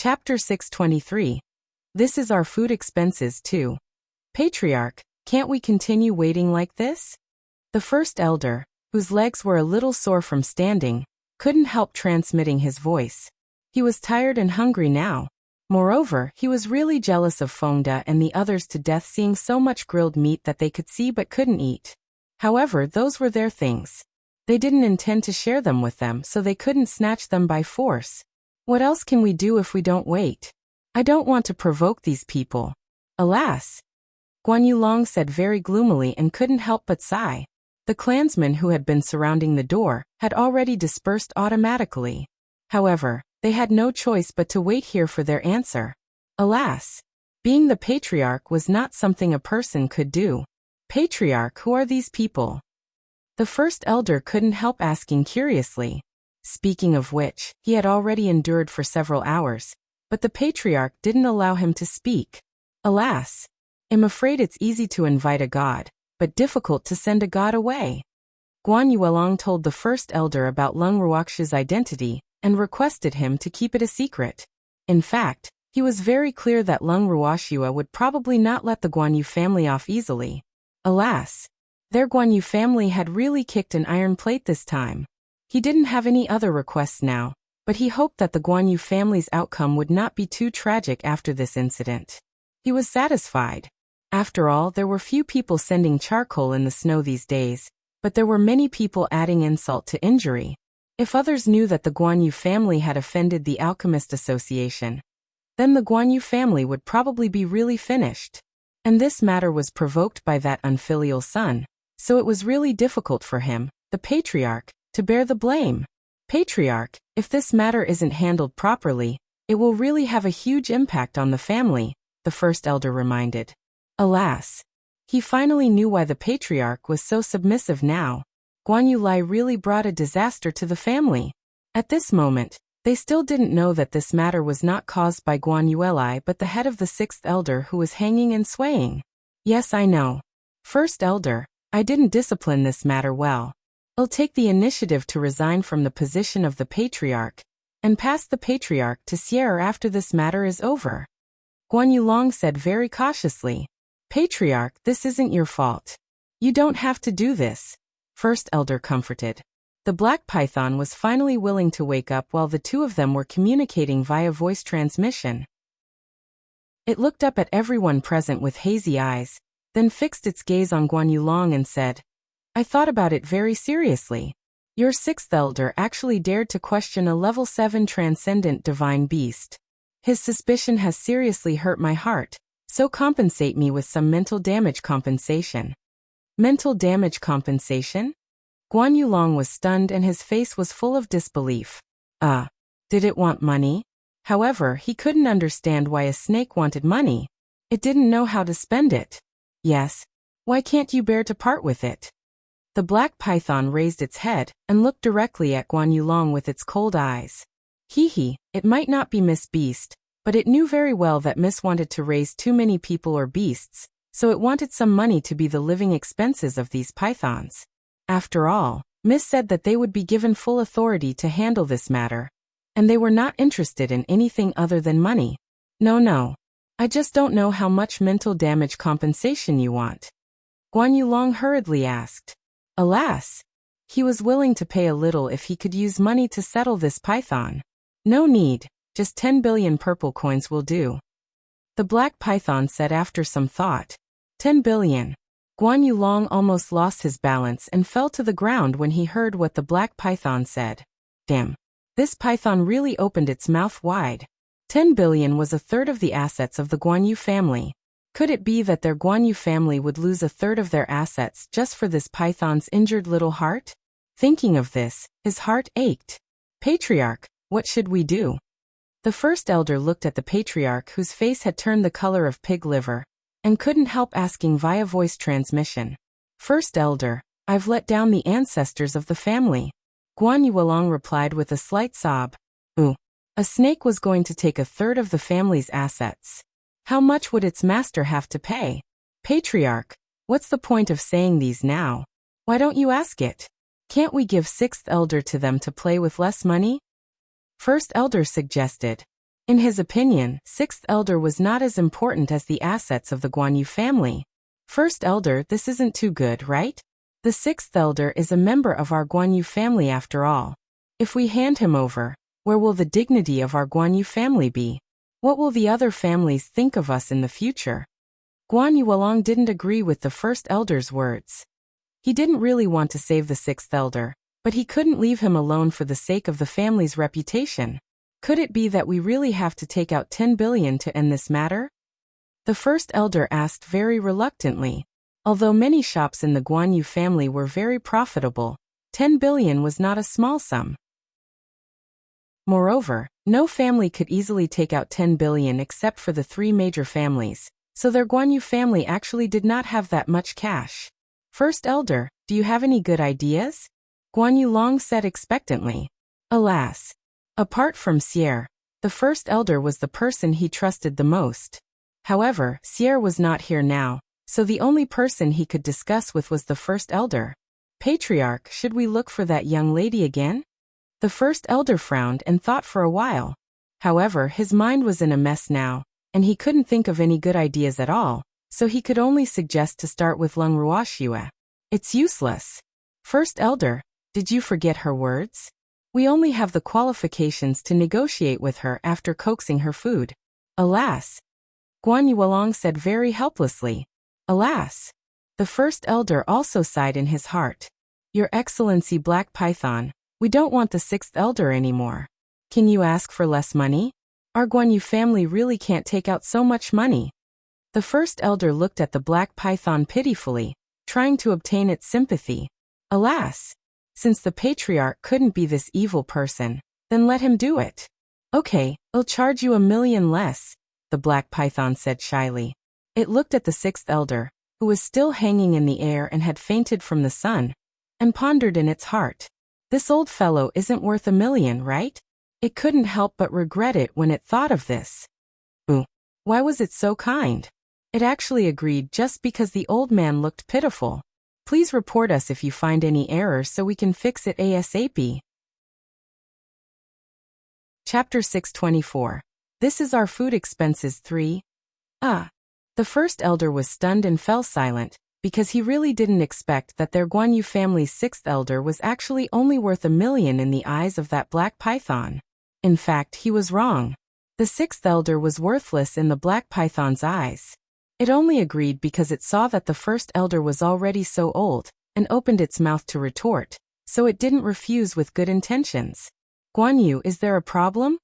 Chapter 623. This is our food expenses too. Patriarch, can't we continue waiting like this? The first elder, whose legs were a little sore from standing, couldn't help transmitting his voice. He was tired and hungry now. Moreover, he was really jealous of Fengda and the others to death, seeing so much grilled meat that they could see but couldn't eat. However, those were their things. They didn't intend to share them with them, so they couldn't snatch them by force. What else can we do if we don't wait? I don't want to provoke these people. Alas! Guan Yulong said very gloomily and couldn't help but sigh. The clansmen who had been surrounding the door had already dispersed automatically. However, they had no choice but to wait here for their answer. Alas! Being the patriarch was not something a person could do. Patriarch, who are these people? The first elder couldn't help asking curiously. Speaking of which, he had already endured for several hours, but the patriarch didn't allow him to speak. Alas! I'm afraid it's easy to invite a god, but difficult to send a god away. Guan Yuelong told the first elder about Leng Ruoxia's identity and requested him to keep it a secret. In fact, he was very clear that Leng Ruoxia would probably not let the Guan Yu family off easily. Alas! Their Guan Yu family had really kicked an iron plate this time. He didn't have any other requests now, but he hoped that the Guan Yu family's outcome would not be too tragic after this incident. He was satisfied. After all, there were few people sending charcoal in the snow these days, but there were many people adding insult to injury. If others knew that the Guan Yu family had offended the Alchemist Association, then the Guan Yu family would probably be really finished. And this matter was provoked by that unfilial son, so it was really difficult for him, the patriarch, to bear the blame. Patriarch, if this matter isn't handled properly, it will really have a huge impact on the family, the first elder reminded. Alas! He finally knew why the patriarch was so submissive now. Guan Yu Lai really brought a disaster to the family. At this moment, they still didn't know that this matter was not caused by Guan Yuelai but the head of the sixth elder who was hanging and swaying. Yes, I know. First elder, I didn't discipline this matter well. I'll take the initiative to resign from the position of the patriarch and pass the patriarch to Qian'er after this matter is over. Guan Yulong said very cautiously. Patriarch, this isn't your fault. You don't have to do this. First elder comforted. The black python was finally willing to wake up while the two of them were communicating via voice transmission. It looked up at everyone present with hazy eyes, then fixed its gaze on Guan Yulong and said, I thought about it very seriously. Your sixth elder actually dared to question a level 7 transcendent divine beast. His suspicion has seriously hurt my heart, so compensate me with some mental damage compensation. Mental damage compensation? Guan Yulong was stunned and his face was full of disbelief. Did it want money? However, he couldn't understand why a snake wanted money. It didn't know how to spend it. Yes. Why can't you bear to part with it? The black python raised its head and looked directly at Guan Yulong with its cold eyes. It might not be Miss Beast, but it knew very well that Miss wanted to raise too many people or beasts, so it wanted some money to be the living expenses of these pythons. After all, Miss said that they would be given full authority to handle this matter, and they were not interested in anything other than money. No. I just don't know how much mental damage compensation you want. Guan Yulong hurriedly asked. Alas! He was willing to pay a little if he could use money to settle this python. No need, just 10 billion purple coins will do. The black python said after some thought. 10 billion. Guan Yulong almost lost his balance and fell to the ground when he heard what the black python said. Damn. This python really opened its mouth wide. 10 billion was a third of the assets of the Guan Yu family. Could it be that their Guan Yu family would lose a third of their assets just for this python's injured little heart? Thinking of this, his heart ached. Patriarch, what should we do? The first elder looked at the patriarch whose face had turned the color of pig liver, and couldn't help asking via voice transmission. First elder, I've let down the ancestors of the family. Guan Yuelong replied with a slight sob. A snake was going to take a third of the family's assets. How much would its master have to pay? Patriarch, what's the point of saying these now? Why don't you ask it? Can't we give sixth elder to them to play with less money? First elder suggested. In his opinion, sixth elder was not as important as the assets of the Guan Yu family. First elder, this isn't too good, right? The sixth elder is a member of our Guan Yu family after all. If we hand him over, where will the dignity of our Guan Yu family be? What will the other families think of us in the future? Guan Yuelong didn't agree with the first elder's words. He didn't really want to save the sixth elder, but he couldn't leave him alone for the sake of the family's reputation. Could it be that we really have to take out 10 billion to end this matter? The first elder asked very reluctantly. Although many shops in the Guan Yu family were very profitable, 10 billion was not a small sum. Moreover, no family could easily take out 10 billion except for the three major families, so their Guan Yu family actually did not have that much cash. First elder, do you have any good ideas? Guan Yuelong said expectantly. Alas. Apart from Qian'er, the first elder was the person he trusted the most. However, Qian'er was not here now, so the only person he could discuss with was the first elder. Patriarch, should we look for that young lady again? The first elder frowned and thought for a while. However, his mind was in a mess now, and he couldn't think of any good ideas at all, so he could only suggest to start with Leng Ruoxue. It's useless. First elder, did you forget her words? We only have the qualifications to negotiate with her after coaxing her food. Alas. Guan Yuelong said very helplessly. Alas. The first elder also sighed in his heart. Your Excellency Black Python, we don't want the sixth elder anymore. Can you ask for less money? Our Guan Yu family really can't take out so much money. The first elder looked at the black python pitifully, trying to obtain its sympathy. Alas. Since the patriarch couldn't be this evil person, then let him do it. Okay, I'll charge you 1 million less, the black python said shyly. It looked at the sixth elder, who was still hanging in the air and had fainted from the sun, and pondered in its heart. This old fellow isn't worth 1 million, right? It couldn't help but regret it when it thought of this. Ooh, why was it so kind? It actually agreed just because the old man looked pitiful. Please report us if you find any errors so we can fix it ASAP. Chapter 624. This is our food expenses 3. The first elder was stunned and fell silent, because he really didn't expect that their Guan Yu family's sixth elder was actually only worth 1 million in the eyes of that black python. In fact, he was wrong. The sixth elder was worthless in the black python's eyes. It only agreed because it saw that the first elder was already so old, and opened its mouth to retort, so it didn't refuse with good intentions. Guan Yu, is there a problem?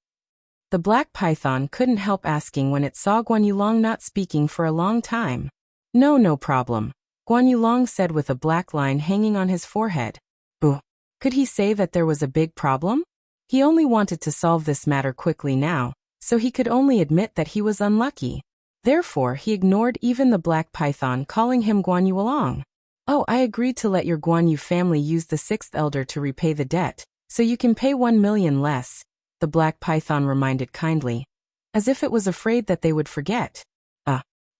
The black python couldn't help asking when it saw Guan Yuelong not speaking for a long time. No problem, Guan Yuelong said with a black line hanging on his forehead. Boo. Could he say that there was a big problem? He only wanted to solve this matter quickly now, so he could only admit that he was unlucky. Therefore, he ignored even the black python calling him Guan Yuelong. Oh, I agreed to let your Guan Yu family use the sixth elder to repay the debt, so you can pay 1 million less, the black python reminded kindly, as if it was afraid that they would forget.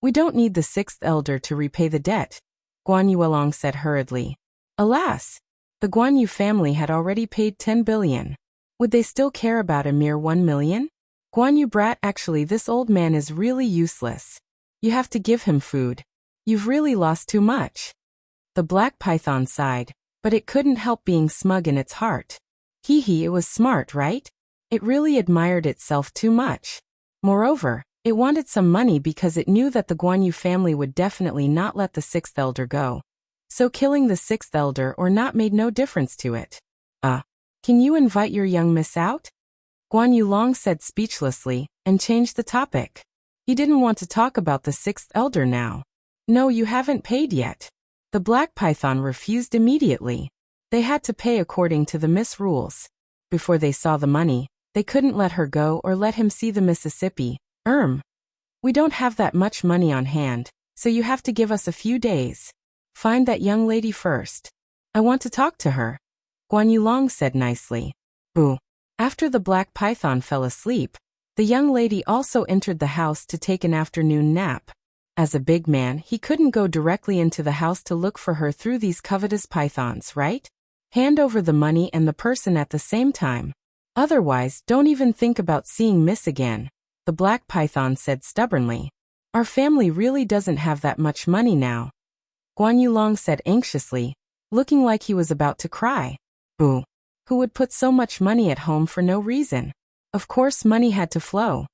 We don't need the sixth elder to repay the debt, Guan Yuelong said hurriedly. Alas! The Guan Yu family had already paid 10 billion. Would they still care about a mere 1 million? Guan Yu brat, actually this old man is really useless. You have to give him food. You've really lost too much. The black python sighed, but it couldn't help being smug in its heart. It was smart, right? It really admired itself too much. Moreover, it wanted some money because it knew that the Guan Yu family would definitely not let the sixth elder go. So killing the sixth elder or not made no difference to it. Can you invite your young miss out? Guan Yuelong said speechlessly, and changed the topic. He didn't want to talk about the sixth elder now. No, you haven't paid yet. The black python refused immediately. They had to pay according to the miss rules. Before they saw the money, they couldn't let her go or let him see the Mississippi. We don't have that much money on hand, so you have to give us a few days. Find that young lady first. I want to talk to her, Guan Yuelong said nicely. Boo. After the black python fell asleep, the young lady also entered the house to take an afternoon nap. As a big man, he couldn't go directly into the house to look for her through these covetous pythons, right? Hand over the money and the person at the same time. Otherwise, don't even think about seeing Miss again, the black python said stubbornly. Our family really doesn't have that much money now, Guan Yulong said anxiously, looking like he was about to cry. Boo. Who would put so much money at home for no reason? Of course money had to flow.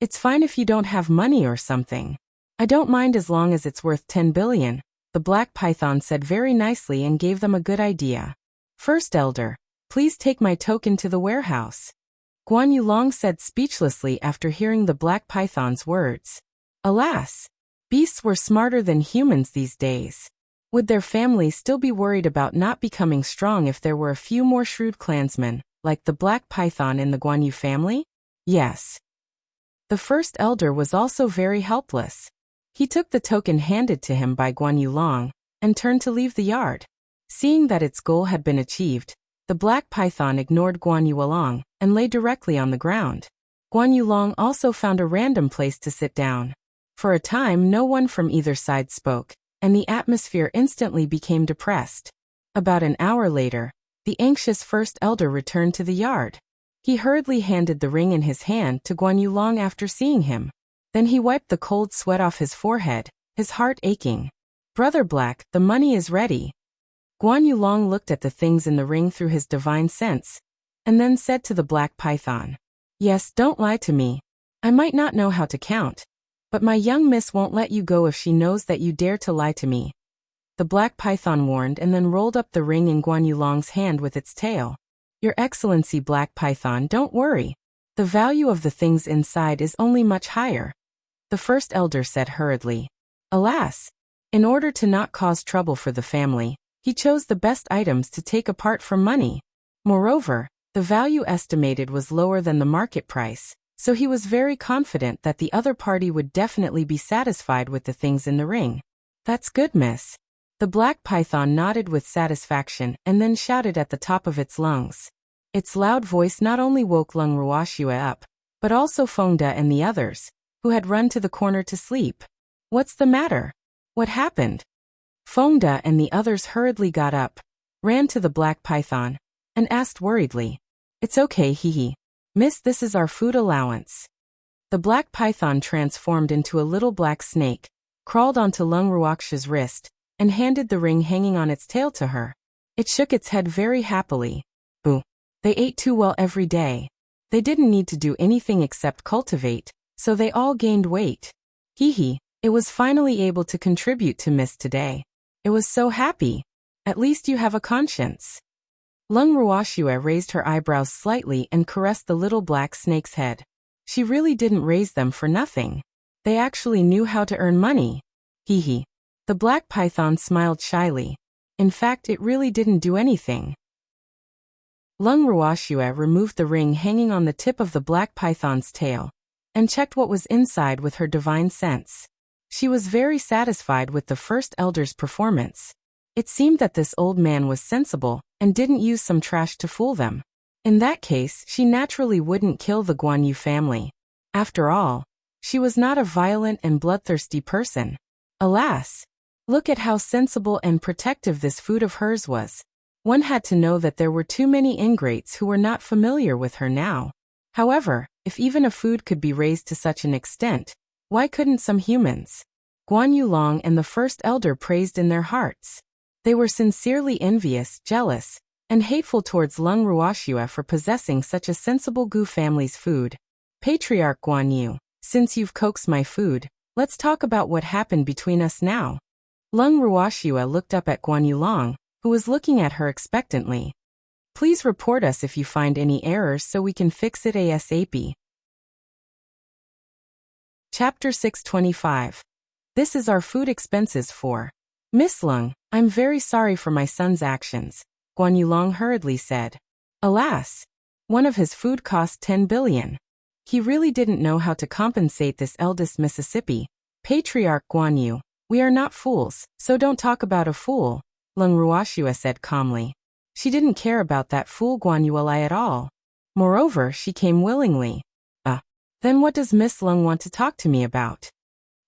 It's fine if you don't have money or something. I don't mind as long as it's worth 10 billion, the black python said very nicely and gave them a good idea. First elder, please take my token to the warehouse, Guan Yulong said speechlessly after hearing the black python's words. Alas! Beasts were smarter than humans these days. Would their family still be worried about not becoming strong if there were a few more shrewd clansmen, like the black python in the Guan Yu family? Yes. The first elder was also very helpless. He took the token handed to him by Guan Yulong, and turned to leave the yard. Seeing that its goal had been achieved, the black python ignored Guan Yulong, and lay directly on the ground. Guan Yulong also found a random place to sit down. For a time no one from either side spoke, and the atmosphere instantly became depressed. About an hour later, the anxious first elder returned to the yard. He hurriedly handed the ring in his hand to Guan Yulong after seeing him. Then he wiped the cold sweat off his forehead, his heart aching. Brother Black, the money is ready. Guan Yulong looked at the things in the ring through his divine sense, and then said to the black python, Yes, don't lie to me. I might not know how to count, but my young miss won't let you go if she knows that you dare to lie to me, the black python warned and then rolled up the ring in Guan Yulong's hand with its tail. Your Excellency black python, don't worry. The value of the things inside is only much higher, the first elder said hurriedly. Alas! In order to not cause trouble for the family, he chose the best items to take apart for money. Moreover, the value estimated was lower than the market price, so he was very confident that the other party would definitely be satisfied with the things in the ring. That's good, miss. The black python nodded with satisfaction and then shouted at the top of its lungs. Its loud voice not only woke Lung Ruoxue up, but also Fengde and the others, who had run to the corner to sleep. What's the matter? What happened? Fengde and the others hurriedly got up, ran to the black python, and asked worriedly. It's okay, hee. Miss, this is our food allowance. The black python transformed into a little black snake, crawled onto Lung Ruoxue's wrist, and handed the ring hanging on its tail to her. It shook its head very happily. Boo. They ate too well every day. They didn't need to do anything except cultivate, so they all gained weight. Hee. It was finally able to contribute to Miss today. It was so happy. At least you have a conscience. Lung Ruoxue raised her eyebrows slightly and caressed the little black snake's head. She really didn't raise them for nothing. They actually knew how to earn money. Hee. The black python smiled shyly. In fact, it really didn't do anything. Lung Ruoxue removed the ring hanging on the tip of the black python's tail, and checked what was inside with her divine sense. She was very satisfied with the first elder's performance. It seemed that this old man was sensible, and didn't use some trash to fool them. In that case, she naturally wouldn't kill the Guan Yu family. After all, she was not a violent and bloodthirsty person. Alas! Look at how sensible and protective this food of hers was. One had to know that there were too many ingrates who were not familiar with her now. However, if even a food could be raised to such an extent, why couldn't some humans? Guan Yulong and the first elder praised in their hearts. They were sincerely envious, jealous, and hateful towards Lung Ruoxue for possessing such a sensible Gu family's food. Patriarch Guan Yu, since you've coaxed my food, let's talk about what happened between us now. Lung Ruoxue looked up at Guan Yulong, who was looking at her expectantly. Please report us if you find any errors so we can fix it ASAP. Chapter 625. This is our food expenses for. Miss Lung, I'm very sorry for my son's actions, Guan Yulong hurriedly said. Alas! One of his food cost 10 billion. He really didn't know how to compensate this eldest Mississippi. Patriarch Guan Yu, we are not fools, so don't talk about a fool, Lung Ruoxue said calmly. She didn't care about that fool Guan Yuelai at all. Moreover, she came willingly. Then what does Miss Lung want to talk to me about?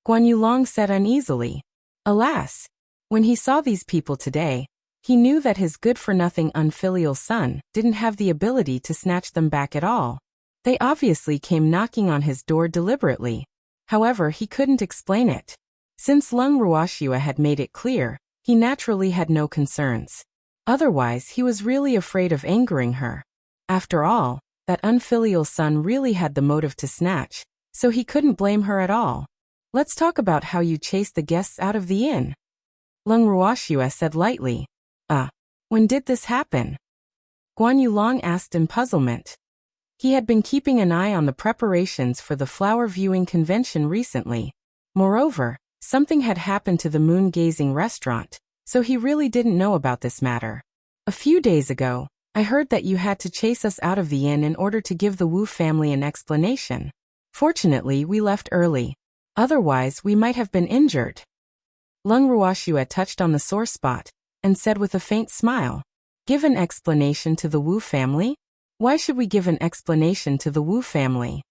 Guan Yulong said uneasily. Alas! When he saw these people today, He knew that his good-for-nothing unfilial son didn't have the ability to snatch them back at all. They obviously came knocking on his door deliberately. However, he couldn't explain it. Since Lung Ruoxia had made it clear, he naturally had no concerns. Otherwise, he was really afraid of angering her. After all, that unfilial son really had the motive to snatch, so he couldn't blame her at all. Let's talk about how you chased the guests out of the inn. Lung Ruoxia said lightly. When did this happen? Guan Yulong asked in puzzlement. He had been keeping an eye on the preparations for the flower viewing convention recently. Moreover, something had happened to the moon-gazing restaurant, so he really didn't know about this matter. A few days ago, I heard that you had to chase us out of the inn in order to give the Wu family an explanation. Fortunately, we left early. Otherwise, we might have been injured. Lung Ruoxia touched on the sore spot and said with a faint smile, "Give an explanation to the Wu family? Why should we give an explanation to the Wu family?"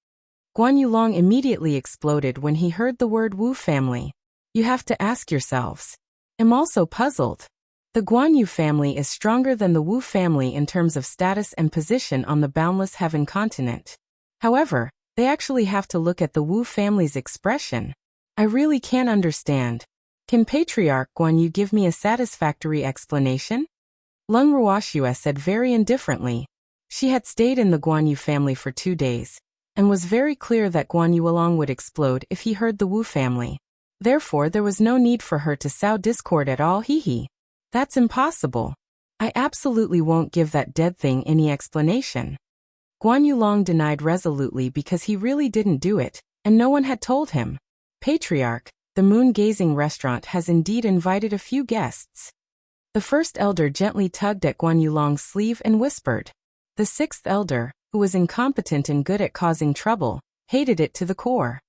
Guan Yulong immediately exploded when he heard the word Wu family. You have to ask yourselves. I'm also puzzled. The Guan Yu family is stronger than the Wu family in terms of status and position on the boundless heaven continent. However, they actually have to look at the Wu family's expression. I really can't understand. Can Patriarch Guan Yu give me a satisfactory explanation? Lung Ruoxia said very indifferently. She had stayed in the Guan Yu family for 2 days, and was very clear that Guan Yulong would explode if he heard the Wu family. Therefore, there was no need for her to sow discord at all. That's impossible. I absolutely won't give that dead thing any explanation. Guan Yulong denied resolutely because he really didn't do it, and no one had told him. Patriarch, the moon-gazing restaurant has indeed invited a few guests. The first elder gently tugged at Guan Yulong's sleeve and whispered. The sixth elder, who was incompetent and good at causing trouble, hated it to the core.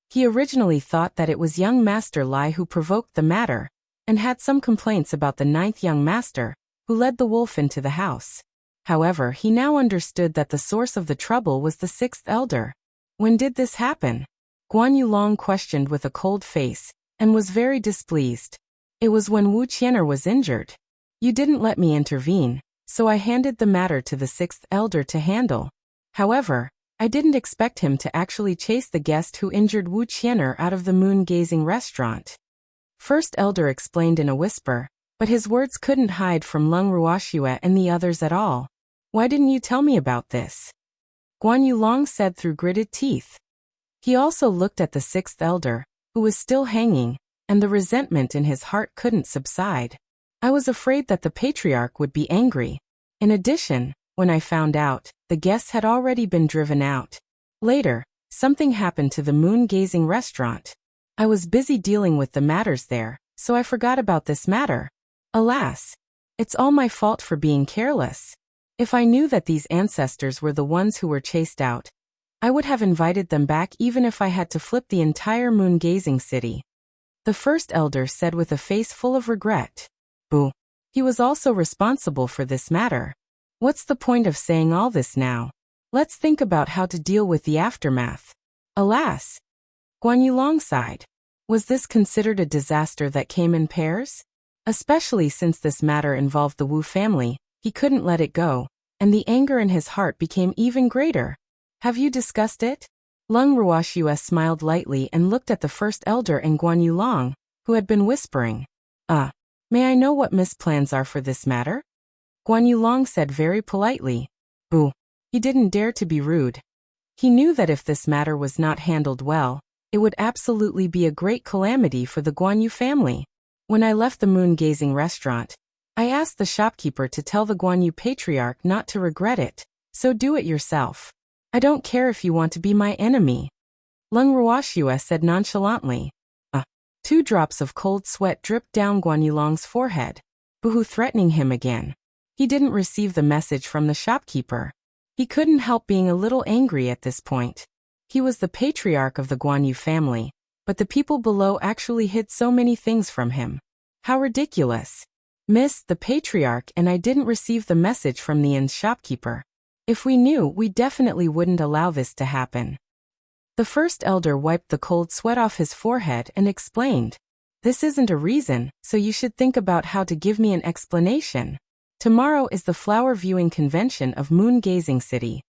He originally thought that it was young Master Lai who provoked the matter, and had some complaints about the ninth young master, who led the wolf into the house. However, he now understood that the source of the trouble was the sixth elder. When did this happen? Guan Yulong questioned with a cold face, and was very displeased. It was when Qian'er was injured. You didn't let me intervene, so I handed the matter to the sixth elder to handle. However, I didn't expect him to actually chase the guest who injured Qian'er out of the moon-gazing restaurant. First elder explained in a whisper, but his words couldn't hide from Lung Ruoxia and the others at all. Why didn't you tell me about this? Guan Yulong said through gritted teeth. He also looked at the sixth elder, who was still hanging, and the resentment in his heart couldn't subside. I was afraid that the patriarch would be angry. In addition, when I found out, the guests had already been driven out. Later, something happened to the moon-gazing restaurant. I was busy dealing with the matters there, so I forgot about this matter. Alas, it's all my fault for being careless. If I knew that these ancestors were the ones who were chased out, I would have invited them back even if I had to flip the entire moon-gazing city. The first elder said with a face full of regret. Boo. He was also responsible for this matter. What's the point of saying all this now? Let's think about how to deal with the aftermath. Alas. Guan Yulong sighed. Was this considered a disaster that came in pairs? Especially since this matter involved the Wu family, he couldn't let it go, and the anger in his heart became even greater. Have you discussed it? Lung Ruoxia smiled lightly and looked at the first elder and Guan Yulong, who had been whispering. May I know what Miss' plans are for this matter? Guan Yulong said very politely. Boo. He didn't dare to be rude. He knew that if this matter was not handled well, it would absolutely be a great calamity for the Guan Yu family. When I left the moon-gazing restaurant, I asked the shopkeeper to tell the Guan Yu patriarch not to regret it, so do it yourself. I don't care if you want to be my enemy. Lung Ruoxia said nonchalantly. 2 drops of cold sweat dripped down Guan Yulong's forehead. Boo-hoo, threatening him again. He didn't receive the message from the shopkeeper. He couldn't help being a little angry at this point. He was the patriarch of the Guan Yu family, but the people below actually hid so many things from him. How ridiculous. Miss, the patriarch and I didn't receive the message from the inn's shopkeeper. If we knew, we definitely wouldn't allow this to happen. The first elder wiped the cold sweat off his forehead and explained. This isn't a reason, so you should think about how to give me an explanation. Tomorrow is the flower viewing convention of Moon-Gazing City.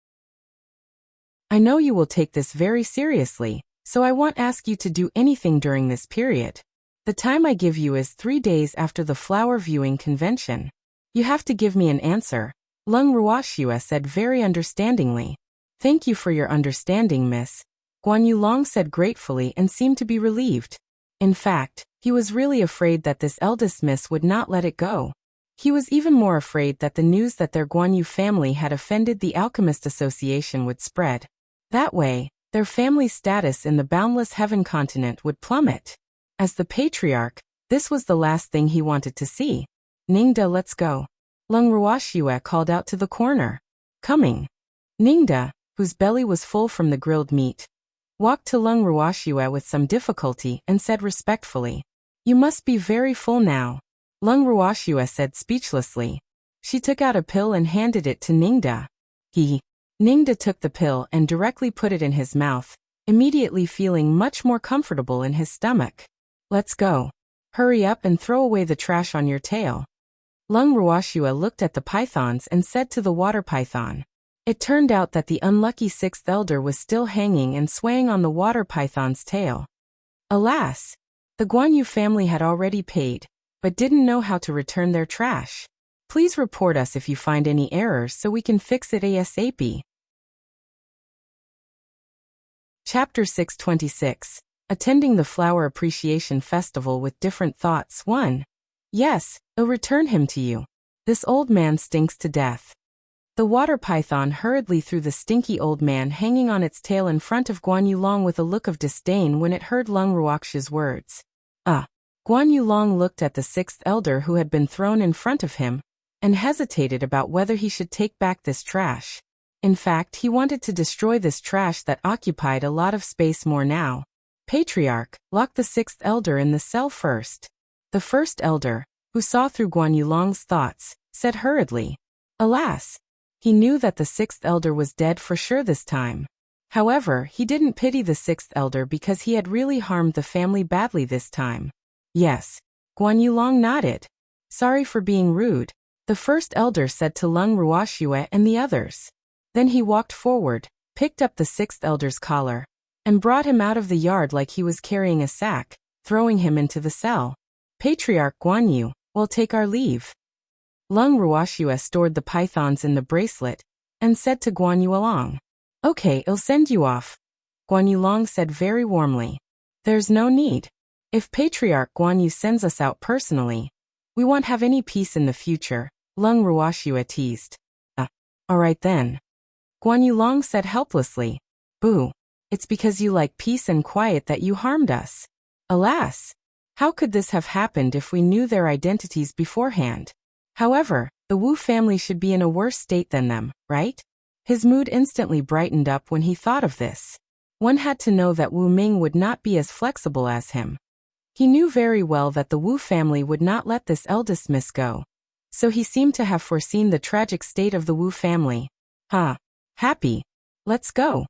I know you will take this very seriously, so I won't ask you to do anything during this period. The time I give you is 3 days after the flower viewing convention. You have to give me an answer, Lung Ruoxue said very understandingly. Thank you for your understanding, miss, Guan Yulong said gratefully and seemed to be relieved. In fact, he was really afraid that this eldest miss would not let it go. He was even more afraid that the news that their Guan Yu family had offended the Alchemist Association would spread. That way, their family's status in the boundless heaven continent would plummet. As the patriarch, this was the last thing he wanted to see. Ningda, let's go. Lung Ruoxue called out to the corner. Coming. Ningda, whose belly was full from the grilled meat, walked to Lung Ruoxue with some difficulty and said respectfully, You must be very full now. Lung Ruoxue said speechlessly. She took out a pill and handed it to Ningda. Ningda took the pill and directly put it in his mouth, immediately feeling much more comfortable in his stomach. Let's go. Hurry up and throw away the trash on your tail. Lung Ruoxue looked at the pythons and said to the water python. It turned out that the unlucky sixth elder was still hanging and swaying on the water python's tail. Alas! The Guan Yu family had already paid, but didn't know how to return their trash. Please report us if you find any errors so we can fix it ASAP. Chapter 626. Attending the Flower Appreciation Festival with Different Thoughts 1. Yes, I'll return him to you. This old man stinks to death. The water python hurriedly threw the stinky old man hanging on its tail in front of Guan Yulong with a look of disdain when it heard Lung Ruoxue's words. Guan Yulong looked at the sixth elder who had been thrown in front of him, and hesitated about whether he should take back this trash. In fact, he wanted to destroy this trash that occupied a lot of space more now. Patriarch, lock the sixth elder in the cell first. The first elder, who saw through Guan Yulong's thoughts, said hurriedly. Alas! He knew that the sixth elder was dead for sure this time. However, he didn't pity the sixth elder because he had really harmed the family badly this time. Yes. Guan Yulong nodded. Sorry for being rude, the first elder said to Lung Ruoxue and the others. Then he walked forward, picked up the sixth elder's collar, and brought him out of the yard like he was carrying a sack, throwing him into the cell. Patriarch Guan Yu, we'll take our leave. Lung Ruoxue stored the pythons in the bracelet, and said to Guan Yulong. Okay, I'll send you off. Guan Yulong said very warmly. There's no need. If Patriarch Guan Yu sends us out personally, we won't have any peace in the future, Lung Ruoxue teased. Alright then. Guan Yulong said helplessly. Boo. It's because you like peace and quiet that you harmed us. Alas! How could this have happened if we knew their identities beforehand? However, the Wu family should be in a worse state than them, right? His mood instantly brightened up when he thought of this. One had to know that Wu Ming would not be as flexible as him. He knew very well that the Wu family would not let this eldest miss go. So he seemed to have foreseen the tragic state of the Wu family. Happy. Let's go.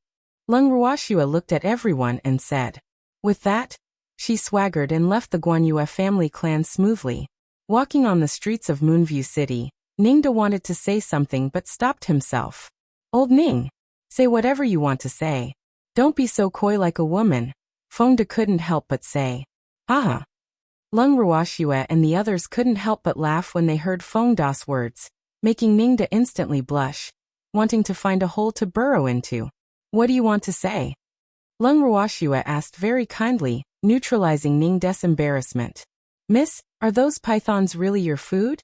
Lung Ruoxue looked at everyone and said. With that, she swaggered and left the Guan Yu family clan smoothly. Walking on the streets of Moonview City, Ningda wanted to say something but stopped himself. Old Ning, say whatever you want to say. Don't be so coy like a woman, Fengde couldn't help but say. Lung Ruoxue and the others couldn't help but laugh when they heard Fengde's words, making Ningda instantly blush, wanting to find a hole to burrow into. What do you want to say? Lung Ruoxue asked very kindly, neutralizing Ningda's embarrassment. Miss, are those pythons really your food?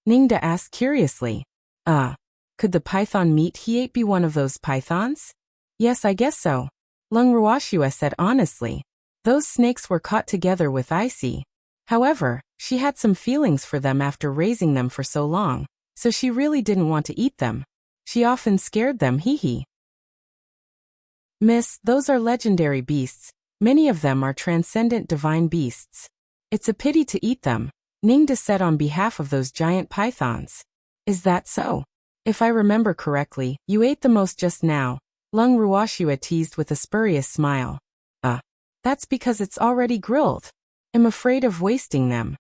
Ningda asked curiously. Could the python meat he ate be one of those pythons? Yes, I guess so. Lung Ruoxue said honestly. Those snakes were caught together with icy. However, she had some feelings for them after raising them for so long, so she really didn't want to eat them. She often scared them, hee. Miss, those are legendary beasts. Many of them are transcendent divine beasts. It's a pity to eat them, Ningda said on behalf of those giant pythons. Is that so? If I remember correctly, you ate the most just now, Lung Ruoxue teased with a spurious smile. That's because it's already grilled. am afraid of wasting them.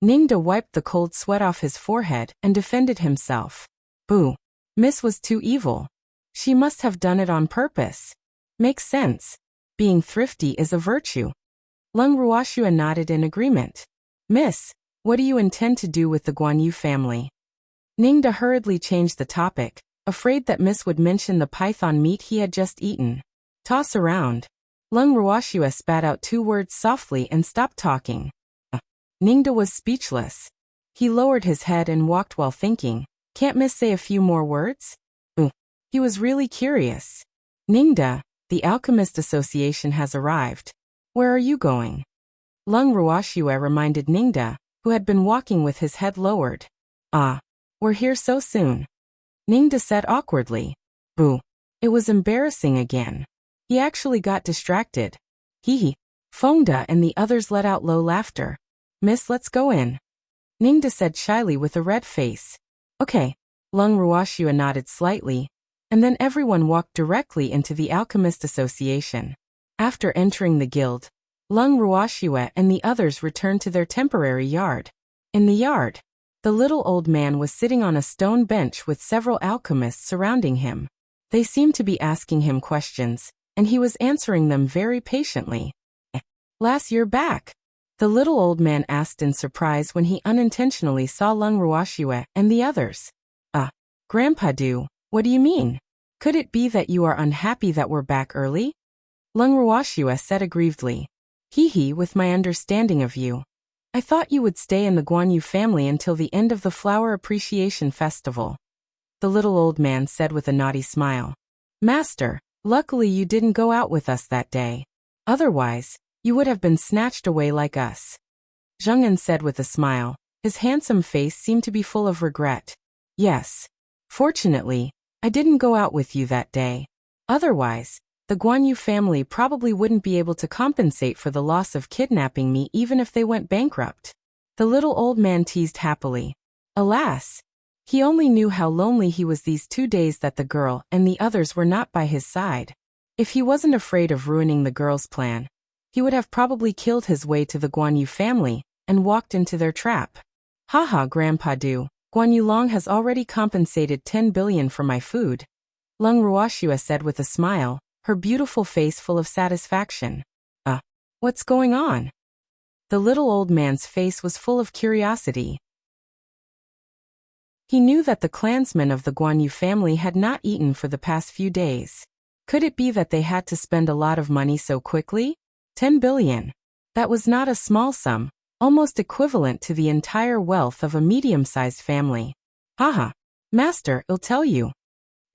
Ningda wiped the cold sweat off his forehead and defended himself. Boo. Miss was too evil. She must have done it on purpose. Makes sense. Being thrifty is a virtue. Lung Ruoxua nodded in agreement. Miss, what do you intend to do with the Guan Yu family? Ningda hurriedly changed the topic, afraid that Miss would mention the python meat he had just eaten. Toss around. Lung Ruoxua spat out 2 words softly and stopped talking. Ningda was speechless. He lowered his head and walked while thinking, can't Miss say a few more words? He was really curious. Ningda, the Alchemist Association has arrived. Where are you going? Lung Ruoxua reminded Ningda, who had been walking with his head lowered. We're here so soon. Ningda said awkwardly. Boo. It was embarrassing again. He actually got distracted. Hee. Fengda and the others let out low laughter. Miss, let's go in. Ningda said shyly with a red face. Okay. Lung Ruoxua nodded slightly, and then everyone walked directly into the Alchemist Association. After entering the guild, Lung Ruoxua and the others returned to their temporary yard. In the yard, the little old man was sitting on a stone bench with several alchemists surrounding him. They seemed to be asking him questions, and he was answering them very patiently. Last year back, the little old man asked in surprise when he unintentionally saw Lung Ruoxua and the others. Grandpa Du, what do you mean? Could it be that you are unhappy that we're back early? Lung Ruoxua said aggrievedly. Hee, with my understanding of you, I thought you would stay in the Guan Yu family until the end of the Flower Appreciation Festival. The little old man said with a naughty smile. Master, luckily you didn't go out with us that day. Otherwise, you would have been snatched away like us. Zheng'an said with a smile. His handsome face seemed to be full of regret. Yes. Fortunately, I didn't go out with you that day. Otherwise, the Guan Yu family probably wouldn't be able to compensate for the loss of kidnapping me even if they went bankrupt. The little old man teased happily. Alas, he only knew how lonely he was these 2 days that the girl and the others were not by his side. If he wasn't afraid of ruining the girl's plan, he would have probably killed his way to the Guan Yu family and walked into their trap. Haha, Grandpa Du, Guan Yu Long has already compensated 10 billion for my food. Lung Ruoxua said with a smile, her beautiful face full of satisfaction. What's going on? The little old man's face was full of curiosity. He knew that the clansmen of the Guan Yu family had not eaten for the past few days. Could it be that they had to spend a lot of money so quickly? 10 billion. That was not a small sum, almost equivalent to the entire wealth of a medium-sized family. Haha. Master, I'll tell you.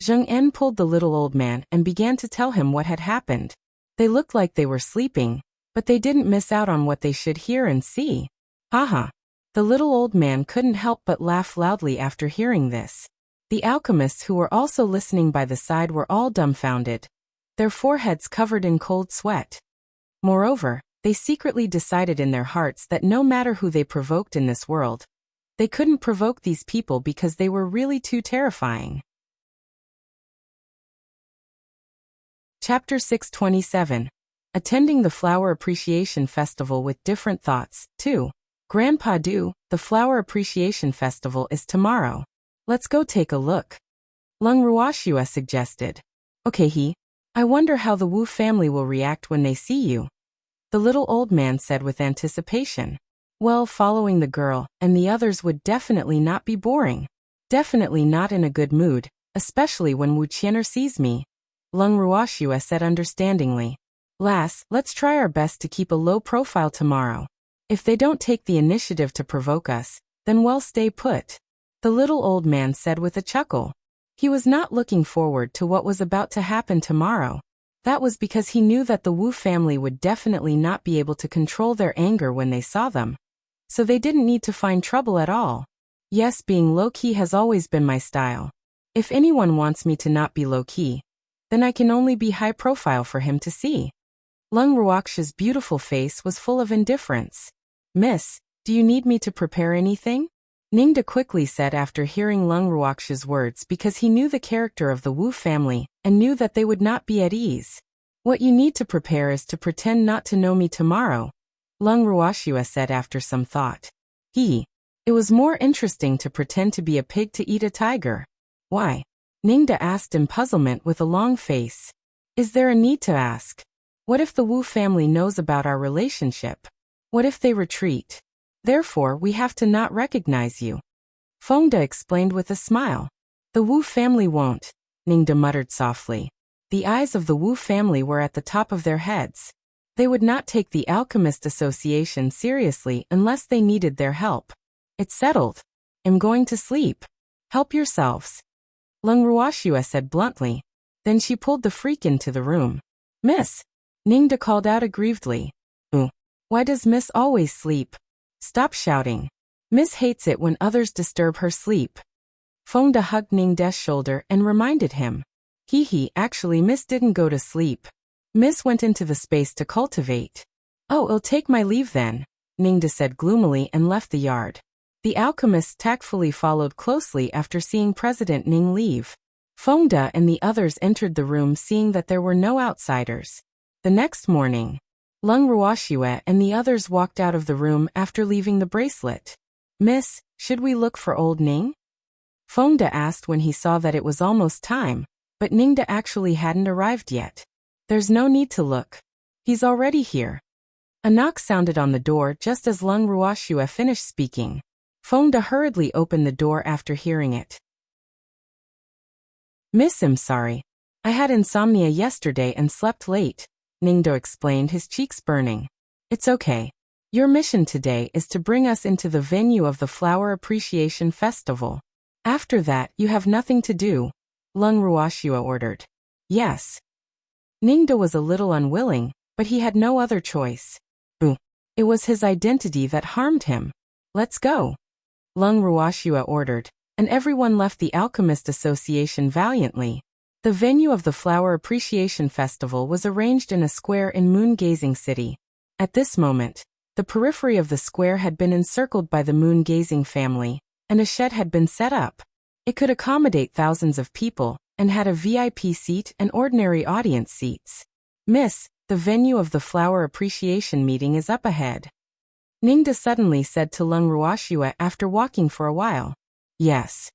Zheng'an pulled the little old man and began to tell him what had happened. They looked like they were sleeping, but they didn't miss out on what they should hear and see. Haha. The little old man couldn't help but laugh loudly after hearing this. The alchemists who were also listening by the side were all dumbfounded, their foreheads covered in cold sweat. Moreover, they secretly decided in their hearts that no matter who they provoked in this world, they couldn't provoke these people because they were really too terrifying. Chapter 627. Attending the Flower Appreciation Festival with Different Thoughts, 2. Grandpa Du, the Flower Appreciation Festival is tomorrow. Let's go take a look. Lung Ruoxua suggested. Okay, I wonder how the Wu family will react when they see you. The little old man said with anticipation. Well, following the girl and the others would definitely not be boring. Definitely not in a good mood, especially when Qian'er sees me. Lung Ruoxua said understandingly. Let's try our best to keep a low profile tomorrow. If they don't take the initiative to provoke us, then we'll stay put. The little old man said with a chuckle. He was not looking forward to what was about to happen tomorrow. That was because he knew that the Wu family would definitely not be able to control their anger when they saw them. So they didn't need to find trouble at all. Yes, being low-key has always been my style. If anyone wants me to not be low-key, then I can only be high-profile for him to see. Lung Ruoxua's beautiful face was full of indifference. Miss, do you need me to prepare anything? Ningda quickly said after hearing Lung Ruoxua's words because he knew the character of the Wu family and knew that they would not be at ease. What you need to prepare is to pretend not to know me tomorrow. Lung Ruoxue said after some thought. It was more interesting to pretend to be a pig to eat a tiger. Why? Ningda asked in puzzlement with a long face. Is there a need to ask? What if the Wu family knows about our relationship? What if they retreat? Therefore, we have to not recognize you. Fengde explained with a smile. The Wu family won't, Ningda muttered softly. The eyes of the Wu family were at the top of their heads. They would not take the Alchemist Association seriously unless they needed their help. It's settled. I'm going to sleep. Help yourselves. Lung Ruoxue said bluntly. Then she pulled the freak into the room. Miss! Ningda called out aggrievedly. Why does Miss always sleep? Stop shouting. Miss hates it when others disturb her sleep. Fengde hugged Ningda's shoulder and reminded him. Actually Miss didn't go to sleep. Miss went into the space to cultivate. Oh, I'll take my leave then, Ningda said gloomily and left the yard. The alchemist tactfully followed closely after seeing President Ning leave. Fengde and the others entered the room seeing that there were no outsiders. The next morning, Lung Ruoxue and the others walked out of the room after leaving the bracelet. Miss, should we look for old Ning? Fengde asked when he saw that it was almost time, but Ningda actually hadn't arrived yet. There's no need to look. He's already here. A knock sounded on the door just as Lung Ruoxue finished speaking. Fengde hurriedly opened the door after hearing it. Miss, I'm sorry. I had insomnia yesterday and slept late, Ningda explained, his cheeks burning. It's okay. Your mission today is to bring us into the venue of the Flower Appreciation Festival. After that, you have nothing to do, Lung Ruoxue ordered. Yes. Ningda was a little unwilling, but he had no other choice. It was his identity that harmed him. Let's go. Lung Ruoxue ordered, and everyone left the Alchemist Association valiantly. The venue of the Flower Appreciation Festival was arranged in a square in Moon-Gazing City. At this moment, the periphery of the square had been encircled by the Moon-Gazing family, and a shed had been set up. It could accommodate thousands of people, and had a VIP seat and ordinary audience seats. Miss, the venue of the Flower Appreciation meeting is up ahead. Ningda suddenly said to Lung Ruoxue after walking for a while. Yes.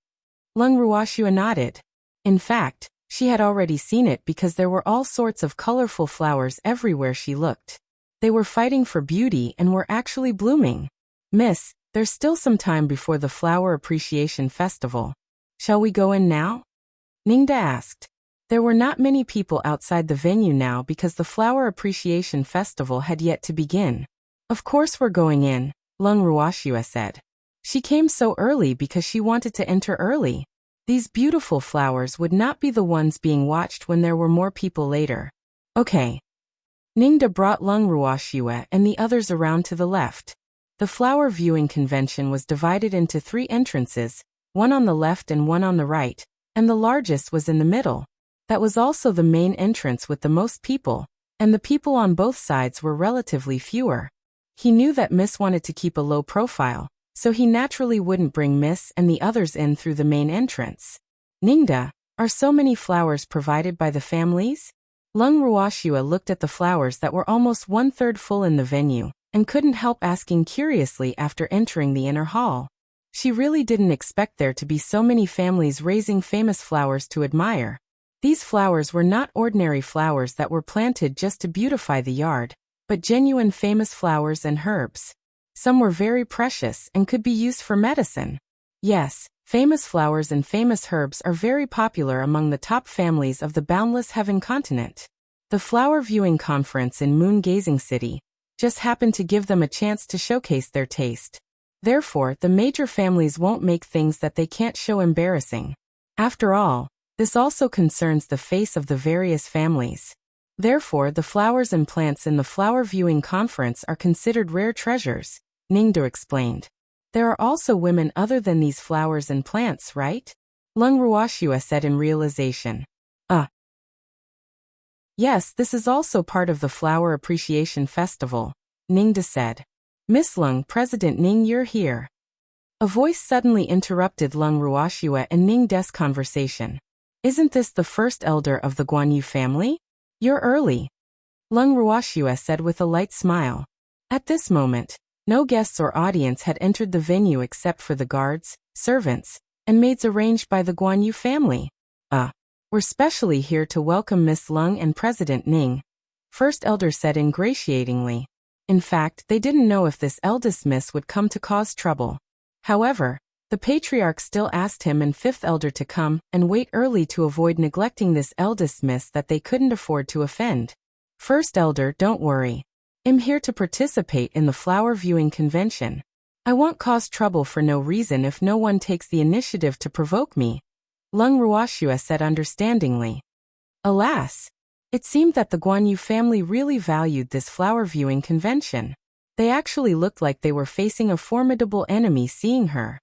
Lung Ruoxue nodded. In fact, she had already seen it because there were all sorts of colorful flowers everywhere she looked. They were fighting for beauty and were actually blooming. Miss, there's still some time before the Flower Appreciation Festival. Shall we go in now? Ningda asked. There were not many people outside the venue now because the Flower Appreciation Festival had yet to begin. Of course we're going in, Lung Ruoxue said. She came so early because she wanted to enter early. These beautiful flowers would not be the ones being watched when there were more people later. Okay. Ningda brought Lung Ruoxue and the others around to the left. The flower viewing convention was divided into 3 entrances, one on the left and one on the right, and the largest was in the middle. That was also the main entrance with the most people, and the people on both sides were relatively fewer. He knew that Miss wanted to keep a low profile, so he naturally wouldn't bring Miss and the others in through the main entrance. Ningda, are so many flowers provided by the families? Lung Ruoxue looked at the flowers that were almost 1/3 full in the venue, and couldn't help asking curiously after entering the inner hall. She really didn't expect there to be so many families raising famous flowers to admire. These flowers were not ordinary flowers that were planted just to beautify the yard, but genuine famous flowers and herbs. Some were very precious and could be used for medicine. Yes, famous flowers and famous herbs are very popular among the top families of the Boundless Heaven continent. The Flower Viewing Conference in Moon-Gazing City just happened to give them a chance to showcase their taste. Therefore, the major families won't make things that they can't show embarrassing. After all, this also concerns the face of the various families. Therefore, the flowers and plants in the Flower Viewing Conference are considered rare treasures, Ningda explained. There are also women other than these flowers and plants, right? Lung Ruoxue said in realization. Yes, this is also part of the Flower Appreciation Festival, Ningda said. Miss Lung, President Ning, you're here. A voice suddenly interrupted Lung Ruoxue and Ningda's conversation. Isn't this the first elder of the Guanyu family? You're early. Lung Ruoxue said with a light smile. At this moment, no guests or audience had entered the venue except for the guards, servants, and maids arranged by the Guan Yu family. We're specially here to welcome Miss Lung and President Ning, First Elder said ingratiatingly. In fact, they didn't know if this eldest miss would come to cause trouble. However, the patriarch still asked him and Fifth Elder to come and wait early to avoid neglecting this eldest miss that they couldn't afford to offend. First Elder, don't worry. I'm here to participate in the flower viewing convention. I won't cause trouble for no reason if no one takes the initiative to provoke me, Lung Ruoxue said understandingly. Alas! It seemed that the Guan Yu family really valued this flower viewing convention. They actually looked like they were facing a formidable enemy seeing her.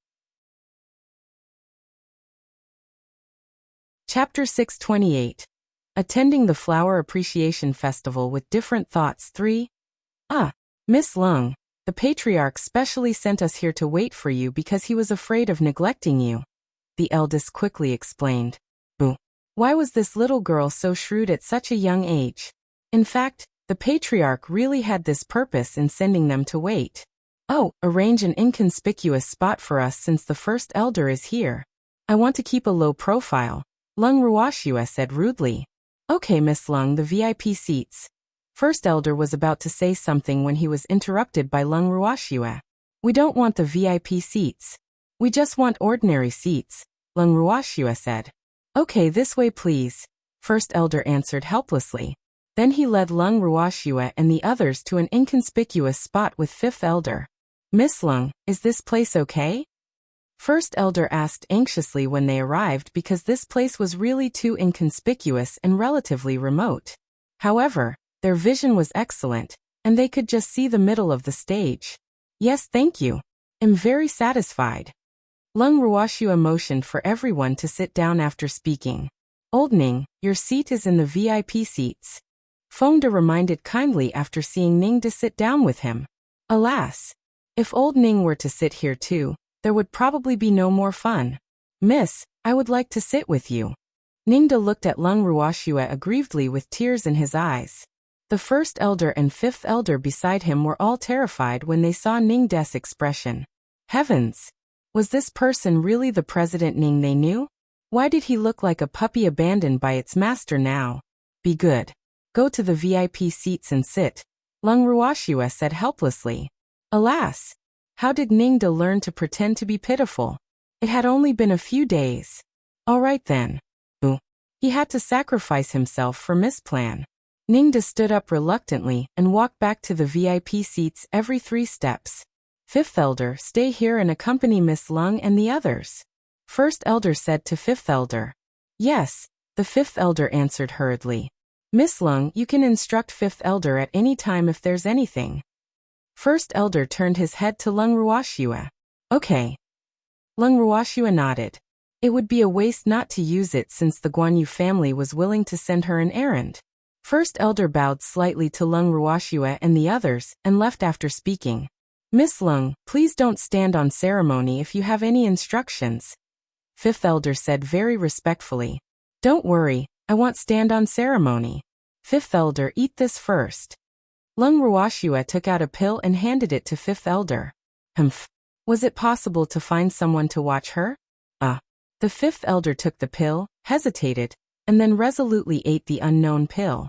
Chapter 628. Attending the Flower Appreciation Festival with Different Thoughts 3. Miss Lung, the patriarch specially sent us here to wait for you because he was afraid of neglecting you, the eldest quickly explained. Why was this little girl so shrewd at such a young age? In fact, the patriarch really had this purpose in sending them to wait. Arrange an inconspicuous spot for us since the First Elder is here. I want to keep a low profile, Lung Ruoxue said rudely. Okay, Miss Lung, the VIP seats. First Elder was about to say something when he was interrupted by Lung Ruoxue. We don't want the VIP seats. We just want ordinary seats, Lung Ruoxue said. Okay, this way please, First Elder answered helplessly. Then he led Lung Ruoxue and the others to an inconspicuous spot with Fifth Elder. Miss Lung, is this place okay? First Elder asked anxiously when they arrived because this place was really too inconspicuous and relatively remote. However, their vision was excellent, and they could just see the middle of the stage. Yes, thank you. I'm very satisfied. Lung Ruoxue motioned for everyone to sit down after speaking. Old Ning, your seat is in the VIP seats. Fengde reminded kindly after seeing Ning to sit down with him. Alas! If old Ning were to sit here too, there would probably be no more fun. Miss, I would like to sit with you. Ningde looked at Lung Ruoxue aggrievedly with tears in his eyes. The First Elder and Fifth Elder beside him were all terrified when they saw Ningde's expression. Heavens! Was this person really the President Ning they knew? Why did he look like a puppy abandoned by its master now? Be good. Go to the VIP seats and sit, Lung Ruoxue said helplessly. Alas! How did Ningde learn to pretend to be pitiful? It had only been a few days. All right then. He had to sacrifice himself for Miss Plan. Ningde stood up reluctantly and walked back to the VIP seats every 3 steps. Fifth Elder, stay here and accompany Miss Lung and the others. First Elder said to Fifth Elder. Yes, the Fifth Elder answered hurriedly. Miss Lung, you can instruct Fifth Elder at any time if there's anything. First Elder turned his head to Lung Ruoxue. Okay. Lung Ruoxue nodded. It would be a waste not to use it since the Guan Yu family was willing to send her an errand. First Elder bowed slightly to Lung Ruoxue and the others and left after speaking. Miss Lung, please don't stand on ceremony if you have any instructions. Fifth Elder said very respectfully. Don't worry, I won't stand on ceremony. Fifth Elder, eat this first. Lung Ruoxue took out a pill and handed it to Fifth Elder. Humph. Was it possible to find someone to watch her? The Fifth Elder took the pill, hesitated, and then resolutely ate the unknown pill.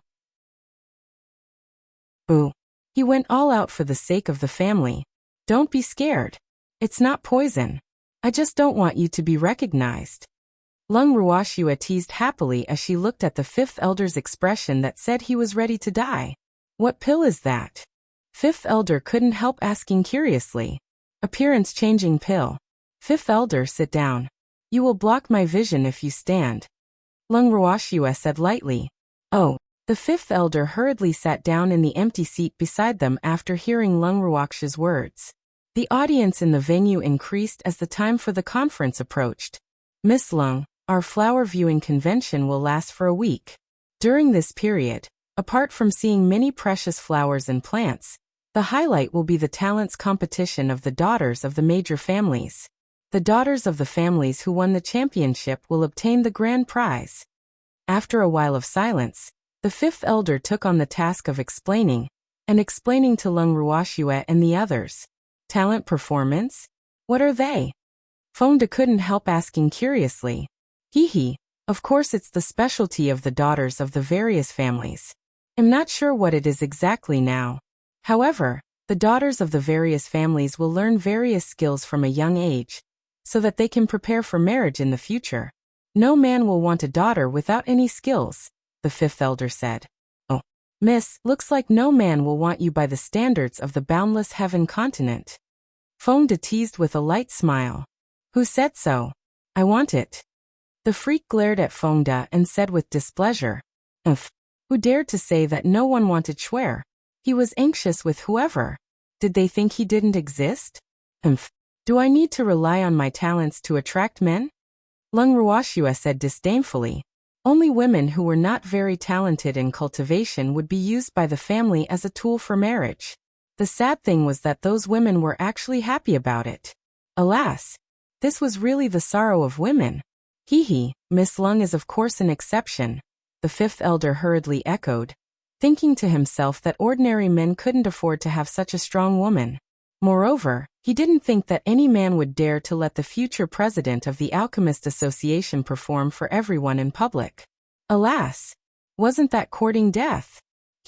He went all out for the sake of the family. Don't be scared. It's not poison. I just don't want you to be recognized. Lung Ruoxue teased happily as she looked at the Fifth Elder's expression that said he was ready to die. What pill is that? Fifth Elder couldn't help asking curiously. Appearance-changing pill. Fifth Elder, sit down. You will block my vision if you stand. Lung Ruoxue said lightly. The Fifth Elder hurriedly sat down in the empty seat beside them after hearing Lung Ruoxue's words. The audience in the venue increased as the time for the conference approached. Miss Lung, our flower viewing convention will last for a week. During this period, apart from seeing many precious flowers and plants, the highlight will be the talents competition of the daughters of the major families. The daughters of the families who won the championship will obtain the grand prize. After a while of silence, the Fifth Elder took on the task of explaining, and explaining to Lung Ruoxue and the others. Talent performance? What are they? Feng De couldn't help asking curiously. Hee, of course it's the specialty of the daughters of the various families. I'm not sure what it is exactly now. However, the daughters of the various families will learn various skills from a young age, so that they can prepare for marriage in the future. No man will want a daughter without any skills, the fifth elder said. Oh, miss, looks like no man will want you by the standards of the boundless heaven continent. Feng De teased with a light smile. Who said so? I want it. The freak glared at Feng De and said with displeasure. Who dared to say that no one wanted Shuer? He was anxious with whoever. Did they think he didn't exist? Do I need to rely on my talents to attract men? Lung Ruoxue said disdainfully. Only women who were not very talented in cultivation would be used by the family as a tool for marriage. The sad thing was that those women were actually happy about it. Alas, this was really the sorrow of women. Miss Lung is of course an exception, the fifth elder hurriedly echoed, thinking to himself that ordinary men couldn't afford to have such a strong woman. Moreover, he didn't think that any man would dare to let the future president of the Alchemist Association perform for everyone in public. Alas, wasn't that courting death?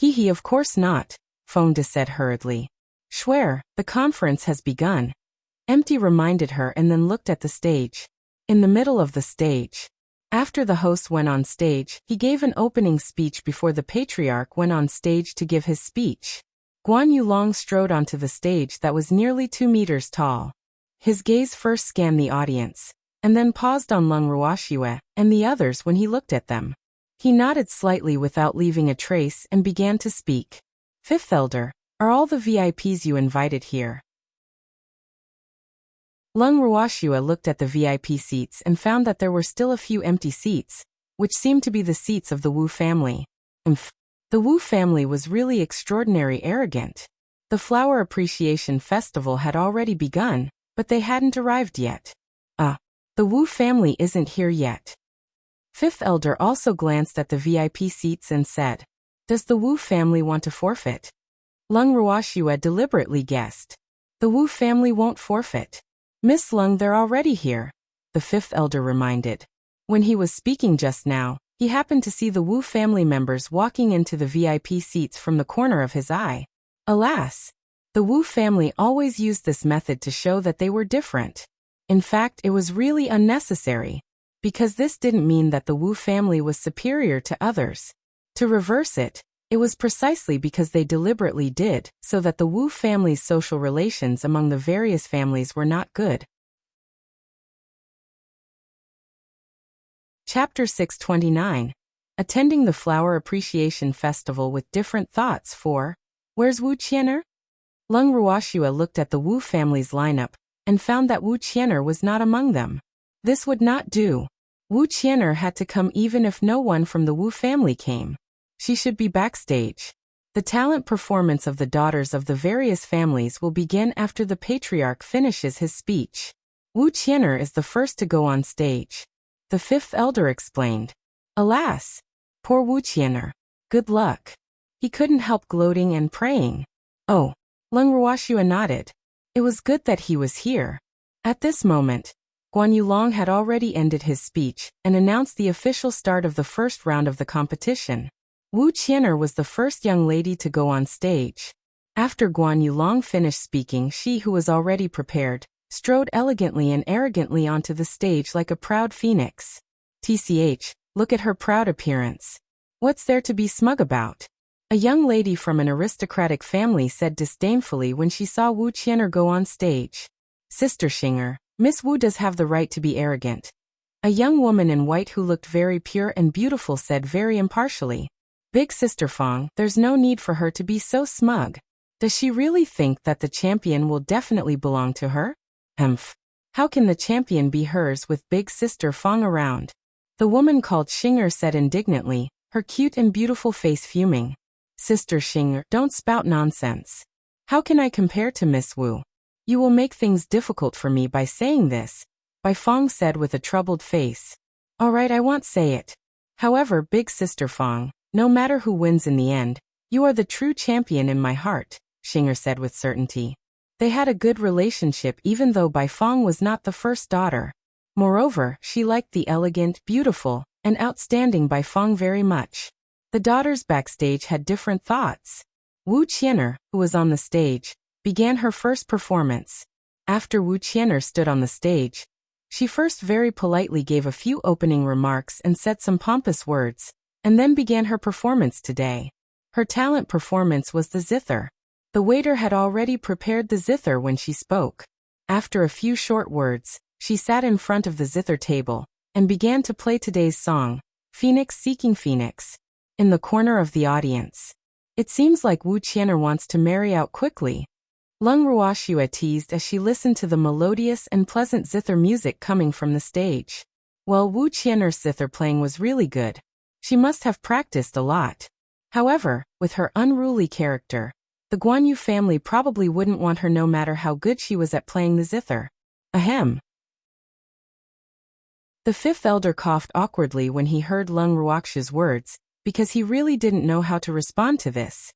Of course not, Feng De said hurriedly. Shuer, the conference has begun. Empty reminded her and then looked at the stage. In the middle of the stage. After the host went on stage, he gave an opening speech before the patriarch went on stage to give his speech. Guan Yulong strode onto the stage that was nearly 2 meters tall. His gaze first scanned the audience, and then paused on Lung Ruoxue and the others when he looked at them. He nodded slightly without leaving a trace and began to speak. Fifth elder, are all the VIPs you invited here? Lung Ruoxue looked at the VIP seats and found that there were still a few empty seats, which seemed to be the seats of the Wu family. The Wu family was really extraordinary arrogant. The Flower Appreciation Festival had already begun, but they hadn't arrived yet. The Wu family isn't here yet. Fifth elder also glanced at the VIP seats and said, Does the Wu family want to forfeit? Lung Ruoxue deliberately guessed. The Wu family won't forfeit. Miss Lung, they're already here, the fifth elder reminded. When he was speaking just now, he happened to see the Wu family members walking into the VIP seats from the corner of his eye. Alas, the Wu family always used this method to show that they were different. In fact, it was really unnecessary, because this didn't mean that the Wu family was superior to others. To reverse it, it was precisely because they deliberately did, so that the Wu family's social relations among the various families were not good. Chapter 629. Attending the Flower Appreciation Festival with different thoughts for, Where's Wu Qian'er? Lung Ruoxue looked at the Wu family's lineup, and found that Wu Qian'er was not among them. This would not do. Wu Qian'er had to come even if no one from the Wu family came. She should be backstage. The talent performance of the daughters of the various families will begin after the patriarch finishes his speech. Wu Qian'er is the first to go on stage. The fifth elder explained. Alas, poor Wu Qian'er. Good luck. He couldn't help gloating and praying. Oh, Lung Ruoxue nodded. It was good that he was here. At this moment, Guan Yulong had already ended his speech and announced the official start of the first round of the competition. Wu Qian'er was the first young lady to go on stage. After Guan Yulong finished speaking, she, who was already prepared, strode elegantly and arrogantly onto the stage like a proud phoenix. TCH, look at her proud appearance. What's there to be smug about? A young lady from an aristocratic family said disdainfully when she saw Wu Qian'er go on stage. Sister Qian'er, Miss Wu does have the right to be arrogant. A young woman in white who looked very pure and beautiful said very impartially. Big Sister Feng, there's no need for her to be so smug. Does she really think that the champion will definitely belong to her? How can the champion be hers with Big Sister Feng around? The woman called Qian'er said indignantly, her cute and beautiful face fuming. Sister Qian'er, don't spout nonsense. How can I compare to Miss Wu? You will make things difficult for me by saying this, Bai Feng said with a troubled face. All right, I won't say it. However, Big Sister Feng, no matter who wins in the end, You are the true champion in my heart, Qian'er said with certainty. They had a good relationship even though Bai Feng was not the first daughter. Moreover, she liked the elegant, beautiful, and outstanding Bai Feng very much. The daughters backstage had different thoughts. Wu Qian'er, who was on the stage, began her first performance. After Wu Qian'er stood on the stage, she first very politely gave a few opening remarks and said some pompous words, and then began her performance today. Her talent performance was the zither. The waiter had already prepared the zither when she spoke. After a few short words, she sat in front of the zither table and began to play today's song, Phoenix Seeking Phoenix, in the corner of the audience. It seems like Wu Qian'er wants to marry out quickly. Lung Ruoxue teased as she listened to the melodious and pleasant zither music coming from the stage. Well, Wu Qian'er's zither playing was really good. She must have practiced a lot. However, with her unruly character, the Guanyu family probably wouldn't want her no matter how good she was at playing the zither. Ahem. The fifth elder coughed awkwardly when he heard Lung Ruoxue's words, because he really didn't know how to respond to this.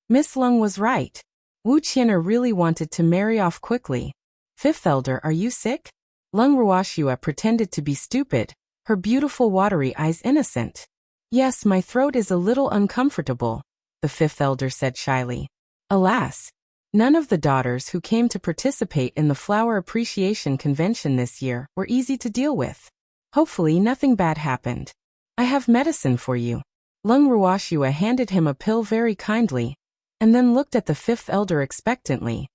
Miss Lung was right. Wu Qian'er really wanted to marry off quickly. Fifth elder, are you sick? Lung Ruoxue pretended to be stupid, her beautiful watery eyes innocent. Yes, my throat is a little uncomfortable, the fifth elder said shyly. Alas, none of the daughters who came to participate in the Flower Appreciation Convention this year were easy to deal with. Hopefully nothing bad happened. I have medicine for you. Lung Ruoxue handed him a pill very kindly, and then looked at the fifth elder expectantly.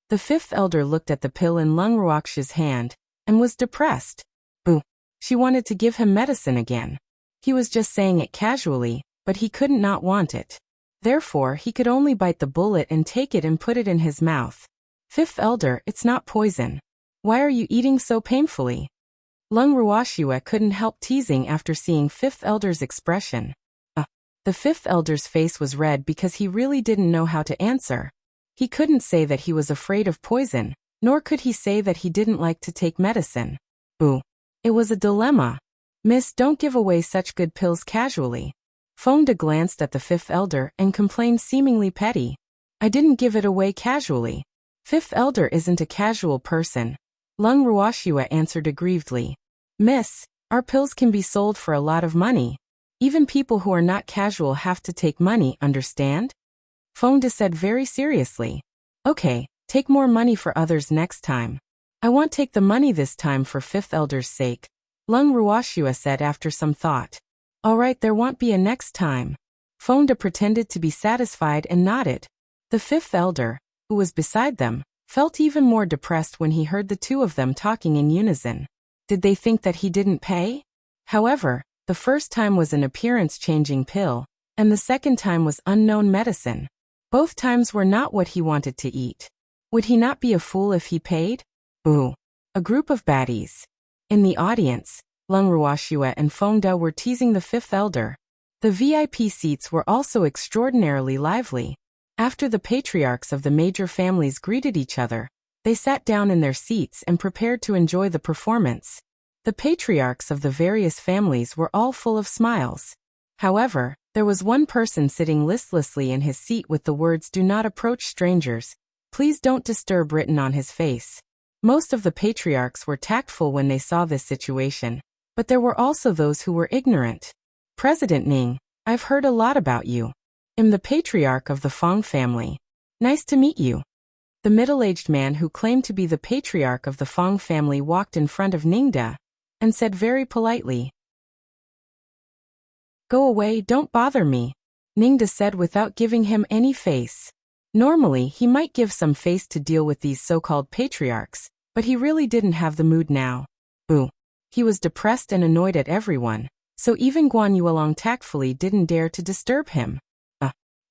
The fifth elder looked at the pill in Lung Ruoxue's hand, and was depressed. Boo. She wanted to give him medicine again. He was just saying it casually, but he couldn't not want it. Therefore, he could only bite the bullet and take it and put it in his mouth. Fifth elder, it's not poison. Why are you eating so painfully? Lung Ruoxue couldn't help teasing after seeing fifth elder's expression. The fifth elder's face was red because he really didn't know how to answer. He couldn't say that he was afraid of poison, nor could he say that he didn't like to take medicine. Boo. It was a dilemma. Miss, don't give away such good pills casually. Feng De glanced at the fifth elder and complained seemingly petty. I didn't give it away casually. Fifth elder isn't a casual person. Lung Ruoxue answered aggrievedly. Miss, our pills can be sold for a lot of money. Even people who are not casual have to take money, understand? Feng De said very seriously. Okay, take more money for others next time. I won't take the money this time for fifth elder's sake, Lung Ruoxue said after some thought. All right, there won't be a next time. Feng De pretended to be satisfied and nodded. The fifth elder, who was beside them, felt even more depressed when he heard the two of them talking in unison. Did they think that he didn't pay? However, the first time was an appearance-changing pill, and the second time was unknown medicine. Both times were not what he wanted to eat. Would he not be a fool if he paid? Boo. A group of baddies. In the audience, Lung Ruoxue and Feng De were teasing the fifth elder. The VIP seats were also extraordinarily lively. After the patriarchs of the major families greeted each other, they sat down in their seats and prepared to enjoy the performance. The patriarchs of the various families were all full of smiles. However, there was one person sitting listlessly in his seat with the words "Do not approach strangers. Please don't disturb" written on his face. Most of the patriarchs were tactful when they saw this situation, but there were also those who were ignorant. President Ning, I've heard a lot about you. I'm the patriarch of the Feng family. Nice to meet you. The middle-aged man who claimed to be the patriarch of the Feng family walked in front of Ningde and said very politely, Go away, don't bother me, Ningde said without giving him any face. Normally, he might give some face to deal with these so-called patriarchs, but he really didn't have the mood now. Boo. He was depressed and annoyed at everyone, so even Guan Yuelong tactfully didn't dare to disturb him.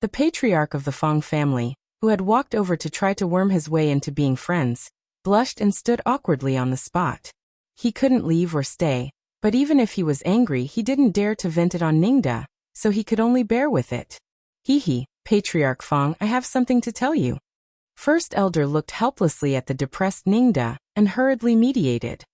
The patriarch of the Feng family, who had walked over to try to worm his way into being friends, blushed and stood awkwardly on the spot. He couldn't leave or stay, but even if he was angry he didn't dare to vent it on Ningde, so he could only bear with it. Hee, Patriarch Feng, I have something to tell you. First elder looked helplessly at the depressed Ningde and hurriedly mediated.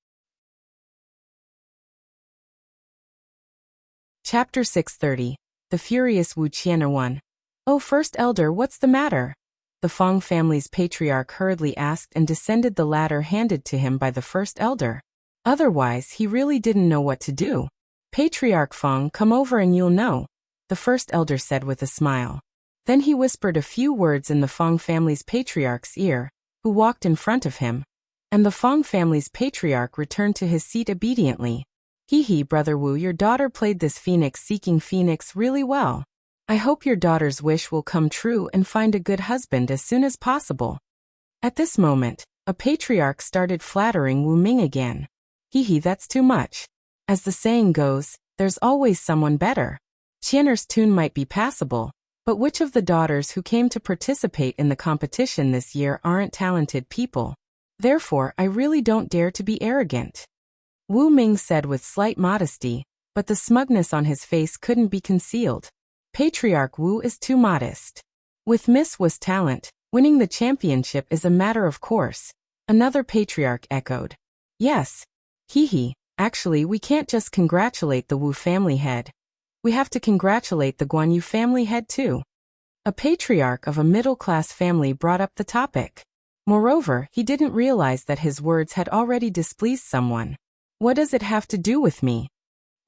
Chapter 630. The furious Qian'er won. "Oh, First Elder, what's the matter?" the Feng family's patriarch hurriedly asked and descended the ladder handed to him by the First Elder. Otherwise, he really didn't know what to do. "Patriarch Feng, come over and you'll know," the First Elder said with a smile. Then he whispered a few words in the Feng family's patriarch's ear, who walked in front of him, and the Feng family's patriarch returned to his seat obediently. "Hee, Brother Wu, your daughter played this phoenix-seeking phoenix really well. I hope your daughter's wish will come true and find a good husband as soon as possible." At this moment, a patriarch started flattering Wu Ming again. "Hee, that's too much. As the saying goes, there's always someone better. Qian'er's tune might be passable, but which of the daughters who came to participate in the competition this year aren't talented people? Therefore, I really don't dare to be arrogant," Wu Ming said with slight modesty, but the smugness on his face couldn't be concealed. Patriarch Wu is too modest. With Miss Wu's talent, winning the championship is a matter of course, another patriarch echoed. "Yes. Actually, we can't just congratulate the Wu family head. We have to congratulate the Guan Yu family head too." A patriarch of a middle-class family brought up the topic. Moreover, he didn't realize that his words had already displeased someone. "What does it have to do with me?"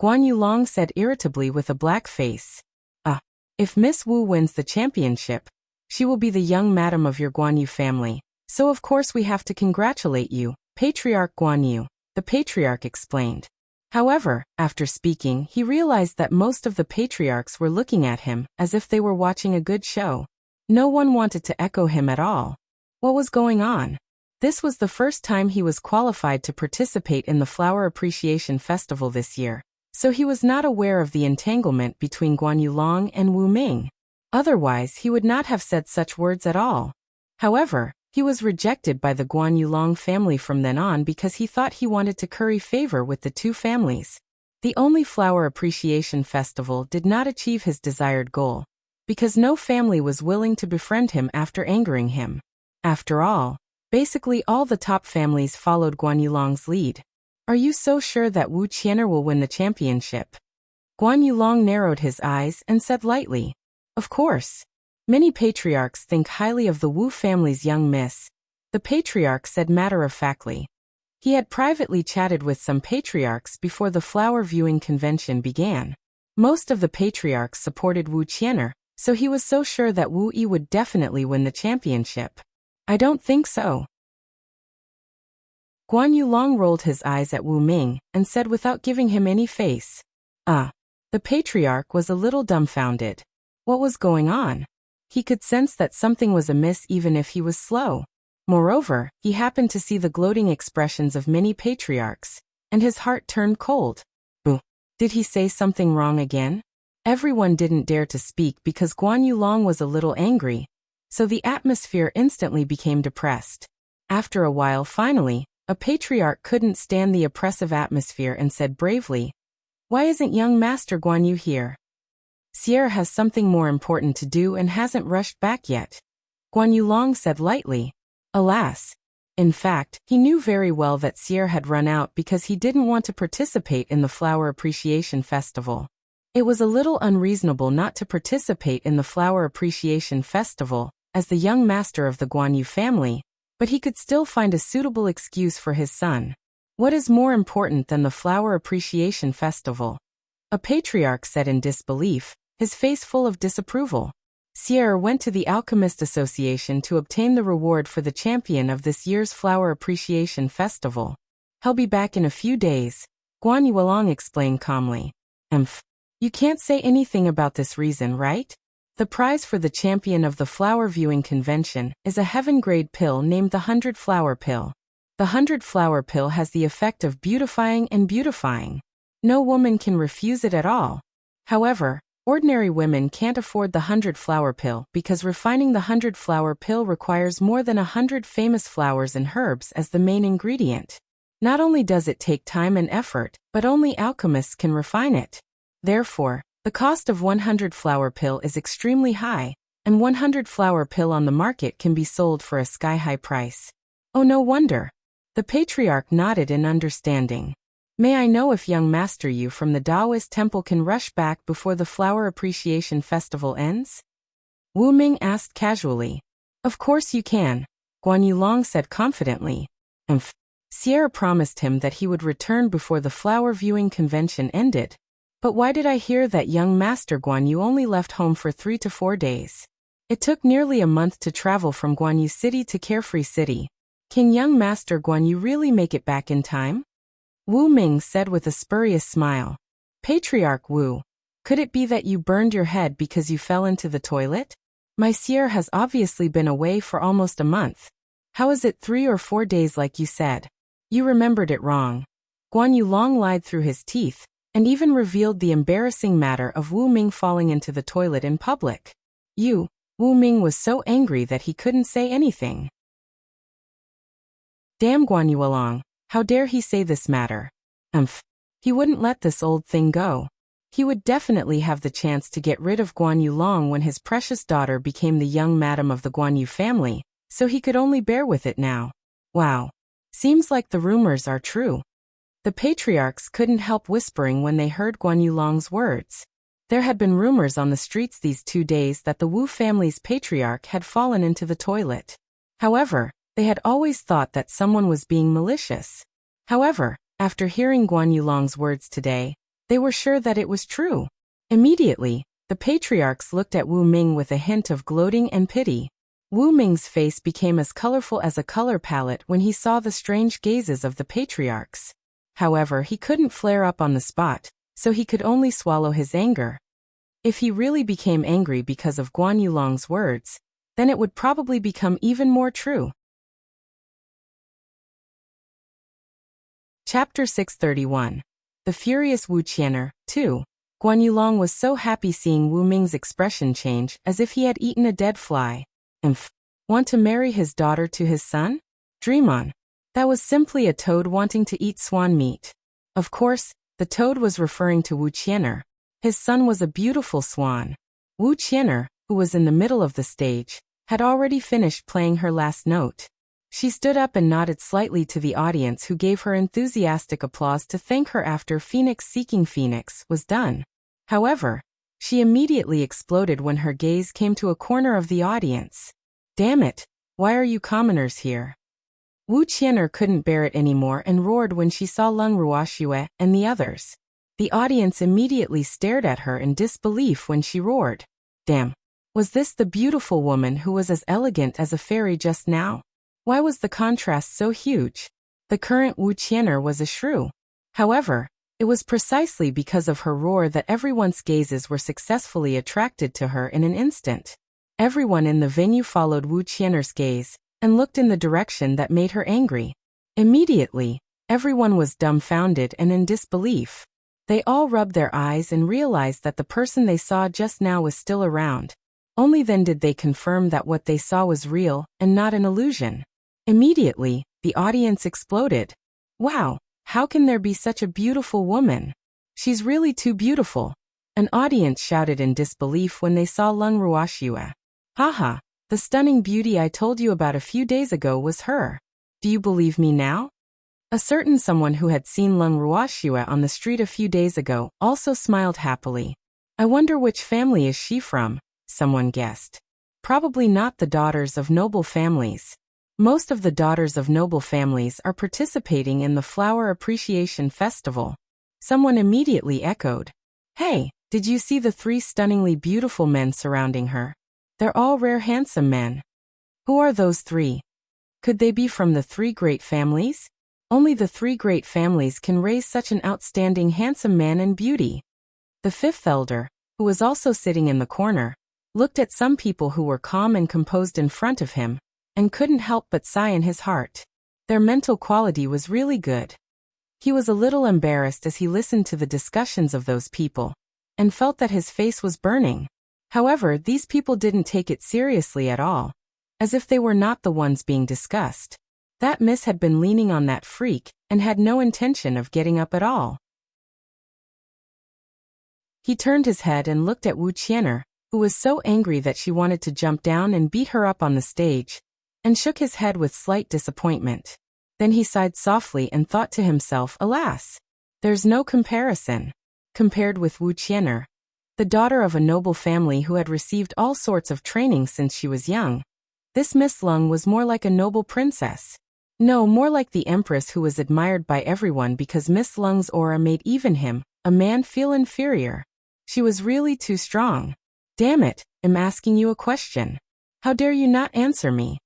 Guan Yulong said irritably with a black face. If Miss Wu wins the championship, she will be the young madam of your Guan Yu family, so of course we have to congratulate you, Patriarch Guan Yu," the patriarch explained. However, after speaking, he realized that most of the patriarchs were looking at him as if they were watching a good show. No one wanted to echo him at all. What was going on? This was the first time he was qualified to participate in the Flower Appreciation Festival this year, so he was not aware of the entanglement between Guan Yulong and Wu Ming. Otherwise, he would not have said such words at all. However, he was rejected by the Guan Yulong family from then on because he thought he wanted to curry favor with the two families. The only Flower Appreciation Festival did not achieve his desired goal, because no family was willing to befriend him after angering him. After all, basically all the top families followed Guan Yulong's lead. "Are you so sure that Wu Qian'er will win the championship?" Guan Yulong narrowed his eyes and said lightly, "Of course. Many patriarchs think highly of the Wu family's young miss," the patriarch said matter-of-factly. He had privately chatted with some patriarchs before the flower viewing convention began. Most of the patriarchs supported Wu Qian'er, so he was so sure that Wu Yi would definitely win the championship. "I don't think so." Guan Yulong rolled his eyes at Wu Ming and said without giving him any face, The patriarch was a little dumbfounded. What was going on? He could sense that something was amiss even if he was slow. Moreover, he happened to see the gloating expressions of many patriarchs, and his heart turned cold. Did he say something wrong again? Everyone didn't dare to speak because Guan Yulong was a little angry, so the atmosphere instantly became depressed. After a while, finally, a patriarch couldn't stand the oppressive atmosphere and said bravely, "Why isn't young Master Guan Yu here? Sierra has something more important to do and hasn't rushed back yet." Guan Yulong said lightly. Alas. In fact, he knew very well that Sierra had run out because he didn't want to participate in the Flower Appreciation Festival. It was a little unreasonable not to participate in the Flower Appreciation Festival as the young master of the Guan Yu family, but he could still find a suitable excuse for his son. What is more important than the Flower Appreciation Festival? A patriarch said in disbelief, his face full of disapproval. Sierra went to the Alchemist Association to obtain the reward for the champion of this year's Flower Appreciation Festival. He'll be back in a few days, Guan Yulong explained calmly. You can't say anything about this reason, right? The prize for the champion of the flower viewing convention is a heaven-grade pill named the 100-Flower Pill. The 100-Flower Pill has the effect of beautifying and beautifying. No woman can refuse it at all. However, ordinary women can't afford the 100-Flower Pill because refining the 100-Flower Pill requires more than 100 famous flowers and herbs as the main ingredient. Not only does it take time and effort, but only alchemists can refine it. Therefore, the cost of 100-Flower Pill is extremely high, and 100-Flower Pill on the market can be sold for a sky-high price. Oh, no wonder. The patriarch nodded in understanding. May I know if young Master Yu from the Taoist temple can rush back before the Flower Appreciation Festival ends? Wu Ming asked casually. Of course you can, Guan Yulong said confidently. Sierra promised him that he would return before the flower viewing convention ended. But why did I hear that young Master Guan Yu only left home for 3 to 4 days? It took nearly a month to travel from Guan Yu City to Carefree City. Can young Master Guan Yu really make it back in time? Wu Ming said with a spurious smile. Patriarch Wu, could it be that you burned your head because you fell into the toilet? My Sierra has obviously been away for almost a month. How is it 3 or 4 days like you said? You remembered it wrong. Guan Yulong lied through his teeth, and even revealed the embarrassing matter of Wu Ming falling into the toilet in public. Wu Ming was so angry that he couldn't say anything. Damn Guan Yulong, how dare he say this matter? He wouldn't let this old thing go. He would definitely have the chance to get rid of Guan Yulong when his precious daughter became the young madam of the Guan Yu family, so he could only bear with it now. Wow. Seems like the rumors are true. The patriarchs couldn't help whispering when they heard Guan Yulong's words. There had been rumors on the streets these 2 days that the Wu family's patriarch had fallen into the toilet. However, they had always thought that someone was being malicious. However, after hearing Guan Yulong's words today, they were sure that it was true. Immediately, the patriarchs looked at Wu Ming with a hint of gloating and pity. Wu Ming's face became as colorful as a color palette when he saw the strange gazes of the patriarchs. However, he couldn't flare up on the spot, so he could only swallow his anger. If he really became angry because of Guan Yulong's words, then it would probably become even more true. Chapter 631. The Furious Wu Qian'er, 2. Guan Yulong was so happy seeing Wu Ming's expression change as if he had eaten a dead fly. Want to marry his daughter to his son? Dream on. That was simply a toad wanting to eat swan meat. Of course, the toad was referring to Wu Qian'er. His son was a beautiful swan. Wu Qian'er, who was in the middle of the stage, had already finished playing her last note. She stood up and nodded slightly to the audience, who gave her enthusiastic applause to thank her after Phoenix Seeking Phoenix was done. However, she immediately exploded when her gaze came to a corner of the audience. Damn it, why are you commoners here? Wu Qian'er couldn't bear it anymore and roared when she saw Lung Ruoxue and the others. The audience immediately stared at her in disbelief when she roared. Damn, was this the beautiful woman who was as elegant as a fairy just now? Why was the contrast so huge? The current Wu Qian'er was a shrew. However, it was precisely because of her roar that everyone's gazes were successfully attracted to her in an instant. Everyone in the venue followed Wu Qian'er's gaze and looked in the direction that made her angry. Immediately, everyone was dumbfounded and in disbelief. They all rubbed their eyes and realized that the person they saw just now was still around. Only then did they confirm that what they saw was real and not an illusion. Immediately, the audience exploded. Wow, how can there be such a beautiful woman? She's really too beautiful. An audience shouted in disbelief when they saw Lung Ruoxue. Haha, the stunning beauty I told you about a few days ago was her. Do you believe me now? A certain someone who had seen Lung Ruoxue on the street a few days ago also smiled happily. I wonder which family is she from, someone guessed. Probably not the daughters of noble families. Most of the daughters of noble families are participating in the Flower Appreciation Festival. Someone immediately echoed. Hey, did you see the 3 stunningly beautiful men surrounding her? They're all rare handsome men. Who are those 3? Could they be from the 3 great families? Only the 3 great families can raise such an outstanding handsome man and beauty. The 5th elder, who was also sitting in the corner, looked at some people who were calm and composed in front of him, and couldn't help but sigh in his heart. Their mental quality was really good. He was a little embarrassed as he listened to the discussions of those people, and felt that his face was burning. However, these people didn't take it seriously at all, as if they were not the ones being discussed. That miss had been leaning on that freak, and had no intention of getting up at all. He turned his head and looked at Wu Qian'er, who was so angry that she wanted to jump down and beat her up on the stage, and shook his head with slight disappointment. Then he sighed softly and thought to himself, alas! There's no comparison. Compared with Wu Qian'er, the daughter of a noble family who had received all sorts of training since she was young, this Miss Lung was more like a noble princess. No, more like the empress who was admired by everyone because Miss Lung's aura made even him, a man, feel inferior. She was really too strong. Damn it, I'm asking you a question. How dare you not answer me?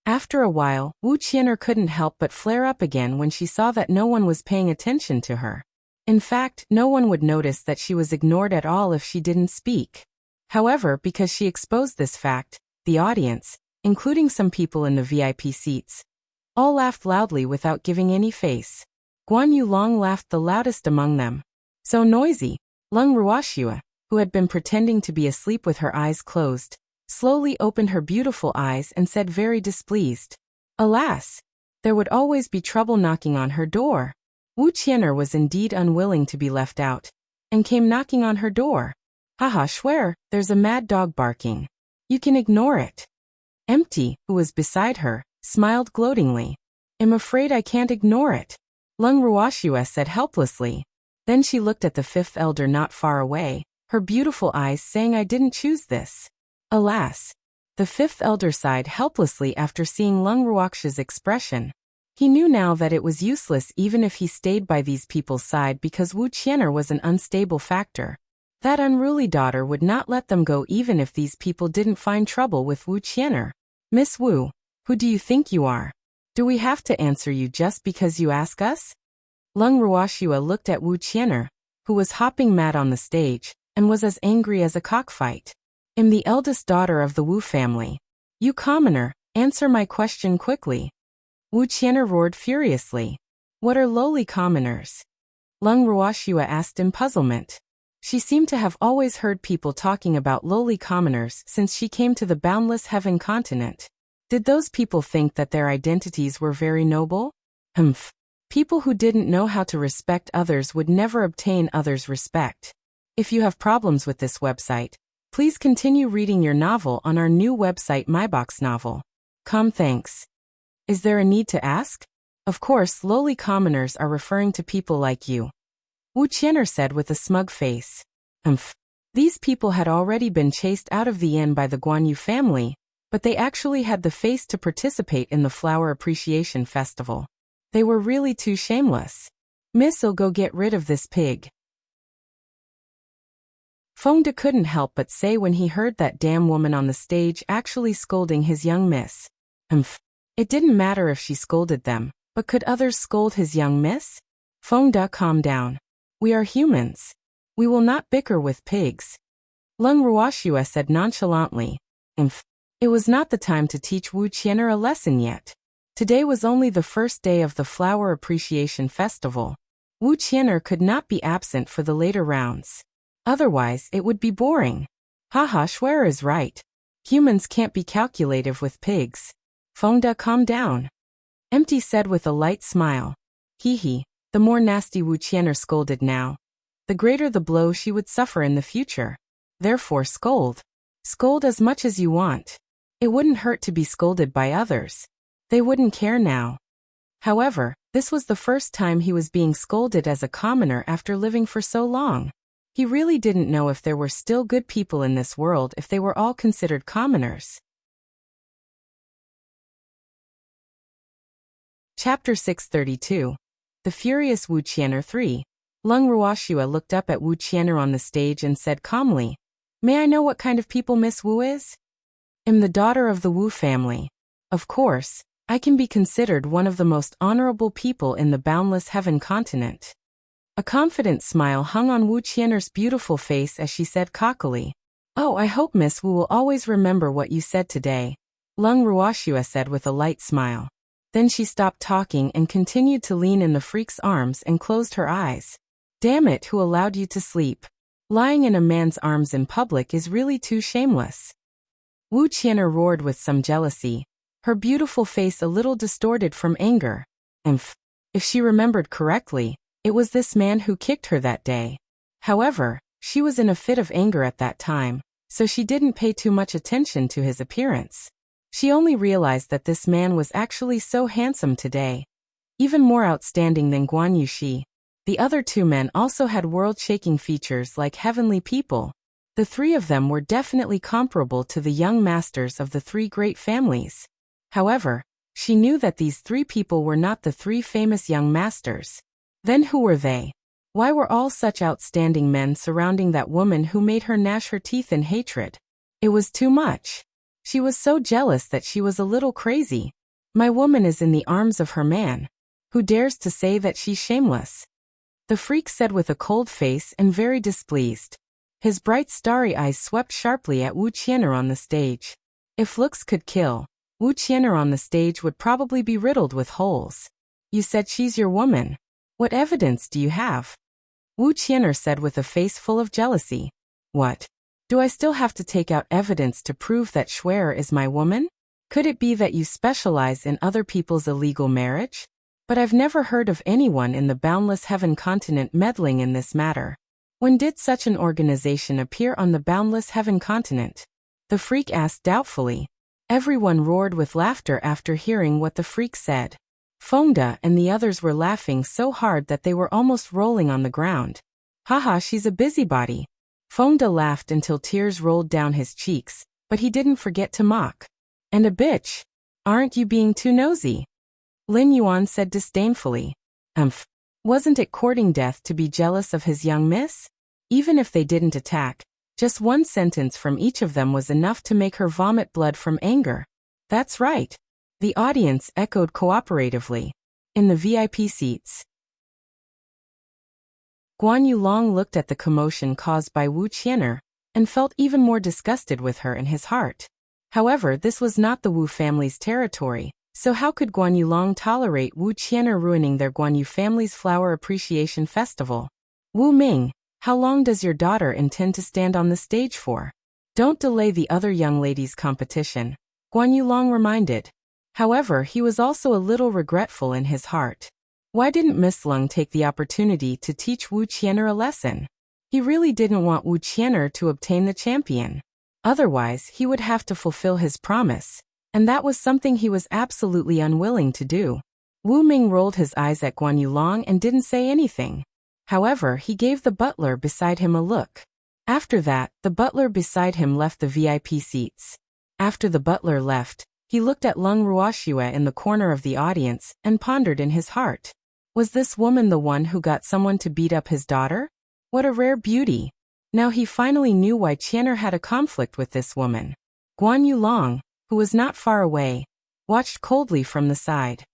After a while, Wu Qian'er couldn't help but flare up again when she saw that no one was paying attention to her. In fact, no one would notice that she was ignored at all if she didn't speak. However, because she exposed this fact, the audience, including some people in the VIP seats, all laughed loudly without giving any face. Guan Yulong laughed the loudest among them. So noisy. Lung Ruoxia, who had been pretending to be asleep with her eyes closed, slowly opened her beautiful eyes and said very displeased, "Alas! There would always be trouble knocking on her door." Wu Qian'er was indeed unwilling to be left out, and came knocking on her door. "Haha, swear, there's a mad dog barking. You can ignore it." Empty, who was beside her, smiled gloatingly. "I'm afraid I can't ignore it," Lung Ruoxia said helplessly. Then she looked at the fifth elder not far away, her beautiful eyes saying, "I didn't choose this." Alas! The fifth elder sighed helplessly after seeing Lung Ruoxia's expression. He knew now that it was useless even if he stayed by these people's side because Wu Qian'er was an unstable factor. That unruly daughter would not let them go even if these people didn't find trouble with Wu Qian'er. "Miss Wu, who do you think you are? Do we have to answer you just because you ask us?" Lung Ruoxia looked at Wu Qian'er, who was hopping mad on the stage, and was as angry as a cockfight. "I'm the eldest daughter of the Wu family. You commoner, answer my question quickly." Wu Qian'er roared furiously. "What are lowly commoners?" Lung Ruoxia asked in puzzlement. She seemed to have always heard people talking about lowly commoners since she came to the boundless heaven continent. Did those people think that their identities were very noble? Humph. People who didn't know how to respect others would never obtain others' respect. If you have problems with this website, please continue reading your novel on our new website MyBox Novel. Thanks. Is there a need to ask? Of course, lowly commoners are referring to people like you, Wu Qian'er said with a smug face. These people had already been chased out of the inn by the Guanyu family, but they actually had the face to participate in the Flower Appreciation Festival. They were really too shameless. "Miss'll go get rid of this pig." Feng De couldn't help but say when he heard that damn woman on the stage actually scolding his young miss. It didn't matter if she scolded them, but could others scold his young miss? Feng De, calm down. We are humans. We will not bicker with pigs. Lung Ruoxia said nonchalantly. It was not the time to teach Wu Qian'er a lesson yet. Today was only the first day of the Flower Appreciation Festival. Wu Qian'er could not be absent for the later rounds. Otherwise, it would be boring. Haha, Schwer is right. Humans can't be calculative with pigs. Feng De, calm down. Empty said with a light smile. Hee. The more nasty Wu Qian'er scolded now, the greater the blow she would suffer in the future. Therefore scold. Scold as much as you want. It wouldn't hurt to be scolded by others. They wouldn't care now. However, this was the first time he was being scolded as a commoner after living for so long. He really didn't know if there were still good people in this world if they were all considered commoners. Chapter 632. The Furious Wu Qian'er 3. Lung Ruoxia looked up at Wu Qian'er on the stage and said calmly, "May I know what kind of people Miss Wu is?" "I'm the daughter of the Wu family. Of course, I can be considered one of the most honorable people in the boundless heaven continent." A confident smile hung on Wu Qian'er's beautiful face as she said cockily, "Oh, I hope Miss Wu will always remember what you said today," Lung Ruoxia said with a light smile. Then she stopped talking and continued to lean in the freak's arms and closed her eyes. "Damn it, who allowed you to sleep? Lying in a man's arms in public is really too shameless." Wu Qian'er roared with some jealousy, her beautiful face a little distorted from anger. If she remembered correctly, it was this man who kicked her that day. However, she was in a fit of anger at that time, so she didn't pay too much attention to his appearance. She only realized that this man was actually so handsome today, even more outstanding than Guan Yuxi. The other two men also had world-shaking features like heavenly people. The three of them were definitely comparable to the young masters of the three great families. However, she knew that these three people were not the three famous young masters. Then who were they? Why were all such outstanding men surrounding that woman who made her gnash her teeth in hatred? It was too much. She was so jealous that she was a little crazy. My woman is in the arms of her man. Who dares to say that she's shameless? The freak said with a cold face and very displeased. His bright starry eyes swept sharply at Wu Qian'er on the stage. If looks could kill, Wu Qian'er on the stage would probably be riddled with holes. You said she's your woman. What evidence do you have? Wu Qian'er said with a face full of jealousy. What? Do I still have to take out evidence to prove that Schwerer is my woman? Could it be that you specialize in other people's illegal marriage? But I've never heard of anyone in the boundless heaven continent meddling in this matter. When did such an organization appear on the boundless heaven continent? The freak asked doubtfully. Everyone roared with laughter after hearing what the freak said. Fengda and the others were laughing so hard that they were almost rolling on the ground. Haha, she's a busybody. Fengda laughed until tears rolled down his cheeks, but he didn't forget to mock. And a bitch. Aren't you being too nosy? Lin Yuan said disdainfully. Wasn't it courting death to be jealous of his young miss? Even if they didn't attack, just one sentence from each of them was enough to make her vomit blood from anger. That's right. The audience echoed cooperatively. In the VIP seats. Guan Yulong looked at the commotion caused by Wu Qian'er, and felt even more disgusted with her in his heart. However, this was not the Wu family's territory, so how could Guan Yulong tolerate Wu Qian'er ruining their Guan Yu family's flower appreciation festival? Wu Ming, how long does your daughter intend to stand on the stage for? Don't delay the other young ladies' competition, Guan Yulong reminded. However, he was also a little regretful in his heart. Why didn't Miss Lung take the opportunity to teach Wu Qian'er a lesson? He really didn't want Wu Qian'er to obtain the champion. Otherwise, he would have to fulfill his promise, and that was something he was absolutely unwilling to do. Wu Ming rolled his eyes at Guan Yulong and didn't say anything. However, he gave the butler beside him a look. After that, the butler beside him left the VIP seats. After the butler left, he looked at Lung Ruoxue in the corner of the audience and pondered in his heart. Was this woman the one who got someone to beat up his daughter? What a rare beauty. Now he finally knew why Qian'er had a conflict with this woman. Guan Yulong, who was not far away, watched coldly from the side.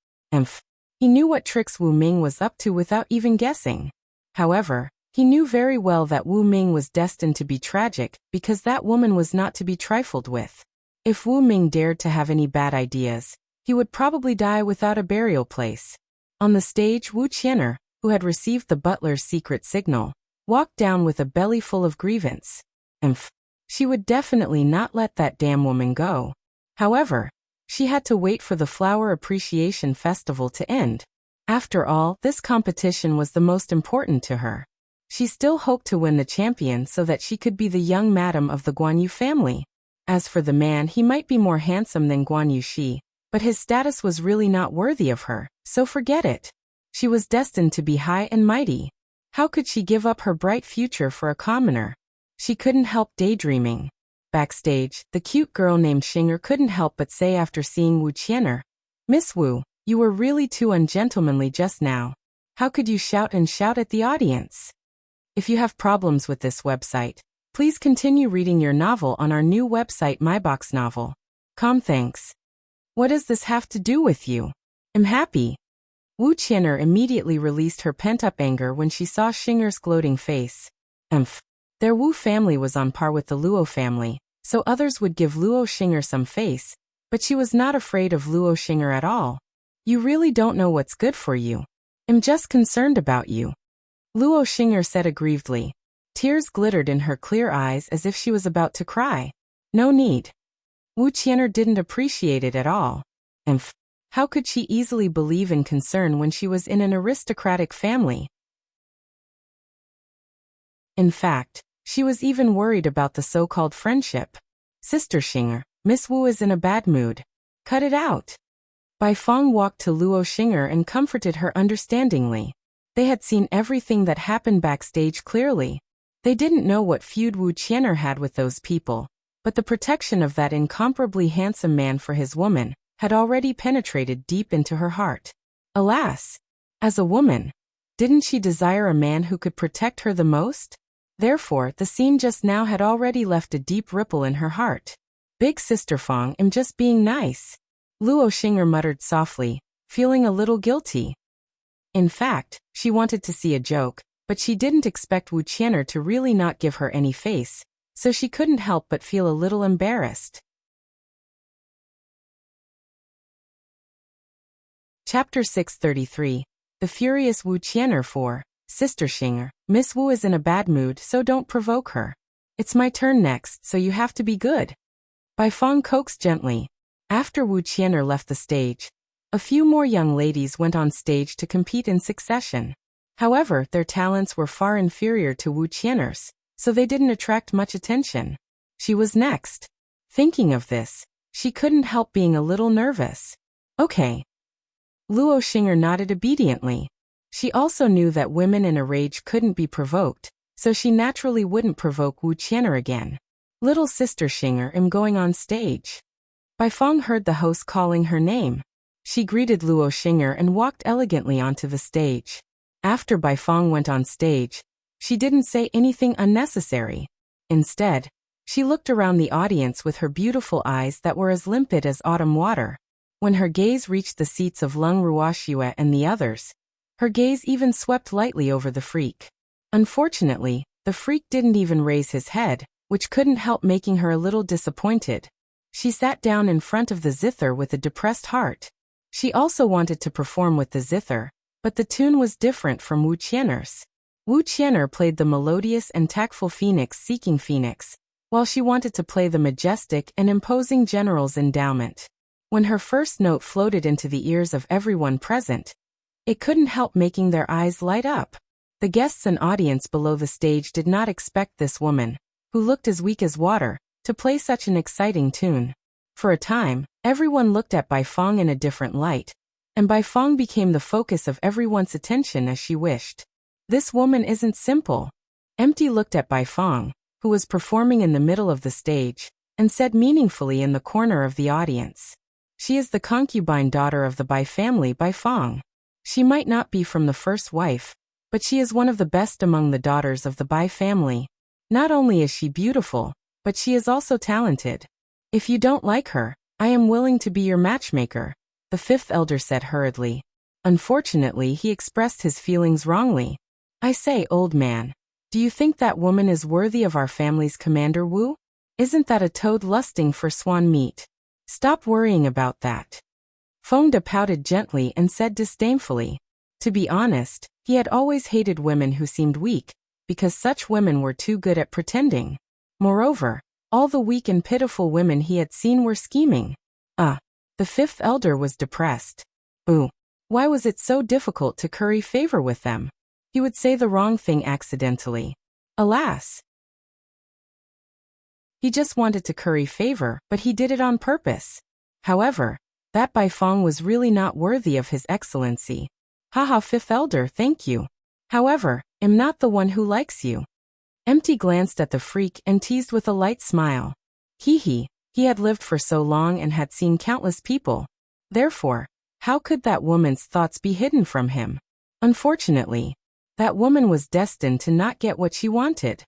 He knew what tricks Wu Ming was up to without even guessing. However, he knew very well that Wu Ming was destined to be tragic because that woman was not to be trifled with. If Wu Ming dared to have any bad ideas, he would probably die without a burial place. On the stage, Wu Qian'er, who had received the butler's secret signal, walked down with a belly full of grievance. She would definitely not let that damn woman go. However, she had to wait for the Flower Appreciation Festival to end. After all, this competition was the most important to her. She still hoped to win the champion so that she could be the young madam of the Guan Yu family. As for the man, he might be more handsome than Guan Yu Shi, but his status was really not worthy of her, so forget it. She was destined to be high and mighty. How could she give up her bright future for a commoner? She couldn't help daydreaming. Backstage, the cute girl named Qian'er couldn't help but say after seeing Wu Qian'er, "Miss Wu, you were really too ungentlemanly just now. How could you shout and shout at the audience?" If you have problems with this website, please continue reading your novel on our new website MyBox Novel. Thanks. What does this have to do with you? I'm happy. Wu Qian'er immediately released her pent-up anger when she saw Qian'er's gloating face. Their Wu family was on par with the Luo family, so others would give Luo Qian'er some face, but she was not afraid of Luo Qian'er at all. You really don't know what's good for you. I'm just concerned about you. Luo Qian'er said aggrievedly. Tears glittered in her clear eyes as if she was about to cry. No need. Wu Qian'er didn't appreciate it at all. How could she easily believe in concern when she was in an aristocratic family? In fact, she was even worried about the so-called friendship. Sister Qian'er, Miss Wu is in a bad mood. Cut it out. Bai Feng walked to Luo Qian'er and comforted her understandingly. They had seen everything that happened backstage clearly. They didn't know what feud Qian'er had with those people, but the protection of that incomparably handsome man for his woman had already penetrated deep into her heart. Alas! As a woman, didn't she desire a man who could protect her the most? Therefore, the scene just now had already left a deep ripple in her heart. Big Sister Fong, I'm just being nice. Luo Xing'er muttered softly, feeling a little guilty. In fact, she wanted to see a joke, but she didn't expect Qian'er to really not give her any face, so she couldn't help but feel a little embarrassed. Chapter 633. The Furious Qian'er 4. Sister Xing'er, Miss Wu is in a bad mood, so don't provoke her. It's my turn next, so you have to be good. Bai Fong coaxed gently. After Qian'er left the stage, a few more young ladies went on stage to compete in succession. However, their talents were far inferior to Qian'er's, so they didn't attract much attention. She was next. Thinking of this, she couldn't help being a little nervous. Okay. Luo Xing'er nodded obediently. She also knew that women in a rage couldn't be provoked, so she naturally wouldn't provoke Qian'er again. Little Sister Xing'er, I'm going on stage. Bai Fong heard the host calling her name. She greeted Luo Xing'er and walked elegantly onto the stage. After Bai Fong went on stage, she didn't say anything unnecessary. Instead, she looked around the audience with her beautiful eyes that were as limpid as autumn water. When her gaze reached the seats of Lung Ruoxia and the others, her gaze even swept lightly over the freak. Unfortunately, the freak didn't even raise his head, which couldn't help making her a little disappointed. She sat down in front of the zither with a depressed heart. She also wanted to perform with the zither, but the tune was different from Qian'er's. Qian'er played the melodious and tactful phoenix seeking phoenix, while she wanted to play the majestic and imposing general's endowment. When her first note floated into the ears of everyone present, it couldn't help making their eyes light up. The guests and audience below the stage did not expect this woman, who looked as weak as water, to play such an exciting tune. For a time, everyone looked at Bai Fong in a different light, and Bai Fong became the focus of everyone's attention as she wished. This woman isn't simple. Empty looked at Bai Fong, who was performing in the middle of the stage, and said meaningfully in the corner of the audience. She is the concubine daughter of the Bai family, Bai Fong. She might not be from the first wife, but she is one of the best among the daughters of the Bai family. Not only is she beautiful, but she is also talented. If you don't like her, I am willing to be your matchmaker, the fifth elder said hurriedly. Unfortunately, he expressed his feelings wrongly. I say, old man, do you think that woman is worthy of our family's commander Wu? Isn't that a toad lusting for swan meat? Stop worrying about that. Feng De pouted gently and said disdainfully. To be honest, he had always hated women who seemed weak, because such women were too good at pretending. Moreover, all the weak and pitiful women he had seen were scheming. The fifth elder was depressed. Why was it so difficult to curry favor with them? He would say the wrong thing accidentally. Alas! He just wanted to curry favor, but he did it on purpose. However, that Bai Fong was really not worthy of his excellency. Haha, fifth elder, thank you. However, I'm not the one who likes you. Empty glanced at the freak and teased with a light smile. He had lived for so long and had seen countless people. Therefore, how could that woman's thoughts be hidden from him? Unfortunately, that woman was destined to not get what she wanted.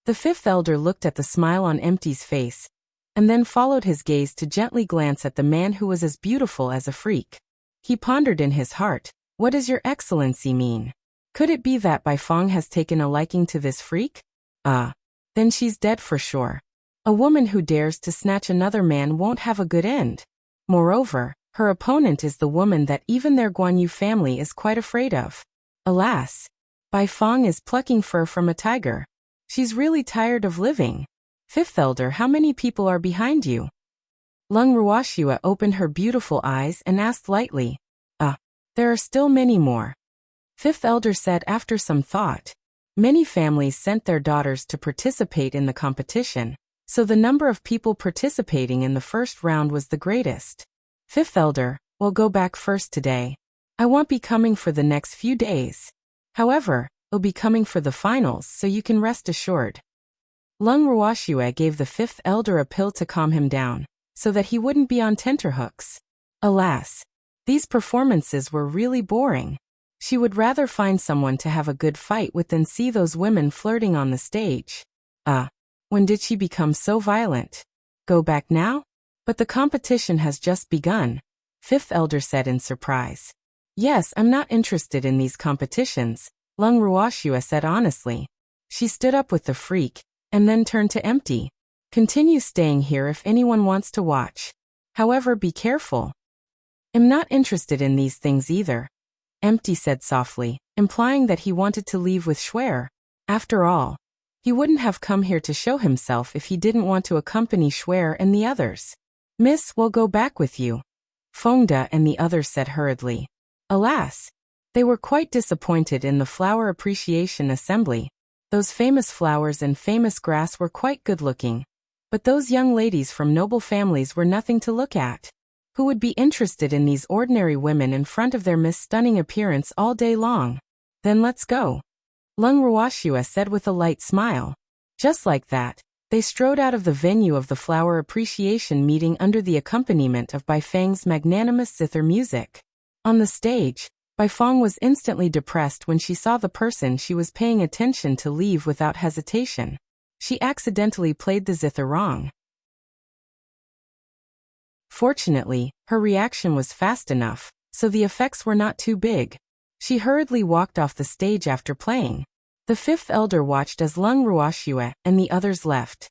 The fifth elder looked at the smile on Empty's face, and then followed his gaze to gently glance at the man who was as beautiful as a freak. He pondered in his heart, what does your excellency mean? Could it be that Bai Fong has taken a liking to this freak? Then she's dead for sure. A woman who dares to snatch another man won't have a good end. Moreover, her opponent is the woman that even their Guan Yu family is quite afraid of. Alas! Bai Fong is plucking fur from a tiger. She's really tired of living. Fifth elder, how many people are behind you? Lung Ruoxia opened her beautiful eyes and asked lightly. There are still many more. Fifth elder said after some thought. Many families sent their daughters to participate in the competition, so the number of people participating in the first round was the greatest. Fifth elder, we'll go back first today. I won't be coming for the next few days. However, I'll be coming for the finals, so you can rest assured. Lung Ruoxue gave the fifth elder a pill to calm him down, so that he wouldn't be on tenterhooks. Alas, these performances were really boring. She would rather find someone to have a good fight with than see those women flirting on the stage. When did she become so violent? Go back now? But the competition has just begun, fifth elder said in surprise. Yes, I'm not interested in these competitions, Lung Ruoxue said honestly. She stood up with the freak, and then turned to Empty. Continue staying here if anyone wants to watch. However, be careful. I'm not interested in these things either, Empty said softly, implying that he wanted to leave with Schwer. After all, he wouldn't have come here to show himself if he didn't want to accompany Schwer and the others. Miss, we'll go back with you, Fengde and the others said hurriedly. Alas, they were quite disappointed in the flower appreciation assembly. Those famous flowers and famous grass were quite good-looking, but those young ladies from noble families were nothing to look at. Who would be interested in these ordinary women in front of their Miss Stunning appearance all day long? Then let's go, Lung Ruoxue said with a light smile. Just like that, they strode out of the venue of the flower appreciation meeting under the accompaniment of Baifeng's magnanimous zither music. On the stage, Baifeng was instantly depressed when she saw the person she was paying attention to leave without hesitation. She accidentally played the zither wrong. Fortunately, her reaction was fast enough, so the effects were not too big. She hurriedly walked off the stage after playing. The fifth elder watched as Lung Ruoxue and the others left.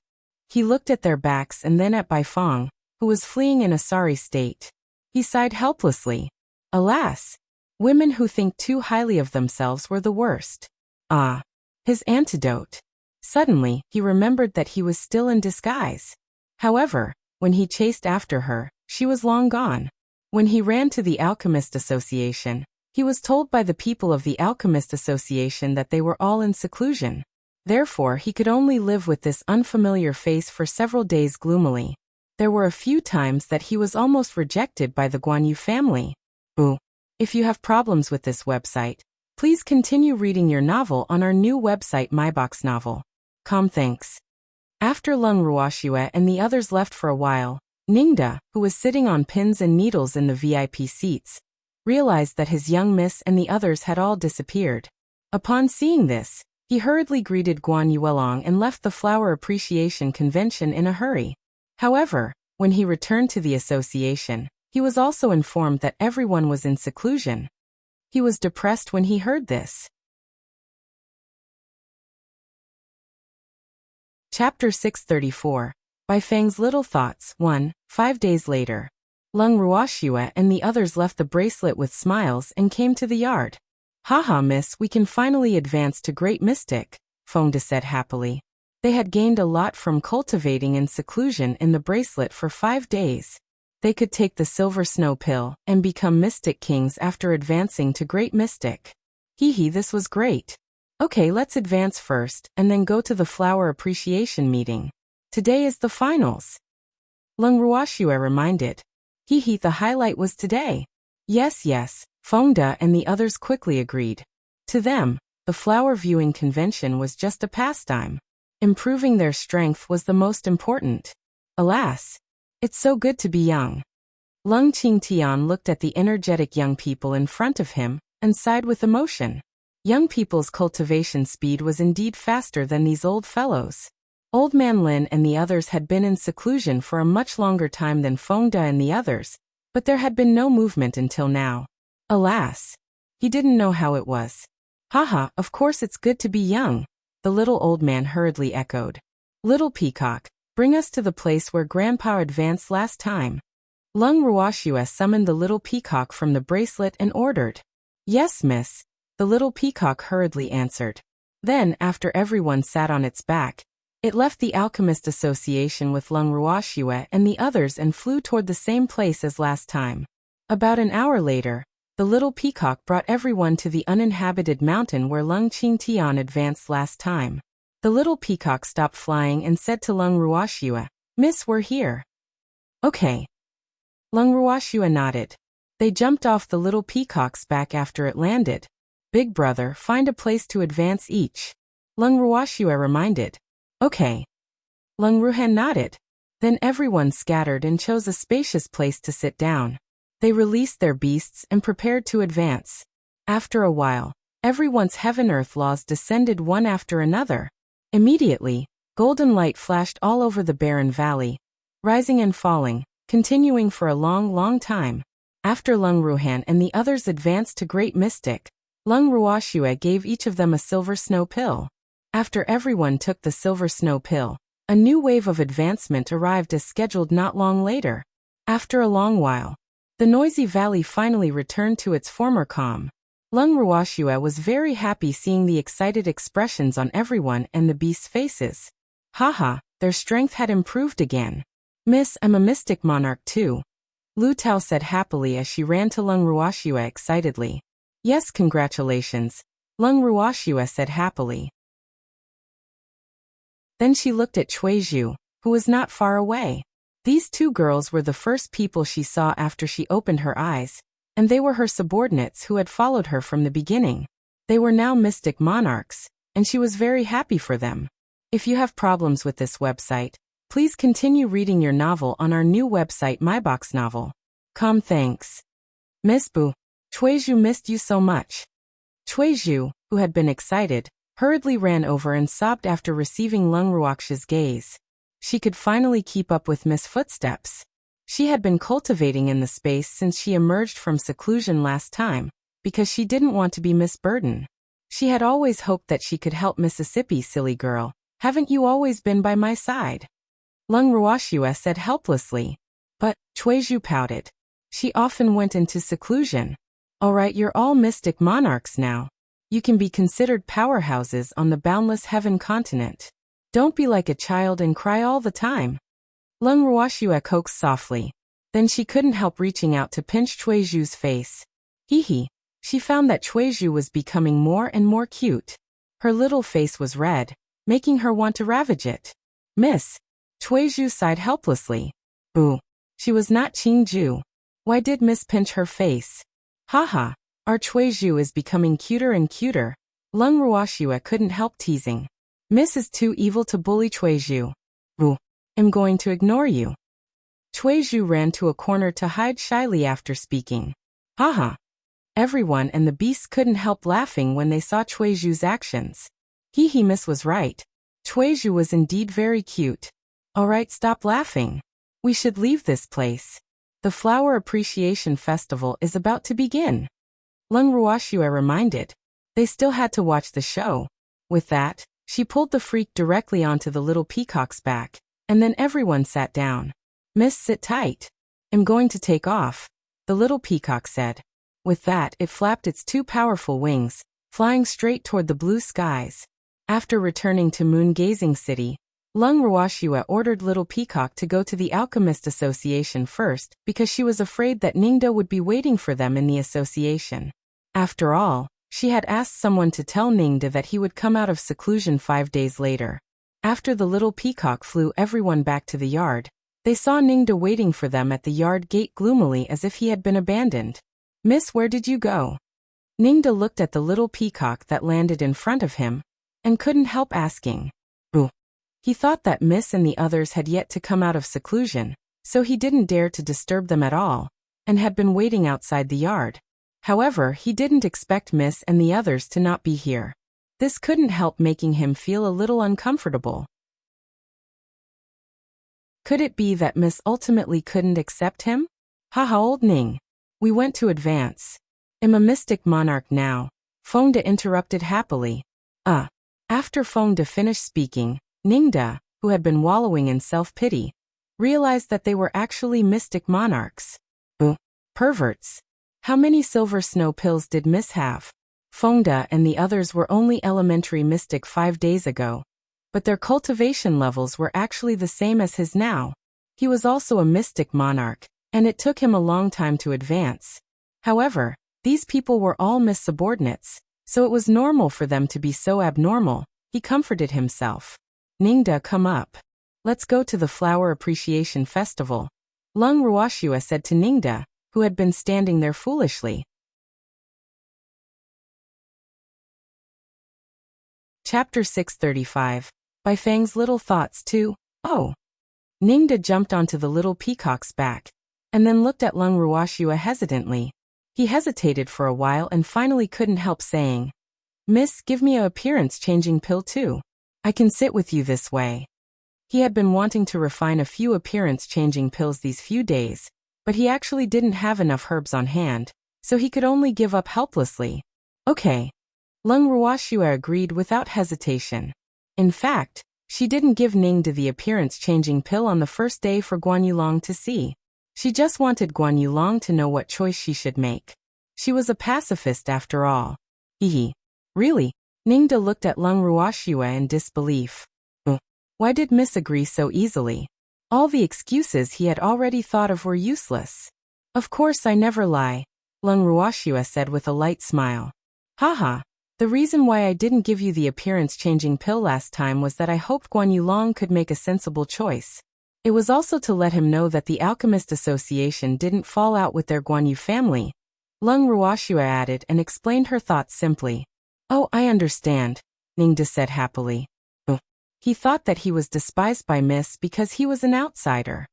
He looked at their backs and then at Baifeng, who was fleeing in a sorry state. He sighed helplessly. Alas, women who think too highly of themselves were the worst. His antidote. Suddenly, he remembered that he was still in disguise. However, when he chased after her, she was long gone. When he ran to the Alchemist Association, he was told by the people of the Alchemist Association that they were all in seclusion. Therefore, he could only live with this unfamiliar face for several days gloomily. There were a few times that he was almost rejected by the Guanyu family. If you have problems with this website, please continue reading your novel on our new website MyBox Novel. Thanks. After Lung Ruoxue and the others left for a while, Ningde, who was sitting on pins and needles in the VIP seats, realized that his young miss and the others had all disappeared. Upon seeing this, he hurriedly greeted Guan Yuelong and left the Flower Appreciation Convention in a hurry. However, when he returned to the association, he was also informed that everyone was in seclusion. He was depressed when he heard this. Chapter 634. Baifeng's Little Thoughts 1. 5 days later. Lung Ruoxue and the others left the bracelet with smiles and came to the yard. Haha, miss, we can finally advance to Great Mystic, Fengde said happily. They had gained a lot from cultivating in seclusion in the bracelet for 5 days. They could take the Silver Snow Pill and become Mystic Kings after advancing to Great Mystic. This was great. Okay, let's advance first and then go to the Flower Appreciation meeting. Today is the finals. Lung Ruoxue reminded. The highlight was today. Yes, Fengde and the others quickly agreed. To them, the flower viewing convention was just a pastime. Improving their strength was the most important. Alas, it's so good to be young. Lung Qingtian looked at the energetic young people in front of him and sighed with emotion. Young people's cultivation speed was indeed faster than these old fellows. Old Man Lin and the others had been in seclusion for a much longer time than Fengde and the others, but there had been no movement until now. Alas, he didn't know how it was. Of course it's good to be young, the little old man hurriedly echoed. Little Peacock, bring us to the place where Grandpa advanced last time. Lung Ruoxue summoned the little peacock from the bracelet and ordered. Yes, miss, the little peacock hurriedly answered. Then, after everyone sat on its back, it left the Alchemist Association with Lung Ruoxue and the others and flew toward the same place as last time. About an hour later, the little peacock brought everyone to the uninhabited mountain where Lung Qingtian advanced last time. The little peacock stopped flying and said to Lung Ruoxue, Miss, we're here. Okay. Lung Ruoxue nodded. They jumped off the little peacock's back after it landed. Big brother, find a place to advance each. Lung Ruoxue reminded. Okay. Lung Ruhan nodded. Then everyone scattered and chose a spacious place to sit down. They released their beasts and prepared to advance. After a while, everyone's heaven-earth laws descended one after another. Immediately, golden light flashed all over the barren valley, rising and falling, continuing for a long, long time. After Lung Ruhan and the others advanced to Great Mystic, Lung Ruoxue gave each of them a silver snow pill. After everyone took the silver snow pill, a new wave of advancement arrived as scheduled not long later. After a long while, the noisy valley finally returned to its former calm. Lung Ruoxue was very happy seeing the excited expressions on everyone and the beasts' faces. Haha, their strength had improved again. Miss, I'm a mystic monarch too. Lu Tao said happily as she ran to Lung Ruoxue excitedly. Yes, congratulations, Lung Ruoxue said happily. Then she looked at Chuizhu, who was not far away. These two girls were the first people she saw after she opened her eyes, and they were her subordinates who had followed her from the beginning. They were now mystic monarchs, and she was very happy for them. If you have problems with this website, please continue reading your novel on our new website MyBox Novel. Thanks. Miss Boo, Chuizhu missed you so much. Chuizhu, who had been excited, hurriedly ran over and sobbed after receiving Lung Ruoxue's gaze. She could finally keep up with Miss Footsteps. She had been cultivating in the space since she emerged from seclusion last time, because she didn't want to be Miss Burden. She had always hoped that she could help Mississippi, silly girl. Haven't you always been by my side? Lung Ruoxue said helplessly. But, Chuizhu pouted. She often went into seclusion. Alright, you're all mystic monarchs now. You can be considered powerhouses on the boundless heaven continent. Don't be like a child and cry all the time. Lung Ruoxue coaxed softly. Then she couldn't help reaching out to pinch Chuizhu's face. Hee. She found that Chuizhu was becoming more and more cute. Her little face was red, making her want to ravage it. Miss. Chuizhu sighed helplessly. Boo. She was not Qingju. Why did Miss pinch her face? Haha. Our Chuizhu is becoming cuter and cuter. Lung Ruoxue couldn't help teasing. Miss is too evil to bully Chuizhu. Boo. I'm going to ignore you. Chuizhu ran to a corner to hide shyly after speaking. Haha. Everyone and the beasts couldn't help laughing when they saw Chuizhu's actions. Hee, Miss was right. Chuizhu was indeed very cute. Alright, stop laughing. We should leave this place. The Flower Appreciation Festival is about to begin. Lung Ruoxue reminded. They still had to watch the show. With that, she pulled the freak directly onto the little peacock's back, and then everyone sat down. Miss, sit tight. I'm going to take off, the little peacock said. With that, it flapped its two powerful wings, flying straight toward the blue skies. After returning to Moon-Gazing City, Lung Ruoxue ordered Little Peacock to go to the Alchemist Association first because she was afraid that Ningda would be waiting for them in the association. After all, she had asked someone to tell Ningda that he would come out of seclusion 5 days later. After the Little Peacock flew everyone back to the yard, they saw Ningda waiting for them at the yard gate gloomily as if he had been abandoned. Miss, where did you go? Ningda looked at the Little Peacock that landed in front of him, and couldn't help asking. Boo. He thought that Miss and the others had yet to come out of seclusion, so he didn't dare to disturb them at all, and had been waiting outside the yard. However, he didn't expect Miss and the others to not be here. This couldn't help making him feel a little uncomfortable. Could it be that Miss ultimately couldn't accept him? Haha, old Ning. We went to advance. I'm a mystic monarch now, Fengda interrupted happily. After Fengda finished speaking, Ningda, who had been wallowing in self-pity, realized that they were actually mystic monarchs. Boo. Perverts. How many silver snow pills did Miss have? Fengda and the others were only elementary mystic 5 days ago, but their cultivation levels were actually the same as his now. He was also a mystic monarch, and it took him a long time to advance. However, these people were all Miss subordinates, so it was normal for them to be so abnormal, he comforted himself. Ningda, come up. Let's go to the Flower Appreciation Festival. Lung Ruoxue said to Ningda, who had been standing there foolishly. Chapter 635. By Fang's little thoughts too. Oh. Ningda jumped onto the little peacock's back, and then looked at Lung Ruoxua hesitantly. He hesitated for a while and finally couldn't help saying, "Miss, give me a appearance-changing pill too. I can sit with you this way." He had been wanting to refine a few appearance-changing pills these few days, but he actually didn't have enough herbs on hand, so he could only give up helplessly. Okay. Lung Ruoxua agreed without hesitation. In fact, she didn't give Ningda the appearance-changing pill on the first day for Guan Yulong to see. She just wanted Guan Yulong to know what choice she should make. She was a pacifist after all. Hehe. Really? Ningda looked at Lung Ruoxua in disbelief. Why did Miss agree so easily? All the excuses he had already thought of were useless. Of course I never lie, Lung Ruoxua said with a light smile. Haha. The reason why I didn't give you the appearance-changing pill last time was that I hoped Guan Yulong could make a sensible choice. It was also to let him know that the Alchemist Association didn't fall out with their Guan Yu family. Lung Ruoxua added and explained her thoughts simply. Oh, I understand, Ningda said happily. He thought that he was despised by Miss because he was an outsider.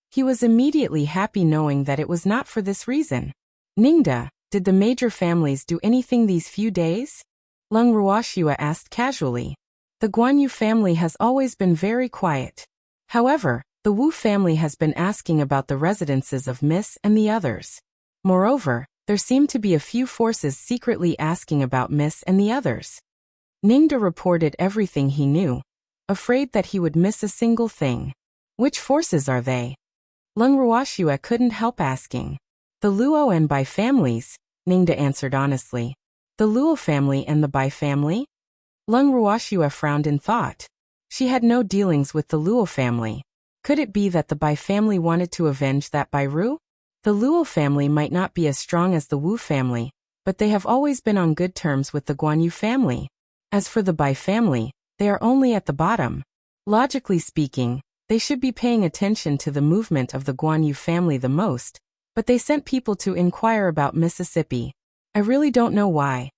He was immediately happy knowing that it was not for this reason. Ningda, did the major families do anything these few days? Lung Ruoxua asked casually. The Guan Yu family has always been very quiet. However, the Wu family has been asking about the residences of Miss and the others. Moreover, there seemed to be a few forces secretly asking about Miss and the others. Ningda reported everything he knew, afraid that he would miss a single thing. Which forces are they? Lung Ruoxua couldn't help asking. The Luo and Bai families, Ningda answered honestly. The Luo family and the Bai family? Lung Ruoxua frowned in thought. She had no dealings with the Luo family. Could it be that the Bai family wanted to avenge that Bai Ru? The Luo family might not be as strong as the Wu family, but they have always been on good terms with the Guan Yu family. As for the Bai family, they are only at the bottom. Logically speaking, they should be paying attention to the movement of the Guan Yu family the most, but they sent people to inquire about Mississippi. I really don't know why.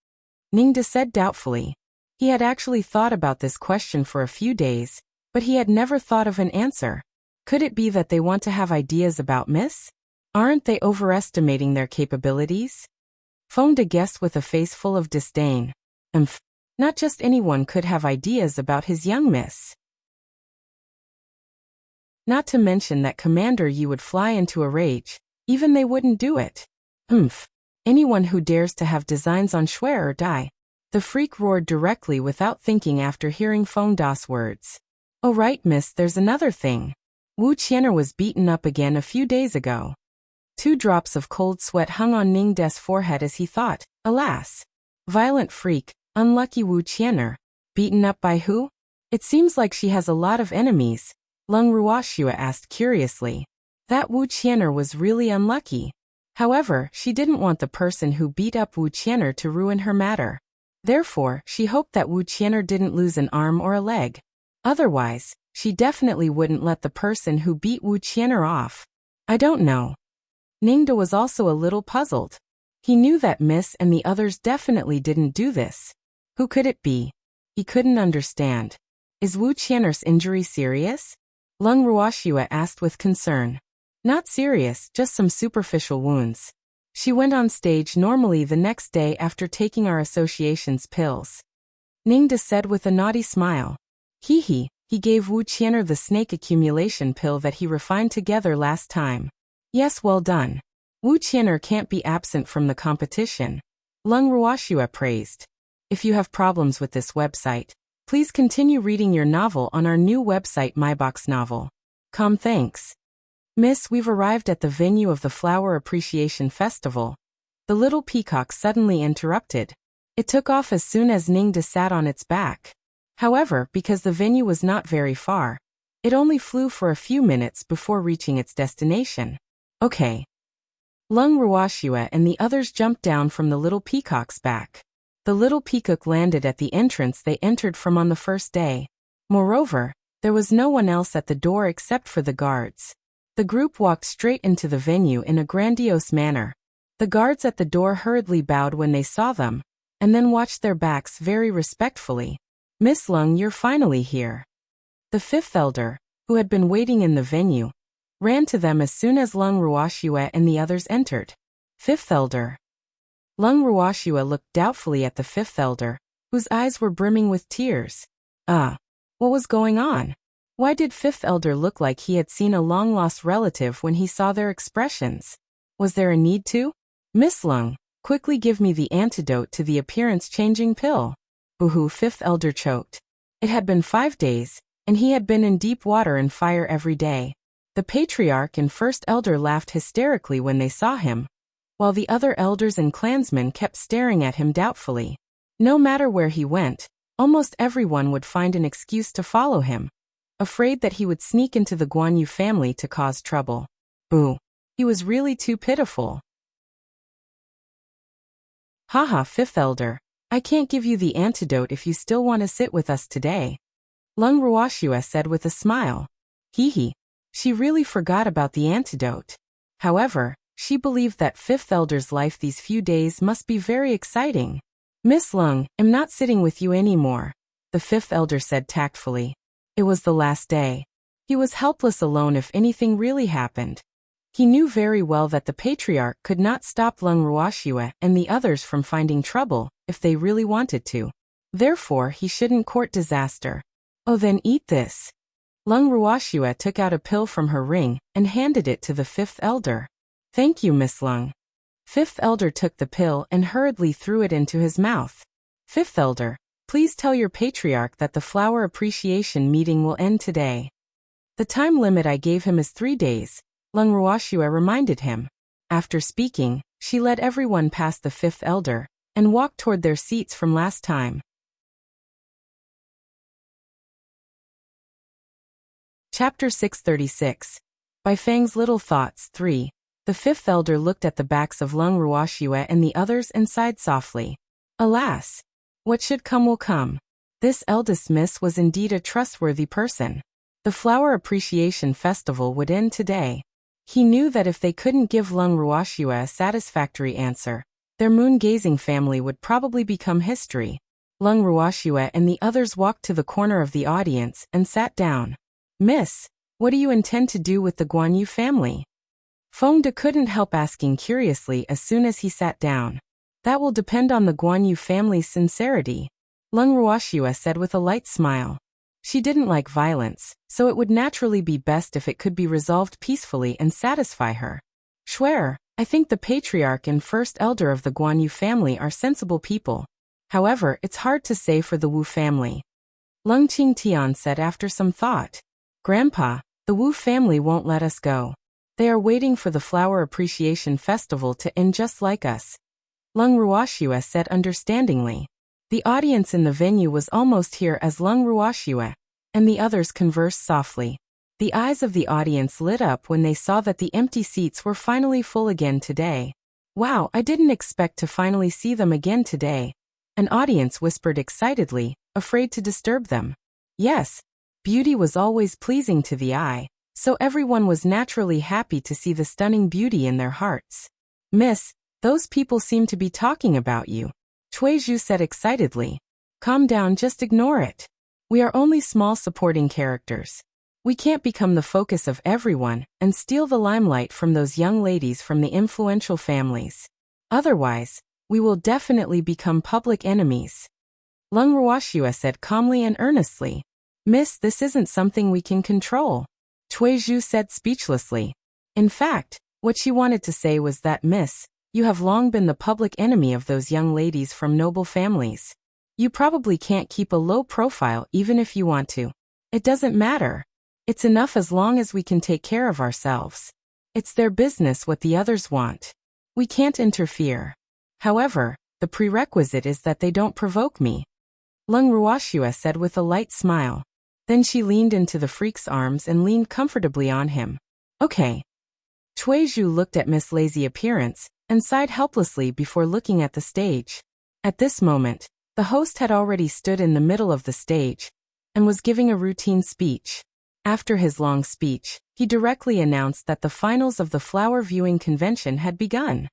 Ningda said doubtfully. He had actually thought about this question for a few days, but he had never thought of an answer. Could it be that they want to have ideas about Miss? Aren't they overestimating their capabilities? Fengde guessed with a face full of disdain. Not just anyone could have ideas about his young Miss. Not to mention that Commander Yi would fly into a rage. Even they wouldn't do it. Anyone who dares to have designs on Swear or die. The freak roared directly without thinking after hearing Fengde's words. Oh right, Miss, there's another thing. Wu Qian'er was beaten up again a few days ago. 2 drops of cold sweat hung on Ningda's forehead as he thought, alas. Violent freak, unlucky Wu Qian'er. Beaten up by who? It seems like she has a lot of enemies, Lung Ruoxua asked curiously. That Wu Qian'er was really unlucky. However, she didn't want the person who beat up Wu Qian'er to ruin her matter. Therefore, she hoped that Wu Qian'er didn't lose an arm or a leg. Otherwise, she definitely wouldn't let the person who beat Wu Qian'er off. I don't know. Ningda was also a little puzzled. He knew that Miss and the others definitely didn't do this. Who could it be? He couldn't understand. Is Wu Qian'er's injury serious? Lung Ruoxua asked with concern. Not serious, just some superficial wounds. She went on stage normally the next day after taking our association's pills. Ningda said with a naughty smile. He gave Wu Qian'er the snake accumulation pill that he refined together last time. Yes, well done. Wu Qian'er can't be absent from the competition. Lung Ruoxua praised. If you have problems with this website, please continue reading your novel on our new website MyBox Novel. Thanks. Miss, we've arrived at the venue of the Flower Appreciation Festival. The little peacock suddenly interrupted. It took off as soon as Ningda sat on its back. However, because the venue was not very far, it only flew for a few minutes before reaching its destination. Okay. Lung Ruoxua and the others jumped down from the little peacock's back. The little peacock landed at the entrance they entered from on the first day. Moreover, there was no one else at the door except for the guards. The group walked straight into the venue in a grandiose manner. The guards at the door hurriedly bowed when they saw them, and then watched their backs very respectfully. Miss Lung, you're finally here. The fifth elder, who had been waiting in the venue, ran to them as soon as Lung Ruoxue and the others entered. Fifth elder. Lung Ruoxue looked doubtfully at the fifth elder, whose eyes were brimming with tears. What was going on? Why did fifth elder look like he had seen a long-lost relative when he saw their expressions? Was there a need to? Miss Lung, quickly give me the antidote to the appearance-changing pill. Boo-hoo, fifth elder choked. It had been 5 days, and he had been in deep water and fire every day. The patriarch and first elder laughed hysterically when they saw him, while the other elders and clansmen kept staring at him doubtfully. No matter where he went, almost everyone would find an excuse to follow him, afraid that he would sneak into the Guan Yu family to cause trouble. Boo. He was really too pitiful. Haha, fifth elder. I can't give you the antidote if you still want to sit with us today. Lung Ruoxue said with a smile. Hee. She really forgot about the antidote. However, she believed that fifth elder's life these few days must be very exciting. Miss Lung, I'm not sitting with you anymore, the fifth elder said tactfully. It was the last day. He was helpless alone if anything really happened. He knew very well that the patriarch could not stop Lung Ruoxue and the others from finding trouble if they really wanted to. Therefore, he shouldn't court disaster. Oh, then eat this. Lung Ruoxue took out a pill from her ring and handed it to the fifth elder. Thank you, Miss Lung. Fifth elder took the pill and hurriedly threw it into his mouth. Fifth elder, please tell your patriarch that the flower appreciation meeting will end today. The time limit I gave him is 3 days, Lung Ruoxue reminded him. After speaking, she led everyone past the fifth elder and walked toward their seats from last time. Chapter 636. By Fang's Little Thoughts 3. The fifth elder looked at the backs of Lung Ruoxue and the others and sighed softly. Alas! What should come will come. This eldest miss was indeed a trustworthy person. The Flower Appreciation Festival would end today. He knew that if they couldn't give Lung Ruoxue a satisfactory answer, their moon-gazing family would probably become history. Lung Ruoxue and the others walked to the corner of the audience and sat down. Miss, what do you intend to do with the Guan Yu family? Feng De couldn't help asking curiously as soon as he sat down. That will depend on the Guan Yu family's sincerity, Lung Ruoxue said with a light smile. She didn't like violence, so it would naturally be best if it could be resolved peacefully and satisfy her. Swear, I think the patriarch and first elder of the Guan Yu family are sensible people. However, it's hard to say for the Wu family. Lung Qingtian said after some thought. Grandpa, the Wu family won't let us go. They are waiting for the Flower Appreciation Festival to end just like us. Lung Ruoxue said understandingly. The audience in the venue was almost here as Lung Ruoxue and the others conversed softly. The eyes of the audience lit up when they saw that the empty seats were finally full again today. Wow, I didn't expect to finally see them again today. An audience whispered excitedly, afraid to disturb them. Yes, beauty was always pleasing to the eye, so everyone was naturally happy to see the stunning beauty in their hearts. Miss, those people seem to be talking about you, Cui Zhu said excitedly. Calm down, just ignore it. We are only small supporting characters. We can't become the focus of everyone and steal the limelight from those young ladies from the influential families. Otherwise, we will definitely become public enemies. Lung Ruoxue said calmly and earnestly. Miss, this isn't something we can control, Cui Zhu said speechlessly. In fact, what she wanted to say was that, Miss, you have long been the public enemy of those young ladies from noble families. You probably can't keep a low profile even if you want to. It doesn't matter. It's enough as long as we can take care of ourselves. It's their business what the others want. We can't interfere. However, the prerequisite is that they don't provoke me, Lung Ruoxue said with a light smile. Then she leaned into the freak's arms and leaned comfortably on him. Okay. Cui Zhu looked at Miss Lazy Appearance and sighed helplessly before looking at the stage. At this moment, the host had already stood in the middle of the stage and was giving a routine speech. After his long speech, he directly announced that the finals of the flower viewing convention had begun.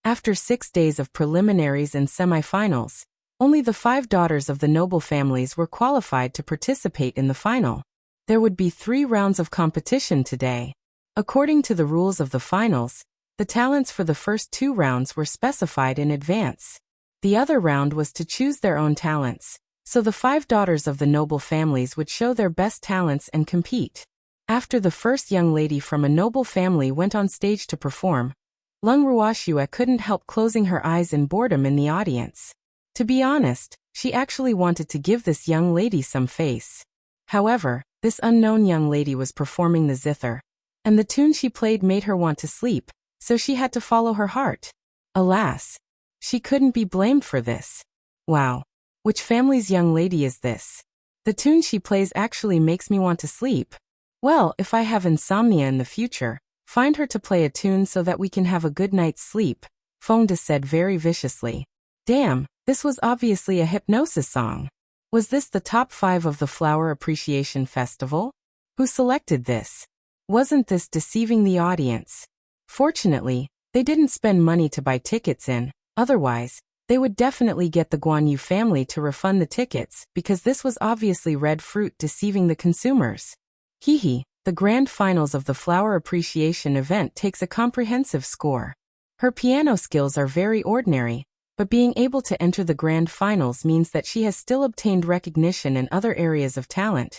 After 6 days of preliminaries and semifinals, only the 5 daughters of the noble families were qualified to participate in the final. There would be 3 rounds of competition today. According to the rules of the finals, the talents for the first 2 rounds were specified in advance. The other round was to choose their own talents, so the 5 daughters of the noble families would show their best talents and compete. After the first young lady from a noble family went on stage to perform, Lung Ruoxue couldn't help closing her eyes in boredom in the audience. To be honest, she actually wanted to give this young lady some face. However, this unknown young lady was performing the zither, and the tune she played made her want to sleep, so she had to follow her heart. Alas, she couldn't be blamed for this. Wow, which family's young lady is this? The tune she plays actually makes me want to sleep. Well, if I have insomnia in the future, find her to play a tune so that we can have a good night's sleep, Fengde said very viciously. Damn, this was obviously a hypnosis song. Was this the top 5 of the Flower Appreciation Festival? Who selected this? Wasn't this deceiving the audience? Fortunately, they didn't spend money to buy tickets in, otherwise, they would definitely get the Guan Yu family to refund the tickets because this was obviously red fruit deceiving the consumers. Hehe. The grand finals of the Flower Appreciation event takes a comprehensive score. Her piano skills are very ordinary, but being able to enter the grand finals means that she has still obtained recognition in other areas of talent.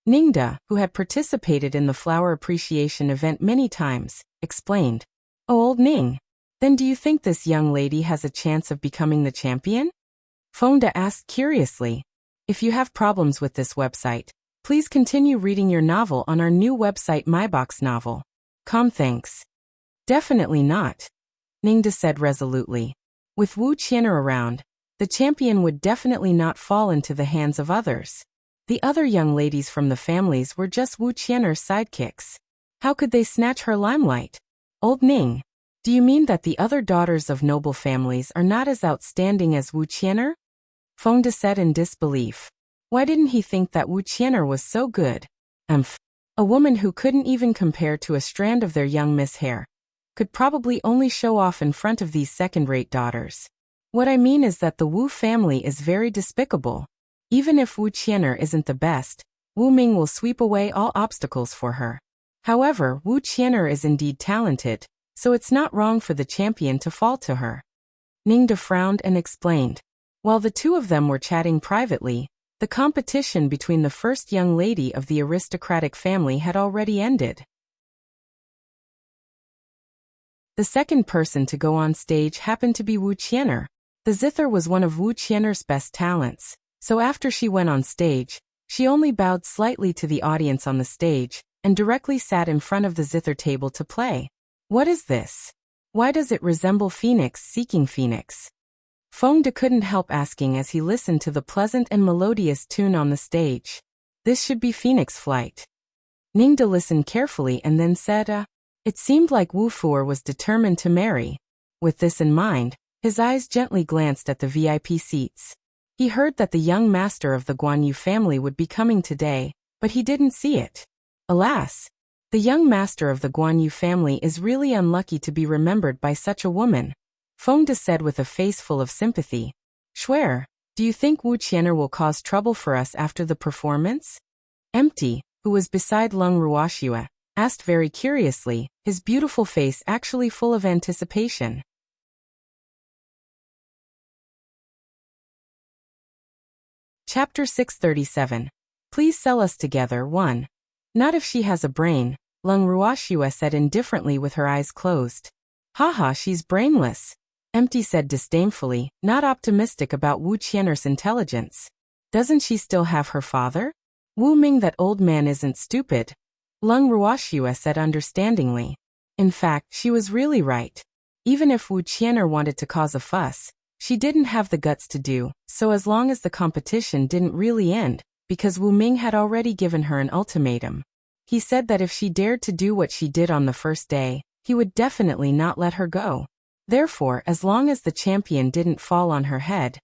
Ningde, who had participated in the Flower Appreciation event many times, explained. Oh, old Ning. Then do you think this young lady has a chance of becoming the champion? Fengde asked curiously. If you have problems with this website, please continue reading your novel on our new website MyBox Novel. Thanks. Definitely not, Ningde said resolutely. With Wu Qian'er around, the champion would definitely not fall into the hands of others. The other young ladies from the families were just Wu Qian'er's sidekicks. How could they snatch her limelight? Old Ning, do you mean that the other daughters of noble families are not as outstanding as Wu Qian'er? Fengde said in disbelief. Why didn't he think that Wu Qian'er was so good? A woman who couldn't even compare to a strand of their young miss hair could probably only show off in front of these second-rate daughters. What I mean is that the Wu family is very despicable. Even if Wu Qian'er isn't the best, Wu Ming will sweep away all obstacles for her. However, Wu Qian'er is indeed talented, so it's not wrong for the champion to fall to her. Ningde frowned and explained. While the two of them were chatting privately, the competition between the first young lady of the aristocratic family had already ended. The second person to go on stage happened to be Wu Qian'er. The zither was one of Wu Qian'er's best talents, so after she went on stage, she only bowed slightly to the audience on the stage and directly sat in front of the zither table to play. What is this? Why does it resemble Phoenix seeking Phoenix? Fengde couldn't help asking as he listened to the pleasant and melodious tune on the stage. This should be Phoenix Flight. Ningde listened carefully and then said, It seemed like Wu Fuer was determined to marry. With this in mind, his eyes gently glanced at the VIP seats. He heard that the young master of the Guan Yu family would be coming today, but he didn't see it. Alas, the young master of the Guan Yu family is really unlucky to be remembered by such a woman. Fengde said with a face full of sympathy. Shuer, do you think Wu Qian'er will cause trouble for us after the performance? Empty, who was beside Lung Ruoxue, asked very curiously, his beautiful face actually full of anticipation. Chapter 637. Please sell us together 1. Not if she has a brain, Lung Ruoxue said indifferently with her eyes closed. Haha, she's brainless. Empty said disdainfully, not optimistic about Wu Qian'er's intelligence. Doesn't she still have her father? Wu Ming, that old man isn't stupid. Lung Ruoxue said understandingly. In fact, she was really right. Even if Wu Qian'er wanted to cause a fuss, she didn't have the guts to do so as long as the competition didn't really end, because Wu Ming had already given her an ultimatum. He said that if she dared to do what she did on the first day, he would definitely not let her go. Therefore, as long as the champion didn't fall on her head,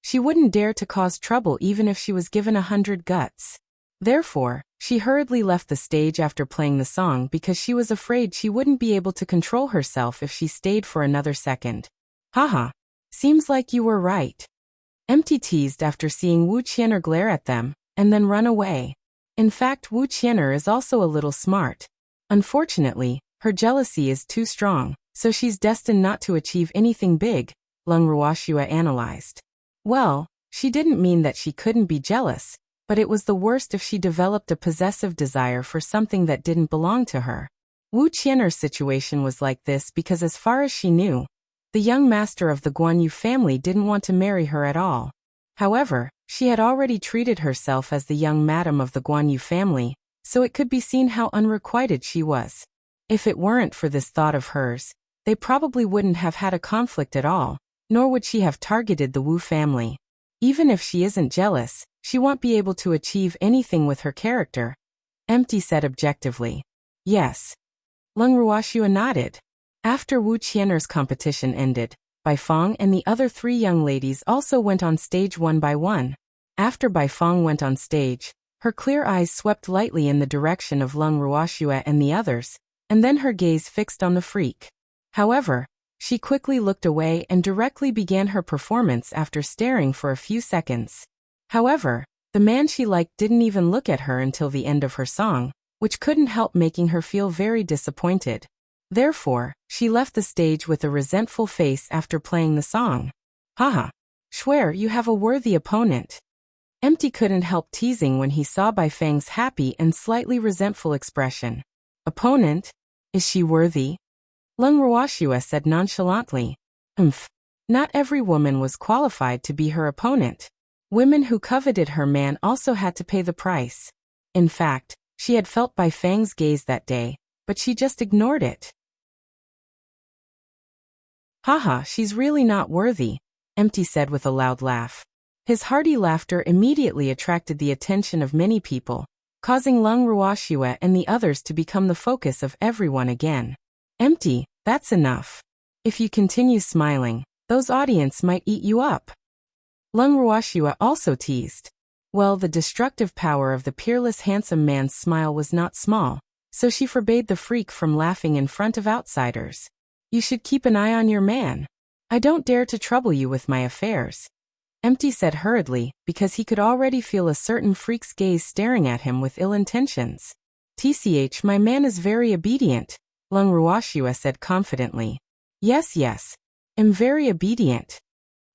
She wouldn't dare to cause trouble even if she was given 100 guts. Therefore, she hurriedly left the stage after playing the song because she was afraid she wouldn't be able to control herself if she stayed for another second. Haha. Seems like you were right. Empty teased after seeing Wu Qian'er glare at them, and then run away. In fact, Wu Qian'er is also a little smart. Unfortunately, her jealousy is too strong, so she's destined not to achieve anything big, Lung Ruoxua analyzed. Well, she didn't mean that she couldn't be jealous, but it was the worst if she developed a possessive desire for something that didn't belong to her. Wu Qian'er's situation was like this because as far as she knew, the young master of the Guanyu family didn't want to marry her at all. However, she had already treated herself as the young madam of the Guanyu family, so it could be seen how unrequited she was. If it weren't for this thought of hers, they probably wouldn't have had a conflict at all, nor would she have targeted the Wu family. Even if she isn't jealous, she won't be able to achieve anything with her character, Empty said objectively. Yes. Lung Ruoxua nodded. After Wu Qian'er's competition ended, Bai Feng and the other 3 young ladies also went on stage one by one. After Bai Feng went on stage, her clear eyes swept lightly in the direction of Lung Ruoxua and the others, and then her gaze fixed on the freak. However, she quickly looked away and directly began her performance after staring for a few seconds. However, the man she liked didn't even look at her until the end of her song, which couldn't help making her feel very disappointed. Therefore, she left the stage with a resentful face after playing the song. Haha. Swear you have a worthy opponent. Empty couldn't help teasing when he saw Bai Feng's happy and slightly resentful expression. Opponent? Is she worthy? Lung Ruoxua said nonchalantly. Not every woman was qualified to be her opponent. Women who coveted her man also had to pay the price. In fact, she had felt Bai Feng's gaze that day, but she just ignored it. Haha, she's really not worthy, Empty said with a loud laugh. His hearty laughter immediately attracted the attention of many people, causing Lung Ruoxua and the others to become the focus of everyone again. Empty, that's enough. If you continue smiling, those audience might eat you up. Lung Ruoxua also teased. Well, the destructive power of the peerless handsome man's smile was not small, so she forbade the freak from laughing in front of outsiders. You should keep an eye on your man. I don't dare to trouble you with my affairs. Empty said hurriedly, because he could already feel a certain freak's gaze staring at him with ill intentions. TCH, my man is very obedient, Lung Ruoxua said confidently. Yes. Am very obedient.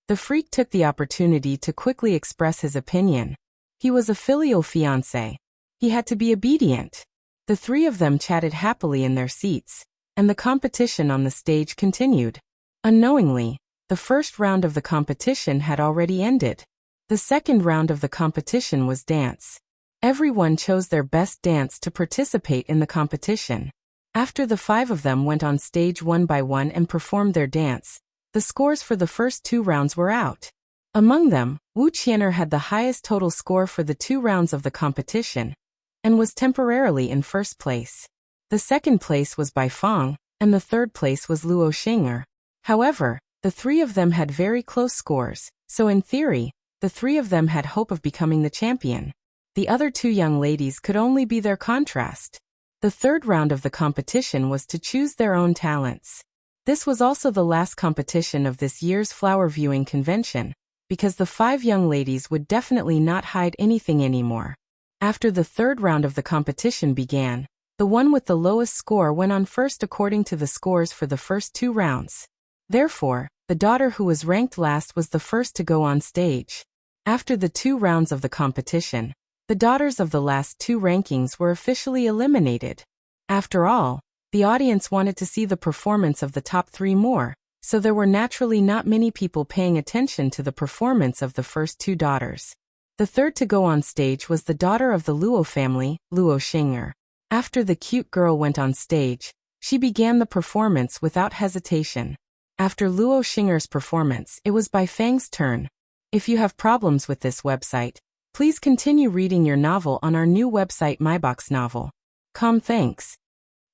The freak took the opportunity to quickly express his opinion. He was a filial fiancé. He had to be obedient. The 3 of them chatted happily in their seats, and the competition on the stage continued. Unknowingly, the first round of the competition had already ended. The second round of the competition was dance. Everyone chose their best dance to participate in the competition. After the 5 of them went on stage one by one and performed their dance, the scores for the first 2 rounds were out. Among them, Wu Qian'er had the highest total score for the 2 rounds of the competition, and was temporarily in first place. The second place was Bai Feng, and the third place was Luo Xing'er. However, the 3 of them had very close scores, so in theory, the 3 of them had hope of becoming the champion. The other 2 young ladies could only be their contrast. The third round of the competition was to choose their own talents. This was also the last competition of this year's flower viewing convention, because the 5 young ladies would definitely not hide anything anymore. After the third round of the competition began, the one with the lowest score went on first according to the scores for the first 2 rounds. Therefore, the daughter who was ranked last was the first to go on stage. After the 2 rounds of the competition, the daughters of the last 2 rankings were officially eliminated. After all, the audience wanted to see the performance of the top 3 more, so there were naturally not many people paying attention to the performance of the first 2 daughters. The third to go on stage was the daughter of the Luo family, Luo Xing'er. After the cute girl went on stage, she began the performance without hesitation. After Luo Xing'er's performance, it was Bai Feng's turn. If you have problems with this website, please continue reading your novel on our new website MyBox Novel. Thanks.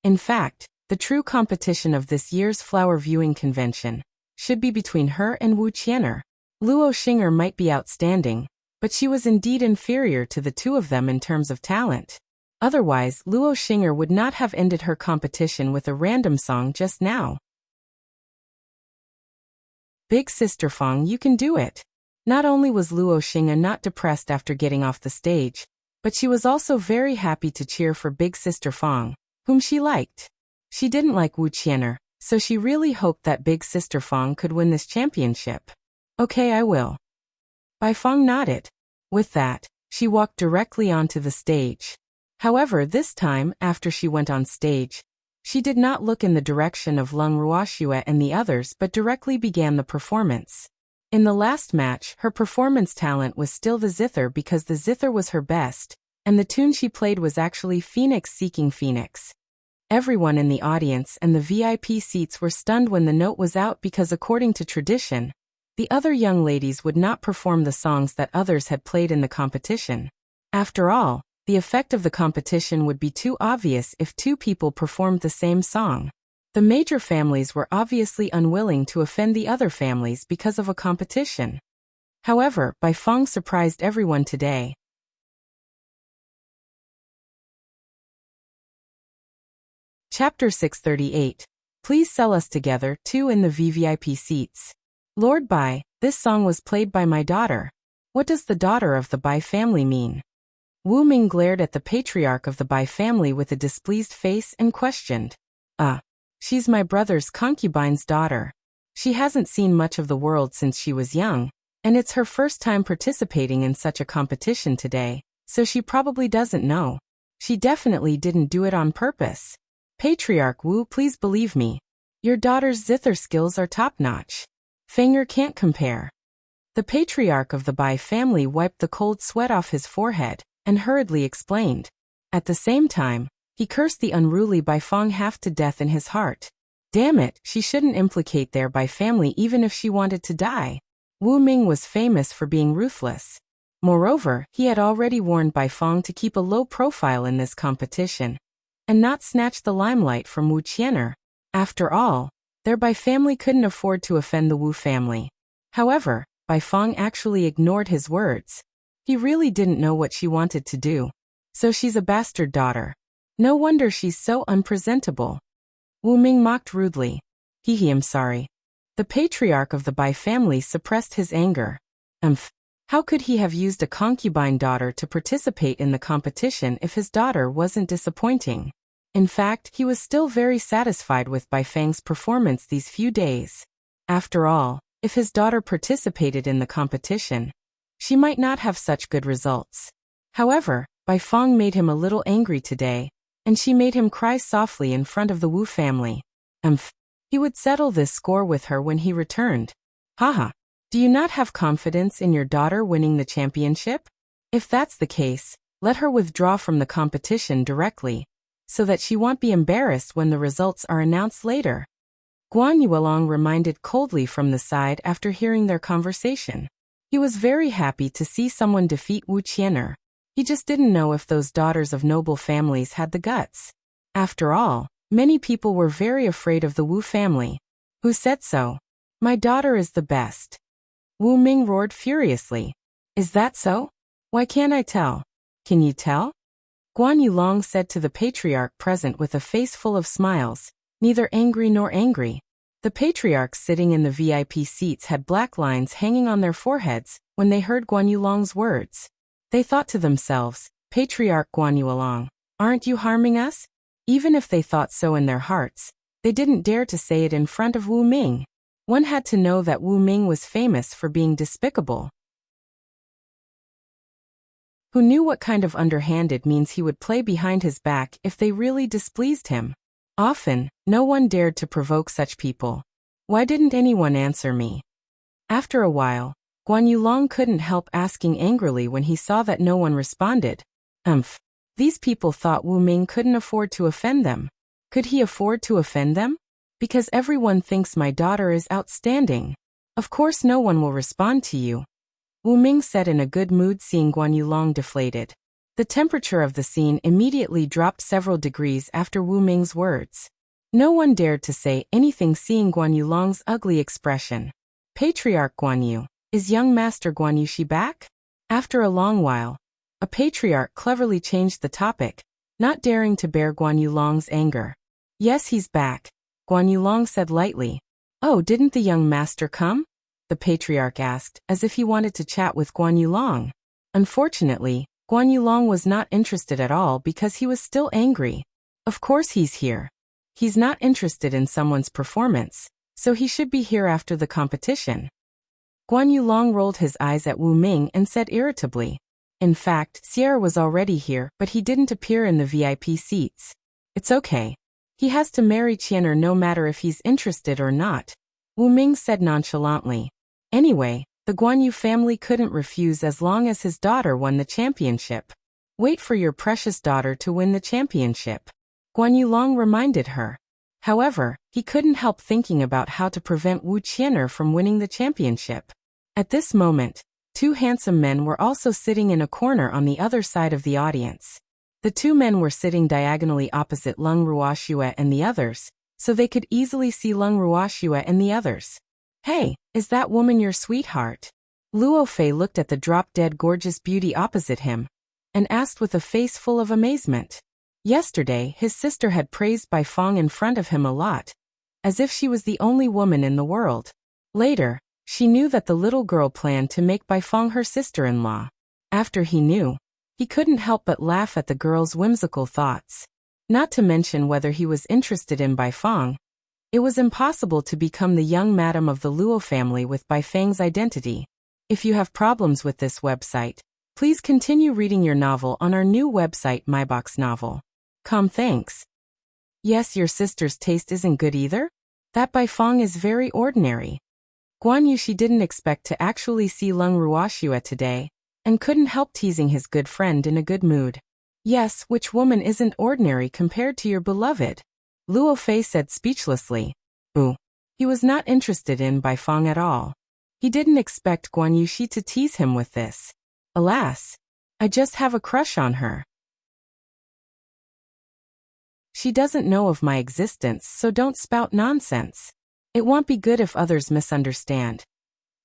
In fact, the true competition of this year's flower viewing convention should be between her and Wu Qian'er. Luo Xing'er might be outstanding, but she was indeed inferior to the two of them in terms of talent. Otherwise, Luo Xing'er would not have ended her competition with a random song just now. Big Sister Fang, you can do it. Not only was Luo Xing'er not depressed after getting off the stage, but she was also very happy to cheer for Big Sister Fang, whom she liked. She didn't like Wu Qian'er, so she really hoped that Big Sister Fang could win this championship. Okay, I will. Bai Fang nodded. With that, she walked directly onto the stage. However, this time, after she went on stage, she did not look in the direction of Leng Ruoxue and the others but directly began the performance. In the last match, her performance talent was still the zither because the zither was her best, and the tune she played was actually Phoenix Seeking Phoenix. Everyone in the audience and the VIP seats were stunned when the note was out because according to tradition, the other young ladies would not perform the songs that others had played in the competition. After all, the effect of the competition would be too obvious if two people performed the same song. The major families were obviously unwilling to offend the other families because of a competition. However, Bai Fang surprised everyone today. Chapter 638. Please sell us together, too, in the VVIP seats. Lord Bai, this song was played by my daughter. What does the daughter of the Bai family mean? Wu Ming glared at the patriarch of the Bai family with a displeased face and questioned. She's my brother's concubine's daughter. She hasn't seen much of the world since she was young, and it's her first time participating in such a competition today, so she probably doesn't know. She definitely didn't do it on purpose. Patriarch Wu, please believe me. Your daughter's zither skills are top-notch. Feng'er can't compare. The patriarch of the Bai family wiped the cold sweat off his forehead and hurriedly explained. At the same time, he cursed the unruly Bai Fang half to death in his heart. Damn it, she shouldn't implicate their Bai family even if she wanted to die. Wu Ming was famous for being ruthless. Moreover, he had already warned Bai Fang to keep a low profile in this competition and not snatch the limelight from Wu Qian'er. After all, their Bai family couldn't afford to offend the Wu family. However, Bai Fang actually ignored his words. He really didn't know what she wanted to do. So she's a bastard daughter. No wonder she's so unpresentable. Wu Ming mocked rudely. I'm sorry. The patriarch of the Bai family suppressed his anger. How could he have used a concubine daughter to participate in the competition if his daughter wasn't disappointing? In fact, he was still very satisfied with Bai Fang's performance these few days. After all, if his daughter participated in the competition, she might not have such good results. However, Bai Fang made him a little angry today, and she made him cry softly in front of the Wu family. He would settle this score with her when he returned. Haha. Do you not have confidence in your daughter winning the championship? If that's the case, let her withdraw from the competition directly, so that she won't be embarrassed when the results are announced later. Guan Yuelong reminded coldly from the side after hearing their conversation. He was very happy to see someone defeat Wu Qian'er. He just didn't know if those daughters of noble families had the guts. After all, many people were very afraid of the Wu family. Who said so? My daughter is the best. Wu Ming roared furiously. Is that so? Why can't I tell? Can you tell? Guan Yulong said to the patriarch present with a face full of smiles, neither angry nor angry. The patriarchs sitting in the VIP seats had black lines hanging on their foreheads when they heard Guan Yulong's words. They thought to themselves, Patriarch Guan Yulong, aren't you harming us? Even if they thought so in their hearts, they didn't dare to say it in front of Wu Ming. One had to know that Wu Ming was famous for being despicable. Who knew what kind of underhanded means he would play behind his back if they really displeased him? Often, no one dared to provoke such people. Why didn't anyone answer me? After a while, Guan Yulong couldn't help asking angrily when he saw that no one responded. These people thought Wu Ming couldn't afford to offend them. Could he afford to offend them? Because everyone thinks my daughter is outstanding. Of course no one will respond to you. Wu Ming said in a good mood seeing Guan Yulong deflated. The temperature of the scene immediately dropped several degrees after Wu Ming's words. No one dared to say anything seeing Guan Yulong's ugly expression. Patriarch Guan Yu, Is young Master Guan Yushi back? After a long while, a patriarch cleverly changed the topic, not daring to bear Guan Yulong's anger. Yes, he's back, Guan Yulong said lightly. Oh, didn't the young master come? The patriarch asked, as if he wanted to chat with Guan Yulong. Unfortunately, Guan Yulong was not interested at all because he was still angry. Of course he's here. He's not interested in someone's performance, so he should be here after the competition. Guan Yulong rolled his eyes at Wu Ming and said irritably. In fact, Sierra was already here, but he didn't appear in the VIP seats. It's okay. He has to marry Qian'er no matter if he's interested or not, Wu Ming said nonchalantly. Anyway, the Guan Yu family couldn't refuse as long as his daughter won the championship. Wait for your precious daughter to win the championship, Guan Yulong reminded her. However, he couldn't help thinking about how to prevent Wu Qian'er from winning the championship. At this moment, two handsome men were also sitting in a corner on the other side of the audience. The two men were sitting diagonally opposite Lung Ruoxue and the others, so they could easily see Lung Ruoxue and the others. Hey, is that woman your sweetheart? Luo Fei looked at the drop-dead gorgeous beauty opposite him, and asked with a face full of amazement. Yesterday, his sister had praised Bai Fong in front of him a lot, as if she was the only woman in the world. Later, she knew that the little girl planned to make Bai Fong her sister-in-law. After he knew, he couldn't help but laugh at the girl's whimsical thoughts. Not to mention whether he was interested in Bai Fong. It was impossible to become the young madam of the Luo family with Bai Fang's identity. If you have problems with this website, please continue reading your novel on our new website myboxnovel.com. Thanks. Yes, your sister's taste isn't good either? That Bai Fong is very ordinary. Guan Yushi didn't expect to actually see Lung Ruoxue today, and couldn't help teasing his good friend in a good mood. Yes, which woman isn't ordinary compared to your beloved? Luo Fei said speechlessly. Ooh. He was not interested in Bai Fong at all. He didn't expect Guan Yushi to tease him with this. Alas, I just have a crush on her. She doesn't know of my existence, so don't spout nonsense. It won't be good if others misunderstand.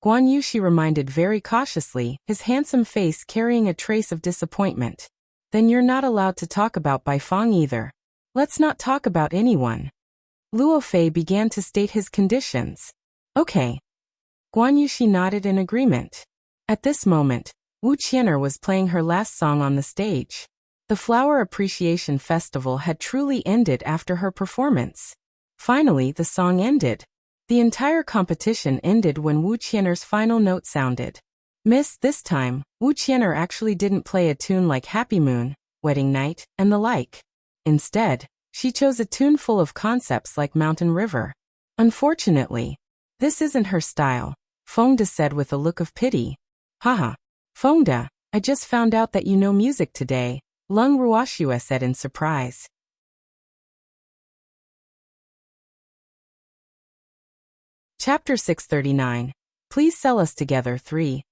Guan Yushi reminded very cautiously, his handsome face carrying a trace of disappointment. Then you're not allowed to talk about Bai Fong either. Let's not talk about anyone. Luo Fei began to state his conditions. Okay. Guan Yushi nodded in agreement. At this moment, Wu Qian'er was playing her last song on the stage. The Flower Appreciation Festival had truly ended after her performance. Finally, the song ended. The entire competition ended when Wu Qian'er's final note sounded. Miss, this time, Wu Qian'er actually didn't play a tune like Happy Moon, Wedding Night, and the like. Instead, she chose a tune full of concepts like Mountain River. Unfortunately, this isn't her style, Fengde said with a look of pity. Haha. Fengde, I just found out that you know music today, Lung Ruoxue said in surprise. Chapter 639. Please sell us together 3.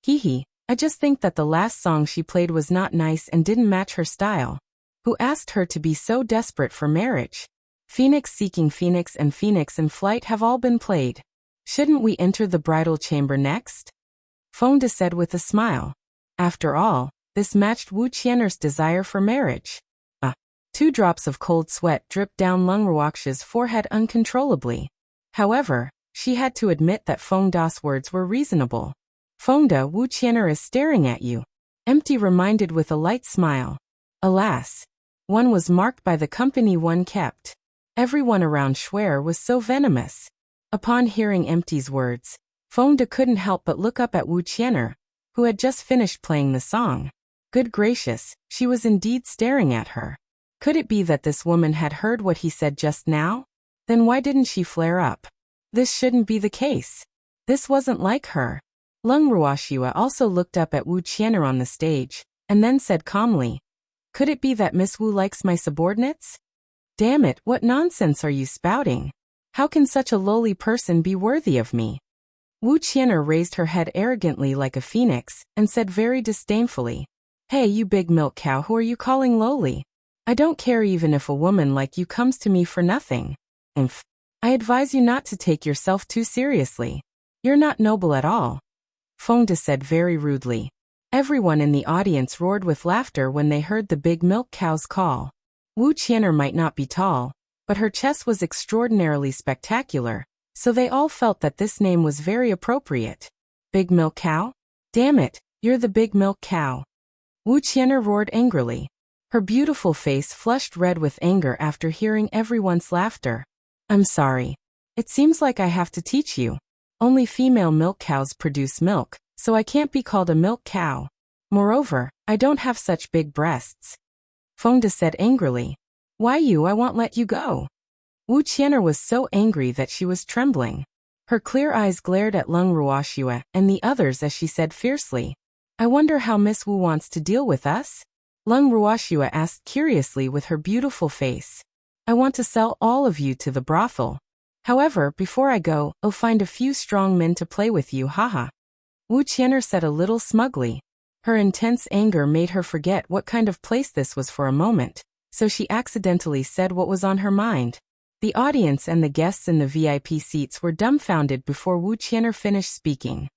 Hee, I just think that the last song she played was not nice and didn't match her style. Who asked her to be so desperate for marriage? Phoenix Seeking Phoenix and Phoenix in Flight have all been played. Shouldn't we enter the bridal chamber next? Fengde said with a smile. After all, this matched Wu Qian'er's desire for marriage. 2 drops of cold sweat dripped down Lung Ruoxue's forehead uncontrollably. However, she had to admit that Fengde's words were reasonable. Fengde, Wu Qian'er is staring at you. Empty reminded with a light smile. Alas. One was marked by the company one kept. Everyone around Shuer was so venomous. Upon hearing Empty's words, Fengde couldn't help but look up at Wu Qian'er, who had just finished playing the song. Good gracious, she was indeed staring at her. Could it be that this woman had heard what he said just now? Then why didn't she flare up? This shouldn't be the case. This wasn't like her. Lung Ruoxue also looked up at Wu Qian'er on the stage, and then said calmly, Could it be that Miss Wu likes my subordinates? Damn it, what nonsense are you spouting? How can such a lowly person be worthy of me? Wu Qian'er raised her head arrogantly like a phoenix, and said very disdainfully, Hey you big milk cow, who are you calling lowly? I don't care even if a woman like you comes to me for nothing. I advise you not to take yourself too seriously. You're not noble at all. Fengde said very rudely. Everyone in the audience roared with laughter when they heard the big milk cow's call. Wu Qian'er might not be tall, but her chest was extraordinarily spectacular, so they all felt that this name was very appropriate. Big milk cow? Damn it, you're the big milk cow. Wu Qian'er roared angrily. Her beautiful face flushed red with anger after hearing everyone's laughter. I'm sorry. It seems like I have to teach you. Only female milk cows produce milk, so I can't be called a milk cow. Moreover, I don't have such big breasts. Fengde said angrily. Why I won't let you go. Wu Qian'er was so angry that she was trembling. Her clear eyes glared at Leng Ruoxue and the others as she said fiercely. I wonder how Miss Wu wants to deal with us? Leng Ruoxue asked curiously with her beautiful face. I want to sell all of you to the brothel. However, before I go, I'll find a few strong men to play with you, haha. Wu Qian'er said a little smugly. Her intense anger made her forget what kind of place this was for a moment, so she accidentally said what was on her mind. The audience and the guests in the VIP seats were dumbfounded before Wu Qian'er finished speaking.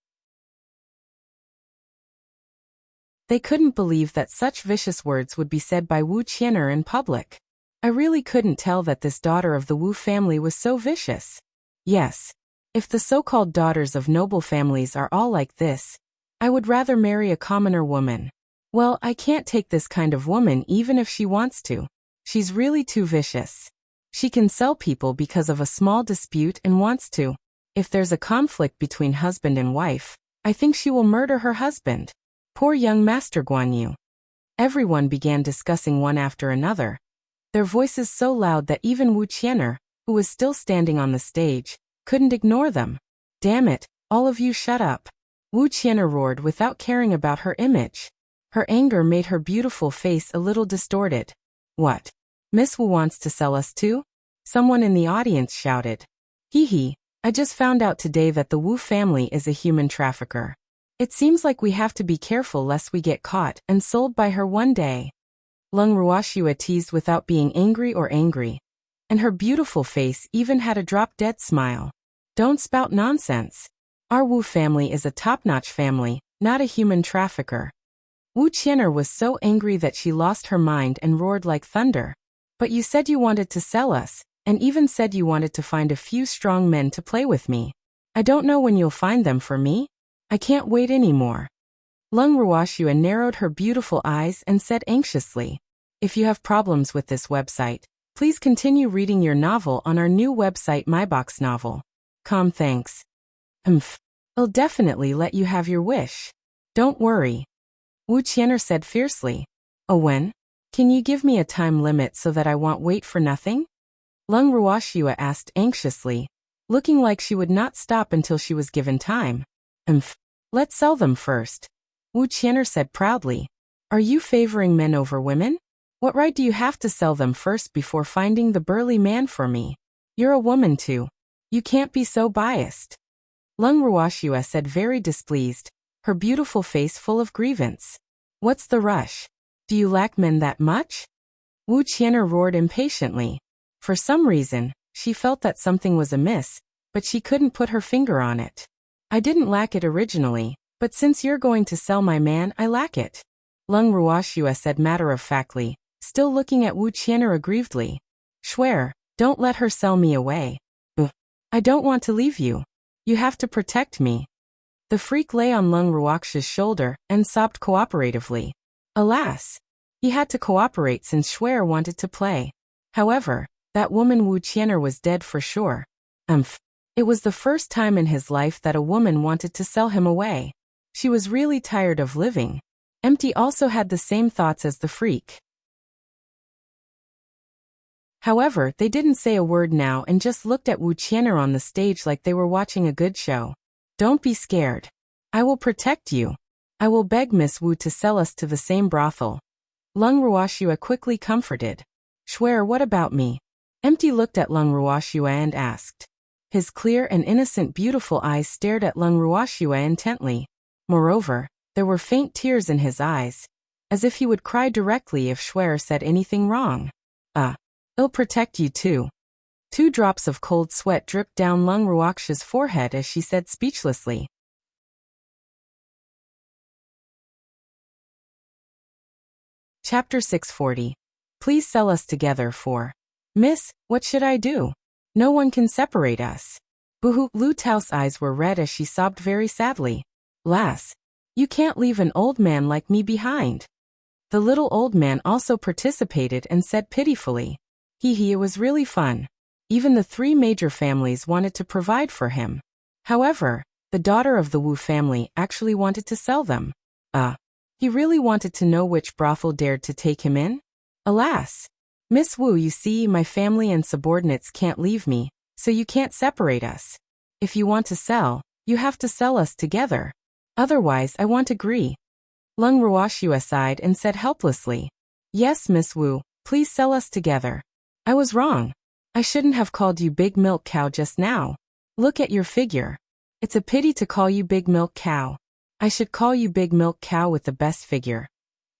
They couldn't believe that such vicious words would be said by Wu Qian'er in public. I really couldn't tell that this daughter of the Wu family was so vicious. Yes. If the so-called daughters of noble families are all like this, I would rather marry a commoner woman. Well, I can't take this kind of woman even if she wants to. She's really too vicious. She can sell people because of a small dispute and wants to. If there's a conflict between husband and wife, I think she will murder her husband. Poor young Master Guan Yu. Everyone began discussing one after another, their voices so loud that even Wu Qian'er, who was still standing on the stage, couldn't ignore them. Damn it, all of you shut up. Wu Qian'er roared without caring about her image. Her anger made her beautiful face a little distorted. What? Miss Wu wants to sell us too? Someone in the audience shouted. Hee hee, I just found out today that the Wu family is a human trafficker. It seems like we have to be careful lest we get caught and sold by her one day. Leng Ruoxue teased without being angry or angry. And her beautiful face even had a drop-dead smile. Don't spout nonsense. Our Wu family is a top-notch family, not a human trafficker. Wu Qian'er was so angry that she lost her mind and roared like thunder. But you said you wanted to sell us, and even said you wanted to find a few strong men to play with me. I don't know when you'll find them for me. I can't wait anymore. Leng Ruoxue narrowed her beautiful eyes and said anxiously, if you have problems with this website, please continue reading your novel on our new website MyBox Novel. Thanks. I'll definitely let you have your wish. Don't worry. Wu Qian'er said fiercely. Oh when? Can you give me a time limit so that I won't wait for nothing? Leng Ruoxue asked anxiously, looking like she would not stop until she was given time. Let's sell them first. Wu Qian'er said proudly. Are you favoring men over women? What right do you have to sell them first before finding the burly man for me? You're a woman too. You can't be so biased. Leng Ruoxue said very displeased, her beautiful face full of grievance. What's the rush? Do you lack men that much? Wu Qian'er roared impatiently. For some reason, she felt that something was amiss, but she couldn't put her finger on it. I didn't lack it originally, but since you're going to sell my man, I lack it. Leng Ruoxue said matter-of-factly, still looking at Wu Qian'er aggrievedly. Swear, don't let her sell me away. I don't want to leave you. You have to protect me. The freak lay on Leng Ruoxue's shoulder and sobbed cooperatively. Alas! He had to cooperate since Swear wanted to play. However, that woman Wu Qian'er was dead for sure. It was the first time in his life that a woman wanted to sell him away. She was really tired of living. Empty also had the same thoughts as the freak. However, they didn't say a word now and just looked at Wu Qian'er on the stage like they were watching a good show. Don't be scared. I will protect you. I will beg Miss Wu to sell us to the same brothel. Leng Ruoxue quickly comforted. Swear, what about me? Empty looked at Leng Ruoxue and asked. His clear and innocent beautiful eyes stared at Leng Ruoxue intently. Moreover, there were faint tears in his eyes, as if he would cry directly if Swear said anything wrong. I'll protect you too. 2 drops of cold sweat dripped down Leng Ruoxue's forehead as she said speechlessly. Chapter 640. Please sell us together for. Miss, what should I do? No one can separate us. Boo-hoo. Lu Tao's eyes were red as she sobbed very sadly. Lass, you can't leave an old man like me behind. The little old man also participated and said pitifully. It was really fun. Even the 3 major families wanted to provide for him. However, the daughter of the Wu family actually wanted to sell them. He really wanted to know which brothel dared to take him in? Alas! Miss Wu, you see, my family and subordinates can't leave me, so you can't separate us. If you want to sell, you have to sell us together. Otherwise, I won't agree. Lung Ruoshu sighed and said helplessly. Yes, Miss Wu, please sell us together. I was wrong. I shouldn't have called you Big Milk Cow just now. Look at your figure. It's a pity to call you Big Milk Cow. I should call you Big Milk Cow with the best figure.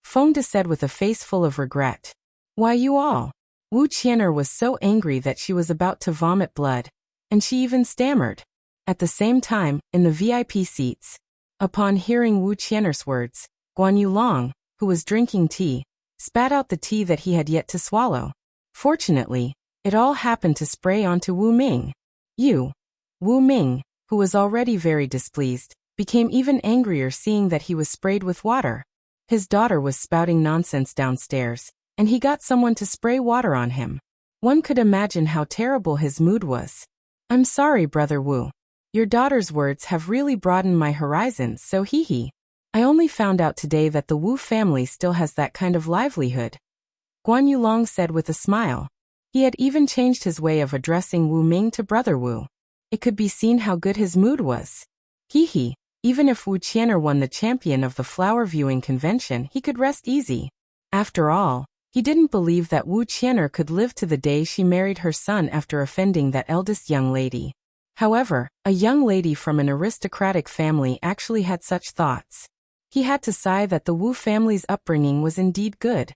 Fengde said with a face full of regret. Why you all? Wu Qian'er was so angry that she was about to vomit blood, and she even stammered. At the same time, in the VIP seats, upon hearing Wu Qian'er's words, Guan Yulong, who was drinking tea, spat out the tea that he had yet to swallow. Fortunately, it all happened to spray onto Wu Ming. Wu Ming, who was already very displeased, became even angrier seeing that he was sprayed with water. His daughter was spouting nonsense downstairs, and he got someone to spray water on him. One could imagine how terrible his mood was. I'm sorry, Brother Wu. Your daughter's words have really broadened my horizons, so I only found out today that the Wu family still has that kind of livelihood. Guan Yulong said with a smile. He had even changed his way of addressing Wu Ming to Brother Wu. It could be seen how good his mood was. Even if Wu Qian'er won the champion of the flower viewing convention, he could rest easy. After all, he didn't believe that Wu Qian'er could live to the day she married her son after offending that eldest young lady. However, a young lady from an aristocratic family actually had such thoughts. He had to sigh that the Wu family's upbringing was indeed good.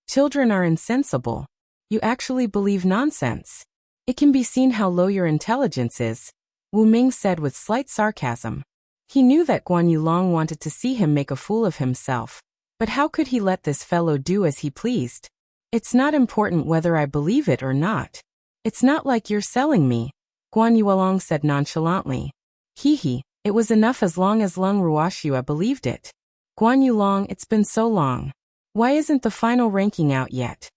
Children are insensible. You actually believe nonsense. It can be seen how low your intelligence is, Wu Ming said with slight sarcasm. He knew that Guan Yulong wanted to see him make a fool of himself, but how could he let this fellow do as he pleased? It's not important whether I believe it or not. It's not like you're selling me, Guan Yulong said nonchalantly. It was enough as long as Lung Ruoshua believed it. Guan Yulong, it's been so long. Why isn't the final ranking out yet?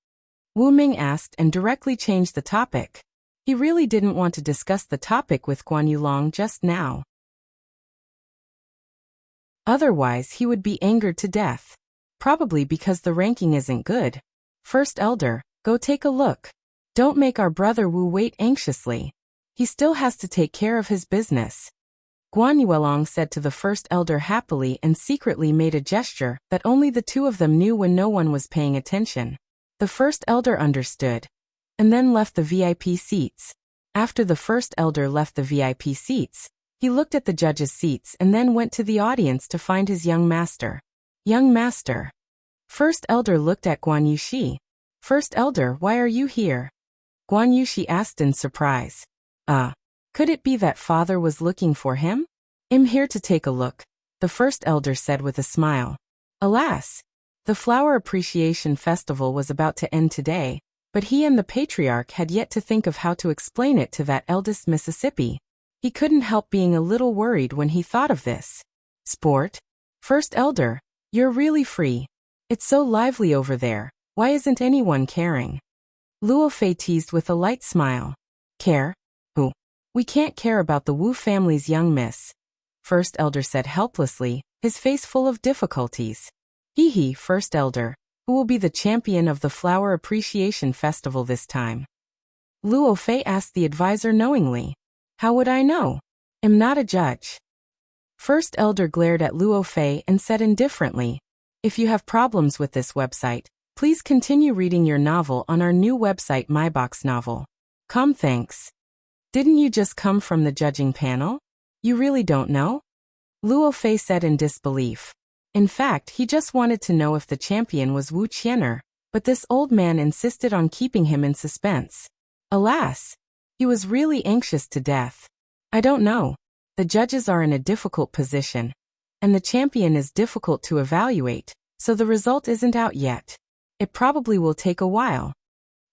Wu Ming asked and directly changed the topic. He really didn't want to discuss the topic with Guan Yulong just now. Otherwise, he would be angered to death. Probably because the ranking isn't good. First Elder, go take a look. Don't make our brother Wu wait anxiously. He still has to take care of his business. Guan Yulong said to the First Elder happily and secretly made a gesture that only the 2 of them knew when no one was paying attention. The First Elder understood, and then left the VIP seats. After the First Elder left the VIP seats, he looked at the judges' seats and then went to the audience to find his young master. Young master. First Elder looked at Guan Yushi. First Elder, why are you here? Guan Yushi asked in surprise. Could it be that father was looking for him? I'm here to take a look, the First Elder said with a smile. Alas! The Flower Appreciation Festival was about to end today, but he and the Patriarch had yet to think of how to explain it to that eldest Mississippi. He couldn't help being a little worried when he thought of this. Sport? First Elder, you're really free. It's so lively over there, why isn't anyone caring? Luo Fei teased with a light smile. Care? Who? We can't care about the Wu family's young miss. First Elder said helplessly, his face full of difficulties. First Elder, who will be the champion of the Flower Appreciation Festival this time? Luo Fei asked the advisor knowingly. How would I know? I'm not a judge. First Elder glared at Luo Fei and said indifferently, if you have problems with this website, please continue reading your novel on our new website MyBox Novel. Thanks. Didn't you just come from the judging panel? You really don't know? Luo Fei said in disbelief. In fact, he just wanted to know if the champion was Wu Qian'er, but this old man insisted on keeping him in suspense. Alas! He was really anxious to death. I don't know. The judges are in a difficult position, and the champion is difficult to evaluate, so the result isn't out yet. It probably will take a while.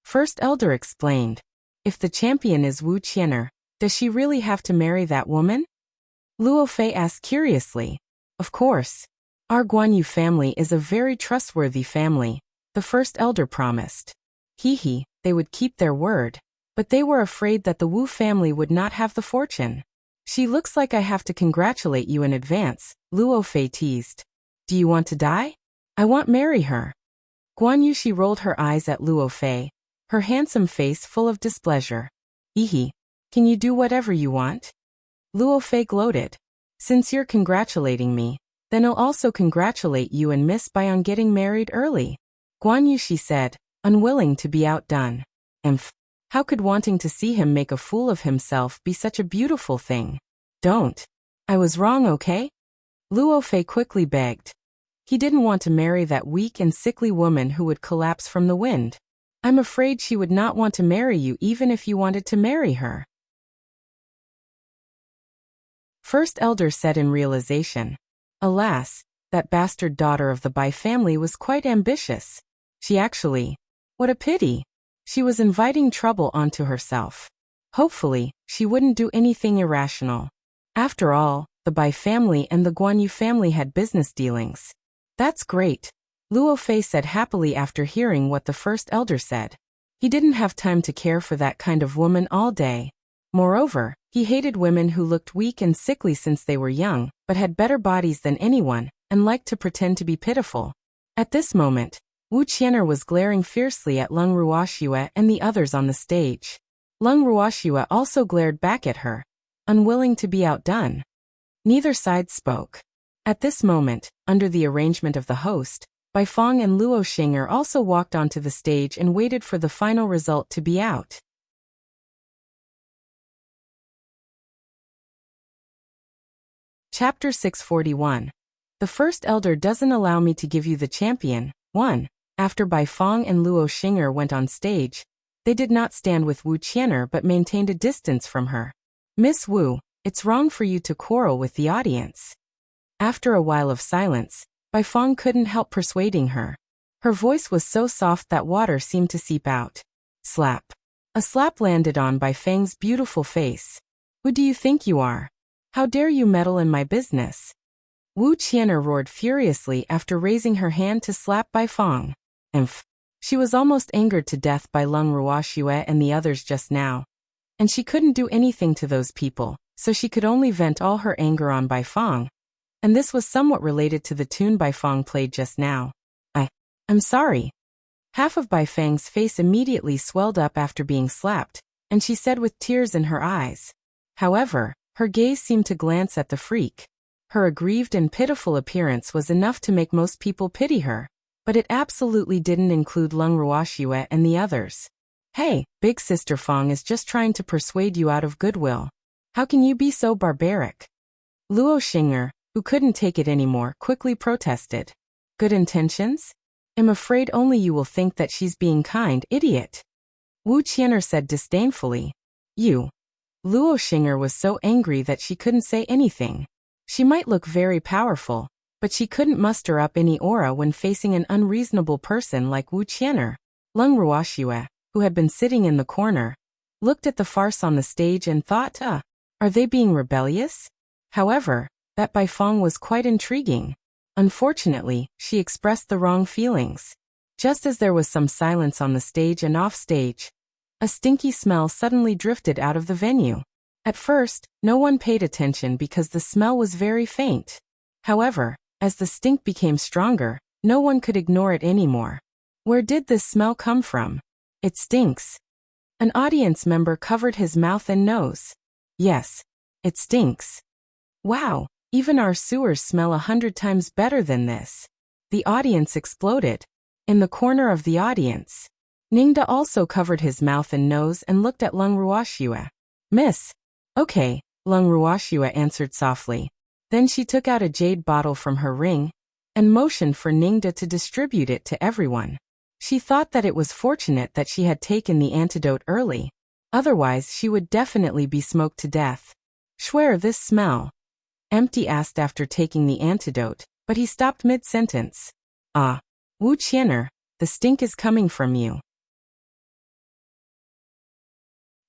First Elder explained. If the champion is Wu Qian'er, does she really have to marry that woman? Luo Fei asked curiously. Of course. Our Guanyu family is a very trustworthy family, the First Elder promised. They would keep their word. But they were afraid that the Wu family would not have the fortune. She looks like I have to congratulate you in advance, Luo Fei teased. Do you want to die? I want marry her. Guan Yu rolled her eyes at Luo Fei, her handsome face full of displeasure. Can you do whatever you want? Luo Fei gloated. Since you're congratulating me, then I'll also congratulate you and Miss Bai on getting married early. Guan Yu said, unwilling to be outdone. How could wanting to see him make a fool of himself be such a beautiful thing? Don't. I was wrong, okay? Luo Fei quickly begged. He didn't want to marry that weak and sickly woman who would collapse from the wind. I'm afraid she would not want to marry you even if you wanted to marry her. First Elder said in realization. Alas, that bastard daughter of the Bai family was quite ambitious. What a pity. She was inviting trouble onto herself. Hopefully, she wouldn't do anything irrational. After all, the Bai family and the Guanyu family had business dealings. That's great, Luo Fei said happily after hearing what the First Elder said. He didn't have time to care for that kind of woman all day. Moreover, he hated women who looked weak and sickly since they were young, but had better bodies than anyone, and liked to pretend to be pitiful. At this moment, Wu Qian'er was glaring fiercely at Leng Ruoxue and the others on the stage. Leng Ruoxue also glared back at her, unwilling to be outdone. Neither side spoke. At this moment, under the arrangement of the host, Bai Feng and Luo Xing'er also walked onto the stage and waited for the final result to be out. Chapter 641. The First Elder doesn't allow me to give you the champion. 1. After Bai Feng and Luo Xing'er went on stage, they did not stand with Wu Qian'er but maintained a distance from her. Miss Wu, it's wrong for you to quarrel with the audience. After a while of silence, Bai Feng couldn't help persuading her. Her voice was so soft that water seemed to seep out. Slap. A slap landed on Bai Feng's beautiful face. Who do you think you are? How dare you meddle in my business? Wu Qian'er roared furiously after raising her hand to slap Bai Feng. She was almost angered to death by Leng Ruoxue and the others just now. And she couldn't do anything to those people, so she could only vent all her anger on Bai Feng. And this was somewhat related to the tune Bai Feng played just now. I'm sorry. Half of Bai Feng's face immediately swelled up after being slapped, and she said with tears in her eyes. However, her gaze seemed to glance at the freak. Her aggrieved and pitiful appearance was enough to make most people pity her, but it absolutely didn't include Leng Ruoxue and the others. Hey, Big Sister Feng is just trying to persuade you out of goodwill. How can you be so barbaric? Luo Xing'er, who couldn't take it anymore, quickly protested. Good intentions? I'm afraid only you will think that she's being kind, idiot. Wu Qian'er said disdainfully. You. Luo Xing'er was so angry that she couldn't say anything. She might look very powerful, but she couldn't muster up any aura when facing an unreasonable person like Wu Qian'er. Leng Ruoxue, who had been sitting in the corner, looked at the farce on the stage and thought, are they being rebellious? However, that Bai Feng was quite intriguing. Unfortunately, she expressed the wrong feelings. Just as there was some silence on the stage and off stage, a stinky smell suddenly drifted out of the venue. At first, no one paid attention because the smell was very faint. However, as the stink became stronger, no one could ignore it anymore. Where did this smell come from? It stinks. An audience member covered his mouth and nose. Yes, it stinks. Wow, even our sewers smell 100 times better than this. The audience exploded. In the corner of the audience, Ningda also covered his mouth and nose and looked at Leng Ruoxue. Miss. Okay, Leng Ruoxue answered softly. Then she took out a jade bottle from her ring and motioned for Ningda to distribute it to everyone. She thought that it was fortunate that she had taken the antidote early. Otherwise, she would definitely be smoked to death. Swear this smell. Empty asked after taking the antidote, but he stopped mid-sentence. Ah, Wu Qian'er, the stink is coming from you.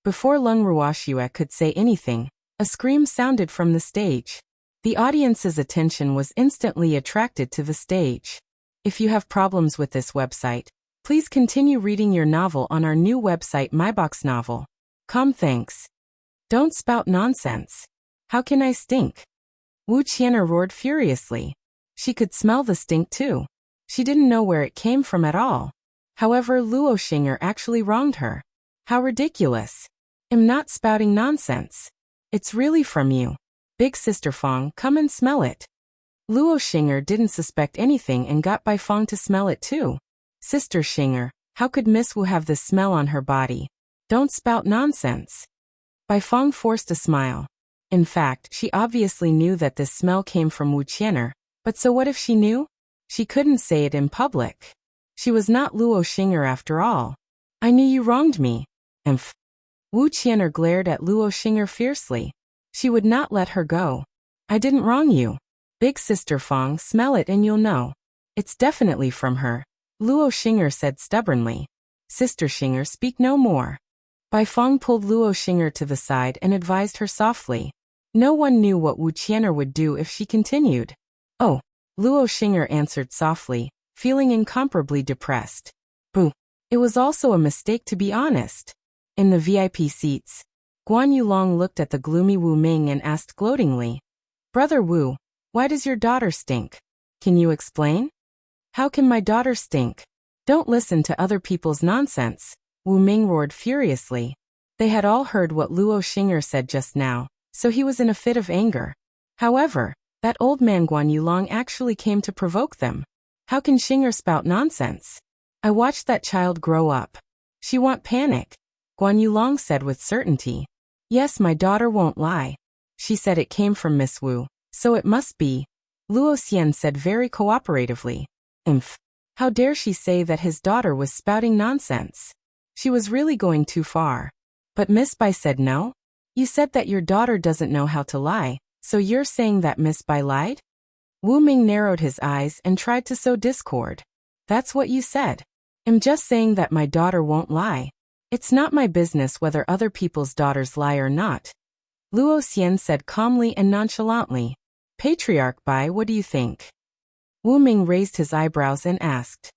Before Lung Ruoxue could say anything, a scream sounded from the stage. The audience's attention was instantly attracted to the stage. If you have problems with this website, please continue reading your novel on our new website myboxnovel.com. Thanks. Don't spout nonsense. How can I stink? Wu Qian'er roared furiously. She could smell the stink too. She didn't know where it came from at all. However, Luo Xing'er actually wronged her. How ridiculous. I'm not spouting nonsense. It's really from you. Big Sister Fong, come and smell it. Luo Xing'er didn't suspect anything and got Bai Fong to smell it too. Sister Xing'er, how could Miss Wu have this smell on her body? Don't spout nonsense. Bai Fong forced a smile. In fact, she obviously knew that this smell came from Wu Qian'er, but so what if she knew? She couldn't say it in public. She was not Luo Xing'er after all. I knew you wronged me. Emph. Wu Qian'er glared at Luo Xing'er fiercely. She would not let her go. I didn't wrong you. Big Sister Fong, smell it and you'll know. It's definitely from her. Luo Xing'er said stubbornly. Sister Xing'er, speak no more. Bai Fong pulled Luo Xing'er to the side and advised her softly. No one knew what Wu Qian'er would do if she continued. Oh, Luo Xing'er answered softly, feeling incomparably depressed. Boo. It was also a mistake, to be honest. In the VIP seats, Guan Yulong looked at the gloomy Wu Ming and asked gloatingly, Brother Wu, why does your daughter stink? Can you explain? How can my daughter stink? Don't listen to other people's nonsense, Wu Ming roared furiously. They had all heard what Luo Xing'er said just now, so he was in a fit of anger. However, that old man Guan Yulong actually came to provoke them. How can Xing'er spout nonsense? I watched that child grow up. She won't panic, Guan Yulong said with certainty. Yes, my daughter won't lie. She said it came from Miss Wu, so it must be. Luo Xian said very cooperatively. Imph. How dare she say that his daughter was spouting nonsense? She was really going too far. But Miss Bai said no? You said that your daughter doesn't know how to lie, so you're saying that Miss Bai lied? Wu Ming narrowed his eyes and tried to sow discord. That's what you said. I'm just saying that my daughter won't lie. It's not my business whether other people's daughters lie or not. Luo Xian said calmly and nonchalantly. Patriarch Bai, what do you think? Wu Ming raised his eyebrows and asked.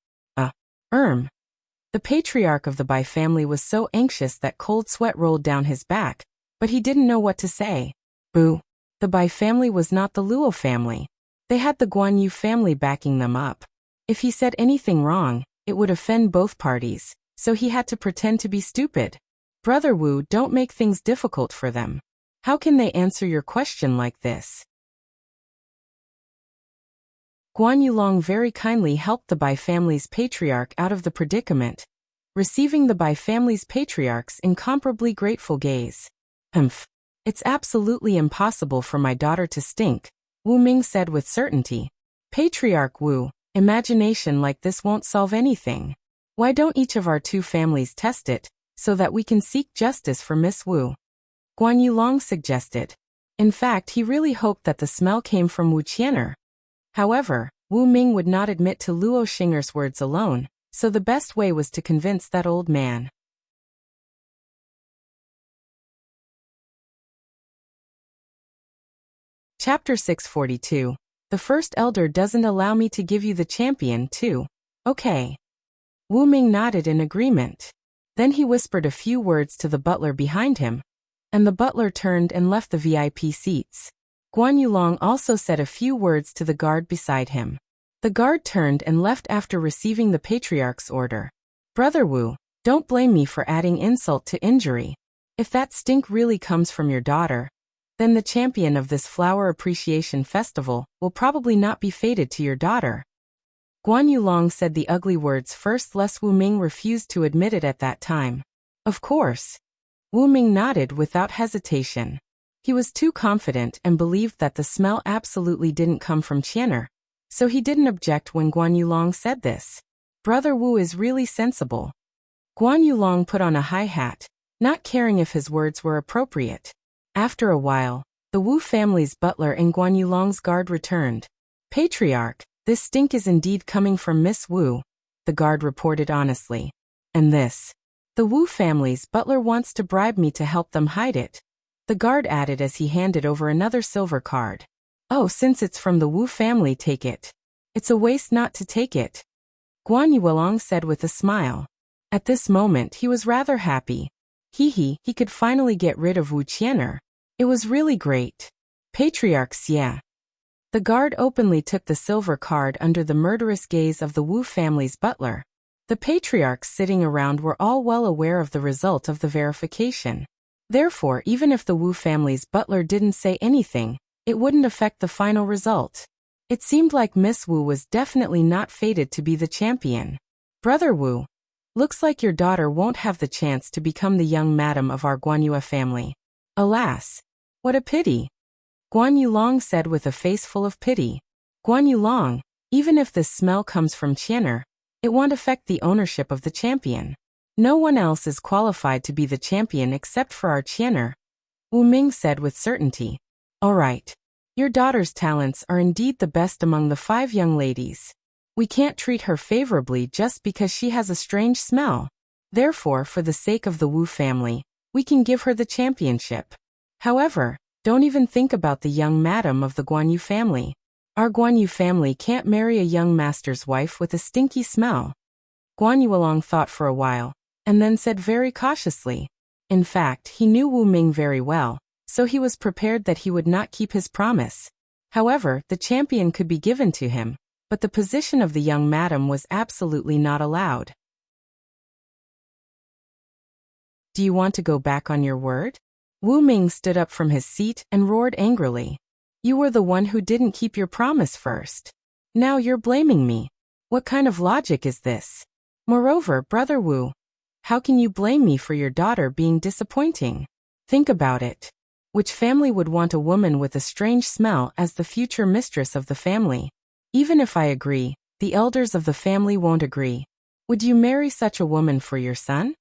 The patriarch of the Bai family was so anxious that cold sweat rolled down his back, but he didn't know what to say. Boo. The Bai family was not the Luo family. They had the Guan Yu family backing them up. If he said anything wrong, it would offend both parties, so he had to pretend to be stupid. Brother Wu, don't make things difficult for them. How can they answer your question like this? Guan Yulong very kindly helped the Bai family's patriarch out of the predicament, receiving the Bai family's patriarch's incomparably grateful gaze. It's absolutely impossible for my daughter to stink, Wu Ming said with certainty. Patriarch Wu, imagination like this won't solve anything. Why don't each of our two families test it, so that we can seek justice for Miss Wu? Guan Yulong suggested. In fact, he really hoped that the smell came from Wu Qian'er. However, Wu Ming would not admit to Luo Xing'er's words alone, so the best way was to convince that old man. Chapter 642. The first elder doesn't allow me to give you the champion too. Okay. Wu Ming nodded in agreement. Then he whispered a few words to the butler behind him, and the butler turned and left the VIP seats. Guan Yulong also said a few words to the guard beside him. The guard turned and left after receiving the patriarch's order. Brother Wu, don't blame me for adding insult to injury. If that stink really comes from your daughter, then the champion of this flower appreciation festival will probably not be fated to your daughter. Guan Yulong said the ugly words first, lest Wu Ming refused to admit it at that time. Of course. Wu Ming nodded without hesitation. He was too confident and believed that the smell absolutely didn't come from Qian'er, so he didn't object when Guan Yulong said this. Brother Wu is really sensible. Guan Yulong put on a high hat, not caring if his words were appropriate. After a while, the Wu family's butler and Guan Yulong's guard returned. Patriarch, This stink is indeed coming from Miss Wu, the guard reported honestly. And this. The Wu family's butler wants to bribe me to help them hide it, the guard added as he handed over another silver card. Oh, since it's from the Wu family, take it. It's a waste not to take it, Guan Yuelong said with a smile. At this moment he was rather happy. He could finally get rid of Wu Qian'er. It was really great. Patriarch Xie. The guard openly took the silver card under the murderous gaze of the Wu family's butler. The patriarchs sitting around were all well aware of the result of the verification. Therefore, even if the Wu family's butler didn't say anything, it wouldn't affect the final result. It seemed like Miss Wu was definitely not fated to be the champion. Brother Wu, looks like your daughter won't have the chance to become the young madam of our Guanyue family. Alas, what a pity, Guan Yuelong said with a face full of pity. Guan Yuelong, even if this smell comes from Qian'er, it won't affect the ownership of the champion. No one else is qualified to be the champion except for our Qian'er, Wu Ming said with certainty. All right. Your daughter's talents are indeed the best among the 5 young ladies. We can't treat her favorably just because she has a strange smell. Therefore, for the sake of the Wu family, we can give her the championship. However, don't even think about the young madam of the Guanyu family. Our Guanyu family can't marry a young master's wife with a stinky smell. Guan Yuelong thought for a while, and then said very cautiously. In fact, he knew Wu Ming very well, so he was prepared that he would not keep his promise. However, the champion could be given to him, but the position of the young madam was absolutely not allowed. Do you want to go back on your word? Wu Ming stood up from his seat and roared angrily. You were the one who didn't keep your promise first. Now you're blaming me. What kind of logic is this? Moreover, Brother Wu, how can you blame me for your daughter being disappointing? Think about it. Which family would want a woman with a strange smell as the future mistress of the family? Even if I agree, the elders of the family won't agree. Would you marry such a woman for your son?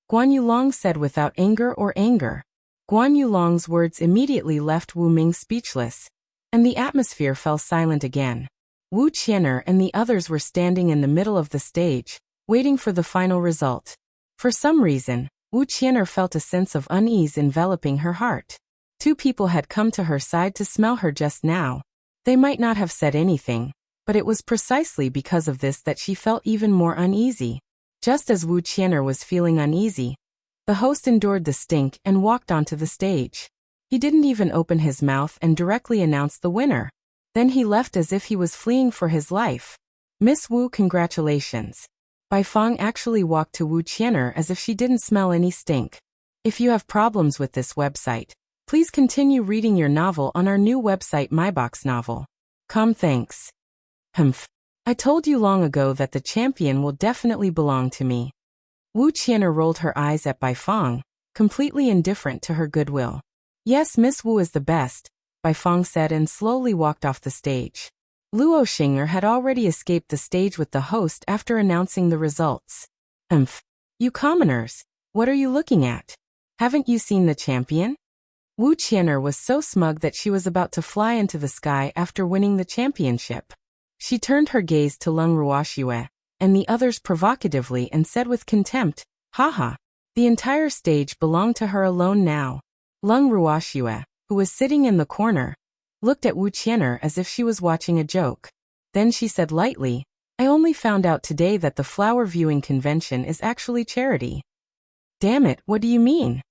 Guan Yuelong said without anger or anger. Guan Yulong's words immediately left Wu Ming speechless, and the atmosphere fell silent again. Wu Qian'er and the others were standing in the middle of the stage, waiting for the final result. For some reason, Wu Qian'er felt a sense of unease enveloping her heart. 2 people had come to her side to smell her just now. They might not have said anything, but it was precisely because of this that she felt even more uneasy. Just as Wu Qian'er was feeling uneasy, the host endured the stink and walked onto the stage. He didn't even open his mouth and directly announced the winner. Then he left as if he was fleeing for his life. Miss Wu, congratulations. Bai Fang actually walked to Wu Qian'er as if she didn't smell any stink. If you have problems with this website, please continue reading your novel on our new website MyBox Novel. Thanks. Humph. I told you long ago that the champion will definitely belong to me. Wu Qian'er rolled her eyes at Bai Fang, completely indifferent to her goodwill. Yes, Miss Wu is the best, Bai Fang said and slowly walked off the stage. Luo Xing'er had already escaped the stage with the host after announcing the results. You commoners, what are you looking at? Haven't you seen the champion? Wu Qian'er was so smug that she was about to fly into the sky after winning the championship. She turned her gaze to Leng Ruoxue and the others provocatively and said with contempt, haha. The entire stage belonged to her alone now. Leng Ruoxue, who was sitting in the corner, looked at Wu Qian'er as if she was watching a joke. Then she said lightly, I only found out today that the flower viewing convention is actually charity. Damn it, what do you mean?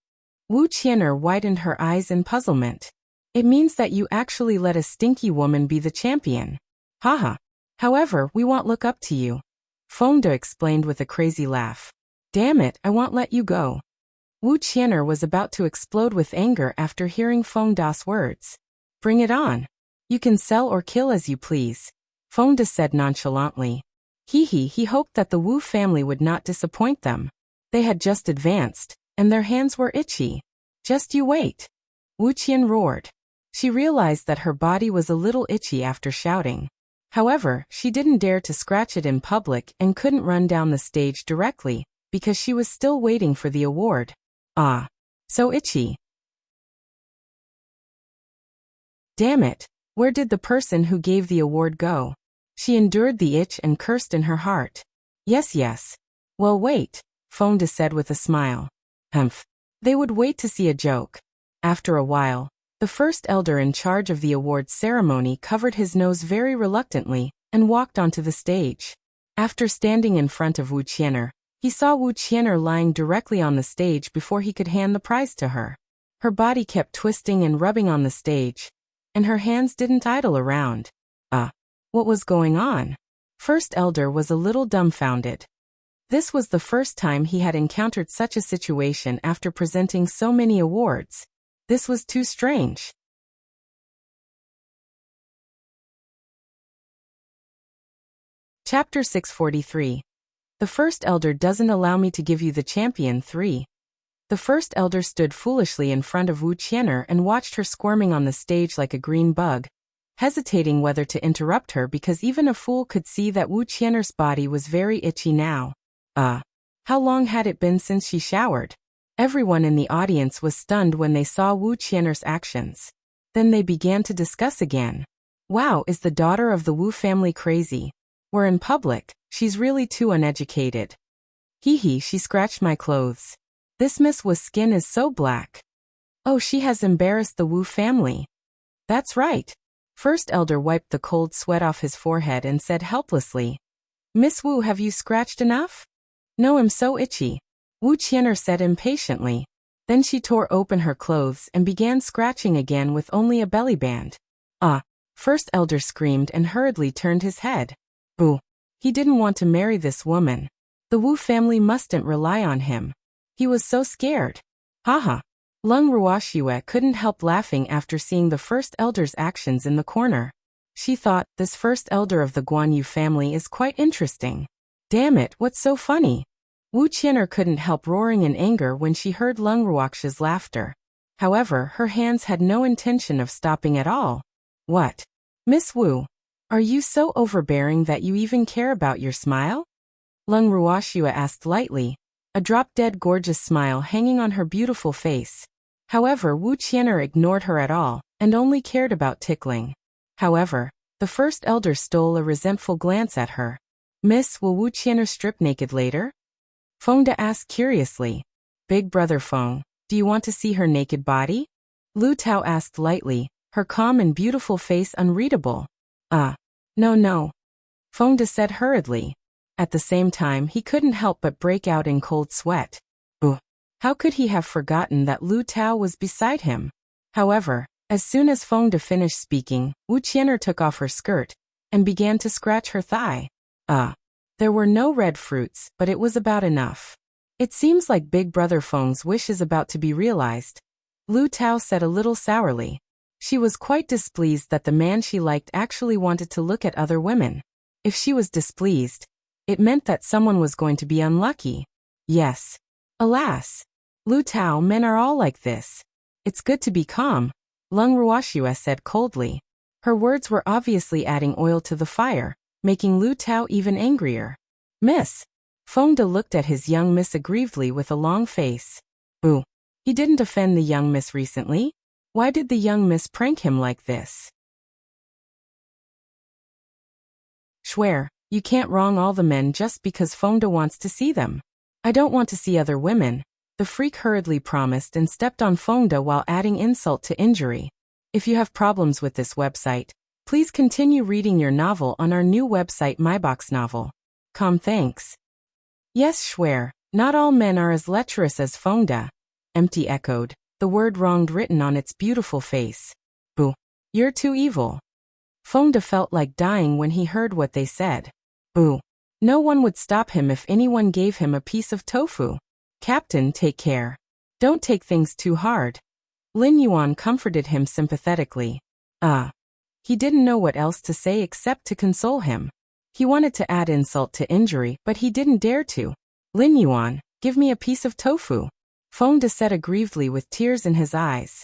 Wu Qian'er widened her eyes in puzzlement. It means that you actually let a stinky woman be the champion. Haha. However, we won't look up to you. Feng De explained with a crazy laugh. Damn it, I won't let you go. Wu Qian'er was about to explode with anger after hearing Feng Da's words. Bring it on. You can sell or kill as you please, Feng De said nonchalantly. He hoped that the Wu family would not disappoint them. They had just advanced, and their hands were itchy. Just you wait. Wu Qian roared. She realized that her body was a little itchy after shouting. However, she didn't dare to scratch it in public and couldn't run down the stage directly, because she was still waiting for the award. Ah. So itchy. Damn it, where did the person who gave the award go? She endured the itch and cursed in her heart. Yes, yes. Well, wait, Fonda said with a smile. Humph. They would wait to see a joke. After a while, the first elder in charge of the awards ceremony covered his nose very reluctantly and walked onto the stage. After standing in front of Wu Qian'er, he saw Wu Qian'er lying directly on the stage before he could hand the prize to her. Her body kept twisting and rubbing on the stage, and her hands didn't idle around. What was going on? First elder was a little dumbfounded. This was the first time he had encountered such a situation after presenting so many awards. This was too strange. Chapter 643. The first elder doesn't allow me to give you the champion 3. The first elder stood foolishly in front of Wu Qian'er and watched her squirming on the stage like a green bug, hesitating whether to interrupt her because even a fool could see that Wu Qian'er's body was very itchy now. How long had it been since she showered? Everyone in the audience was stunned when they saw Wu Qian'er's actions. Then they began to discuss again. Wow, is the daughter of the Wu family crazy? We're in public, she's really too uneducated. Hee hee, she scratched my clothes. This Miss Wu's skin is so black. Oh, she has embarrassed the Wu family. That's right. First elder wiped the cold sweat off his forehead and said helplessly, Miss Wu, have you scratched enough? No, I'm so itchy, Wu Qian'er said impatiently. Then she tore open her clothes and began scratching again with only a belly band. First elder screamed and hurriedly turned his head. Boo. He didn't want to marry this woman. The Wu family mustn't rely on him. He was so scared. Haha. Lung Ruoxue couldn't help laughing after seeing the first elder's actions in the corner. She thought, this first elder of the Guan Yu family is quite interesting. Damn it, what's so funny? Wu Qian'er couldn't help roaring in anger when she heard Lung Ruoxue's laughter. However, her hands had no intention of stopping at all. What? Miss Wu, are you so overbearing that you even care about your smile? Lung Ruoxue asked lightly, a drop-dead gorgeous smile hanging on her beautiful face. However, Wu Qian'er ignored her at all, and only cared about tickling. However, the first elder stole a resentful glance at her. Miss, will Wu Qian'er strip naked later? Fonda asked curiously. Big brother Feng, do you want to see her naked body? Lu Tao asked lightly, her calm and beautiful face unreadable. No. Fonda said hurriedly. At the same time, he couldn't help but break out in cold sweat. How could he have forgotten that Lu Tao was beside him? However, as soon as Fonda finished speaking, Wu Qian'er took off her skirt and began to scratch her thigh. There were no red fruits, but it was about enough. It seems like Big Brother Feng's wish is about to be realized, Lu Tao said a little sourly. She was quite displeased that the man she liked actually wanted to look at other women. If she was displeased, it meant that someone was going to be unlucky. Yes. Alas. Lu Tao, men are all like this. It's good to be calm, Lung Ruoxue said coldly. Her words were obviously adding oil to the fire, making Lu Tao even angrier. Miss. Fonda looked at his young miss aggrievedly with a long face. Boo. He didn't offend the young miss recently. Why did the young miss prank him like this? Swear, you can't wrong all the men just because Fonda wants to see them. I don't want to see other women, the freak hurriedly promised and stepped on Fonda while adding insult to injury. If you have problems with this website, please continue reading your novel on our new website myboxnovel.com. Thanks. Yes, swear, not all men are as lecherous as Fonda. Empty echoed, the word wronged written on its beautiful face. Boo. You're too evil. Fonda felt like dying when he heard what they said. Boo. No one would stop him if anyone gave him a piece of tofu. Captain, take care. Don't take things too hard. Lin Yuan comforted him sympathetically. He didn't know what else to say except to console him. He wanted to add insult to injury, but he didn't dare to. Lin Yuan, give me a piece of tofu. Fonda said aggrievedly with tears in his eyes.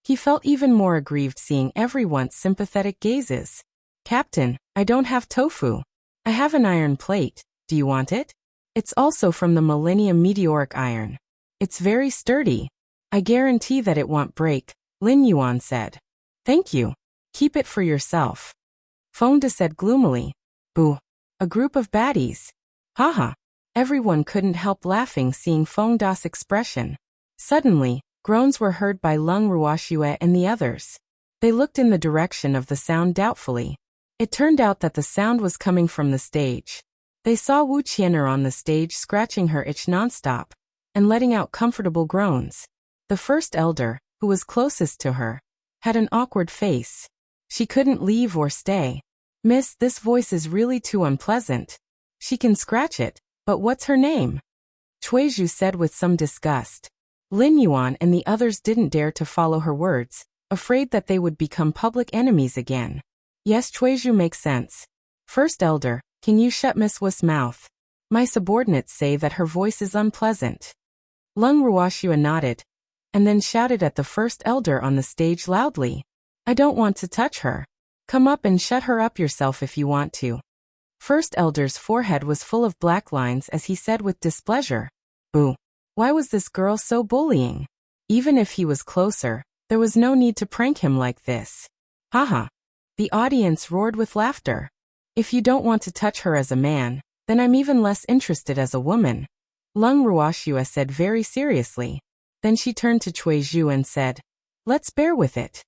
He felt even more aggrieved seeing everyone's sympathetic gazes. Captain, I don't have tofu. I have an iron plate. Do you want it? It's also from the Millennium Meteoric Iron. It's very sturdy. I guarantee that it won't break, Lin Yuan said. Thank you. Keep it for yourself. Feng De said gloomily. Boo. A group of baddies. Haha. Everyone couldn't help laughing seeing Feng Da's expression. Suddenly, groans were heard by Lung Ruoxue and the others. They looked in the direction of the sound doubtfully. It turned out that the sound was coming from the stage. They saw Wu Qian'er on the stage scratching her itch nonstop and letting out comfortable groans. The first elder, who was closest to her, had an awkward face. She couldn't leave or stay. Miss, this voice is really too unpleasant. She can scratch it, but what's her name? Chuizhu said with some disgust. Lin Yuan and the others didn't dare to follow her words, afraid that they would become public enemies again. Yes, Chuizhu makes sense. First elder, can you shut Miss Wu's mouth? My subordinates say that her voice is unpleasant. Lung Ruoxue nodded, and then shouted at the first elder on the stage loudly. I don't want to touch her. Come up and shut her up yourself if you want to. First elder's forehead was full of black lines as he said with displeasure. Boo. Why was this girl so bullying? Even if he was closer, there was no need to prank him like this. Haha. The audience roared with laughter. If you don't want to touch her as a man, then I'm even less interested as a woman. Lung Ruoxue said very seriously. Then she turned to Chuizhu and said, let's bear with it.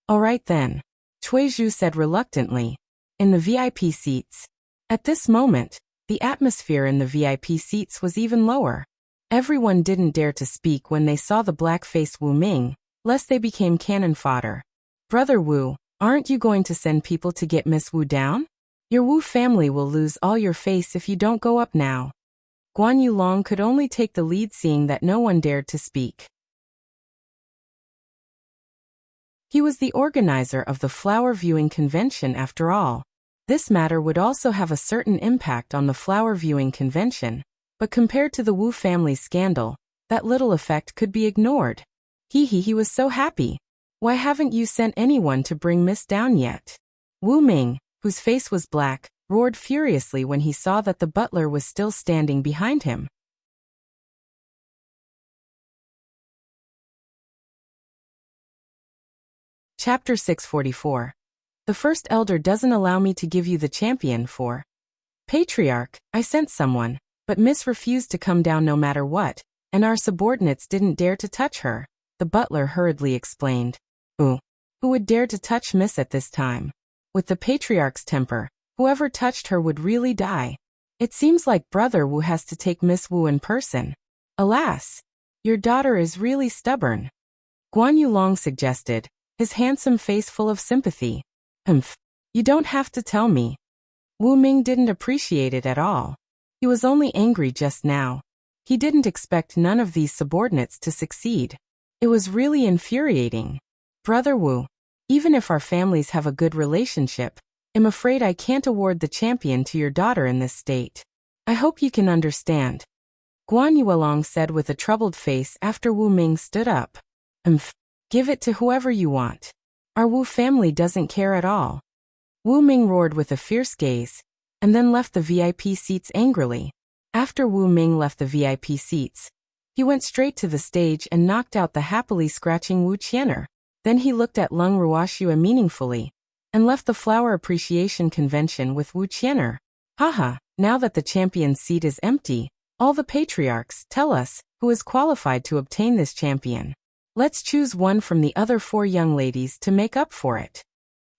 All right then. Chuizhu said reluctantly. In the VIP seats. At this moment, the atmosphere in the VIP seats was even lower. Everyone didn't dare to speak when they saw the black-faced Wu Ming, lest they became cannon fodder. Brother Wu, aren't you going to send people to get Miss Wu down? Your Wu family will lose all your face if you don't go up now. Guan Yulong could only take the lead seeing that no one dared to speak. He was the organizer of the flower viewing convention after all. This matter would also have a certain impact on the flower viewing convention, but compared to the Wu family scandal, that little effect could be ignored. He was so happy. Why haven't you sent anyone to bring Miss down yet? Wu Ming, whose face was black, roared furiously when he saw that the butler was still standing behind him. Chapter 644. The first elder doesn't allow me to give you the champion for. Patriarch, I sent someone, but Miss refused to come down no matter what, and our subordinates didn't dare to touch her, the butler hurriedly explained. Who would dare to touch Miss at this time? With the patriarch's temper, whoever touched her would really die. It seems like Brother Wu has to take Miss Wu in person. Alas, your daughter is really stubborn. Guan Yulong suggested, his handsome face full of sympathy. You don't have to tell me. Wu Ming didn't appreciate it at all. He was only angry just now. He didn't expect none of these subordinates to succeed. It was really infuriating. Brother Wu, even if our families have a good relationship, I'm afraid I can't award the champion to your daughter in this state. I hope you can understand. Guan Yulong said with a troubled face after Wu Ming stood up. Give it to whoever you want. Our Wu family doesn't care at all. Wu Ming roared with a fierce gaze, and then left the VIP seats angrily. After Wu Ming left the VIP seats, he went straight to the stage and knocked out the happily scratching Wu Qian'er. Then he looked at Lung Ruoxue meaningfully, and left the flower appreciation convention with Wu Qian'er. Haha, now that the champion's seat is empty, all the patriarchs, tell us, who is qualified to obtain this champion. Let's choose one from the other 4 young ladies to make up for it.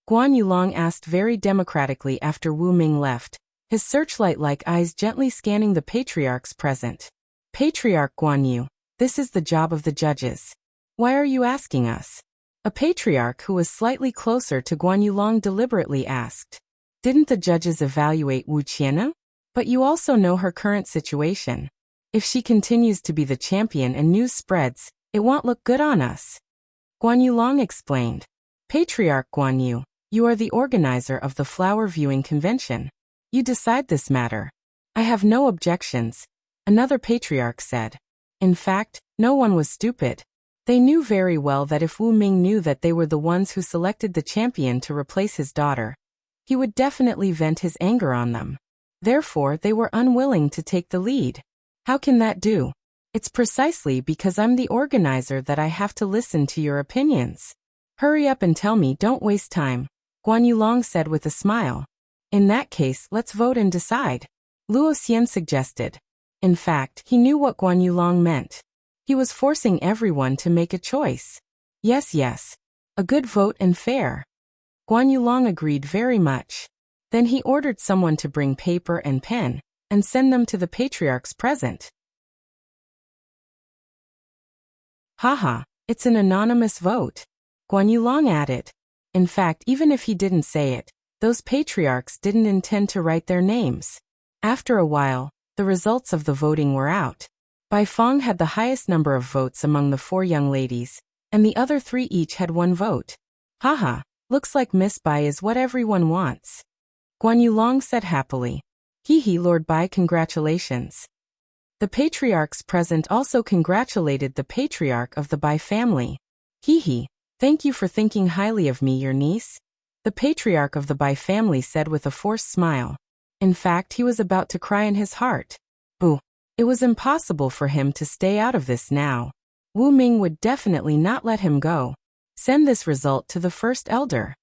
Guan Yulong asked very democratically after Wu Ming left, his searchlight-like eyes gently scanning the patriarchs present. Patriarch Guan Yu, this is the job of the judges. Why are you asking us? A patriarch who was slightly closer to Guan Yulong deliberately asked. Didn't the judges evaluate Wu Qian'er? But you also know her current situation. If she continues to be the champion and news spreads, it won't look good on us. Guan Yulong explained. Patriarch Guan Yu, you are the organizer of the flower viewing convention. You decide this matter. I have no objections, another patriarch said. In fact, no one was stupid. They knew very well that if Wu Ming knew that they were the ones who selected the champion to replace his daughter, he would definitely vent his anger on them. Therefore, they were unwilling to take the lead. How can that do? It's precisely because I'm the organizer that I have to listen to your opinions. Hurry up and tell me, don't waste time. Guan Yulong said with a smile. In that case, let's vote and decide. Luo Xian suggested. In fact, he knew what Guan Yulong meant. He was forcing everyone to make a choice. Yes, yes. A good vote and fair. Guan Yulong agreed very much. Then he ordered someone to bring paper and pen, and send them to the patriarchs present. Haha, it's an anonymous vote. Guan Yulong added. In fact, even if he didn't say it, those patriarchs didn't intend to write their names. After a while, the results of the voting were out. Bai Feng had the highest number of votes among the 4 young ladies, and the other 3 each had 1 vote. Haha, looks like Miss Bai is what everyone wants. Guan Yulong said happily. Hee, Lord Bai, congratulations. The patriarchs present also congratulated the patriarch of the Bai family. Hee, thank you for thinking highly of me, your niece. The patriarch of the Bai family said with a forced smile. In fact, he was about to cry in his heart. Boo. It was impossible for him to stay out of this now. Wu Ming would definitely not let him go. Send this result to the first elder.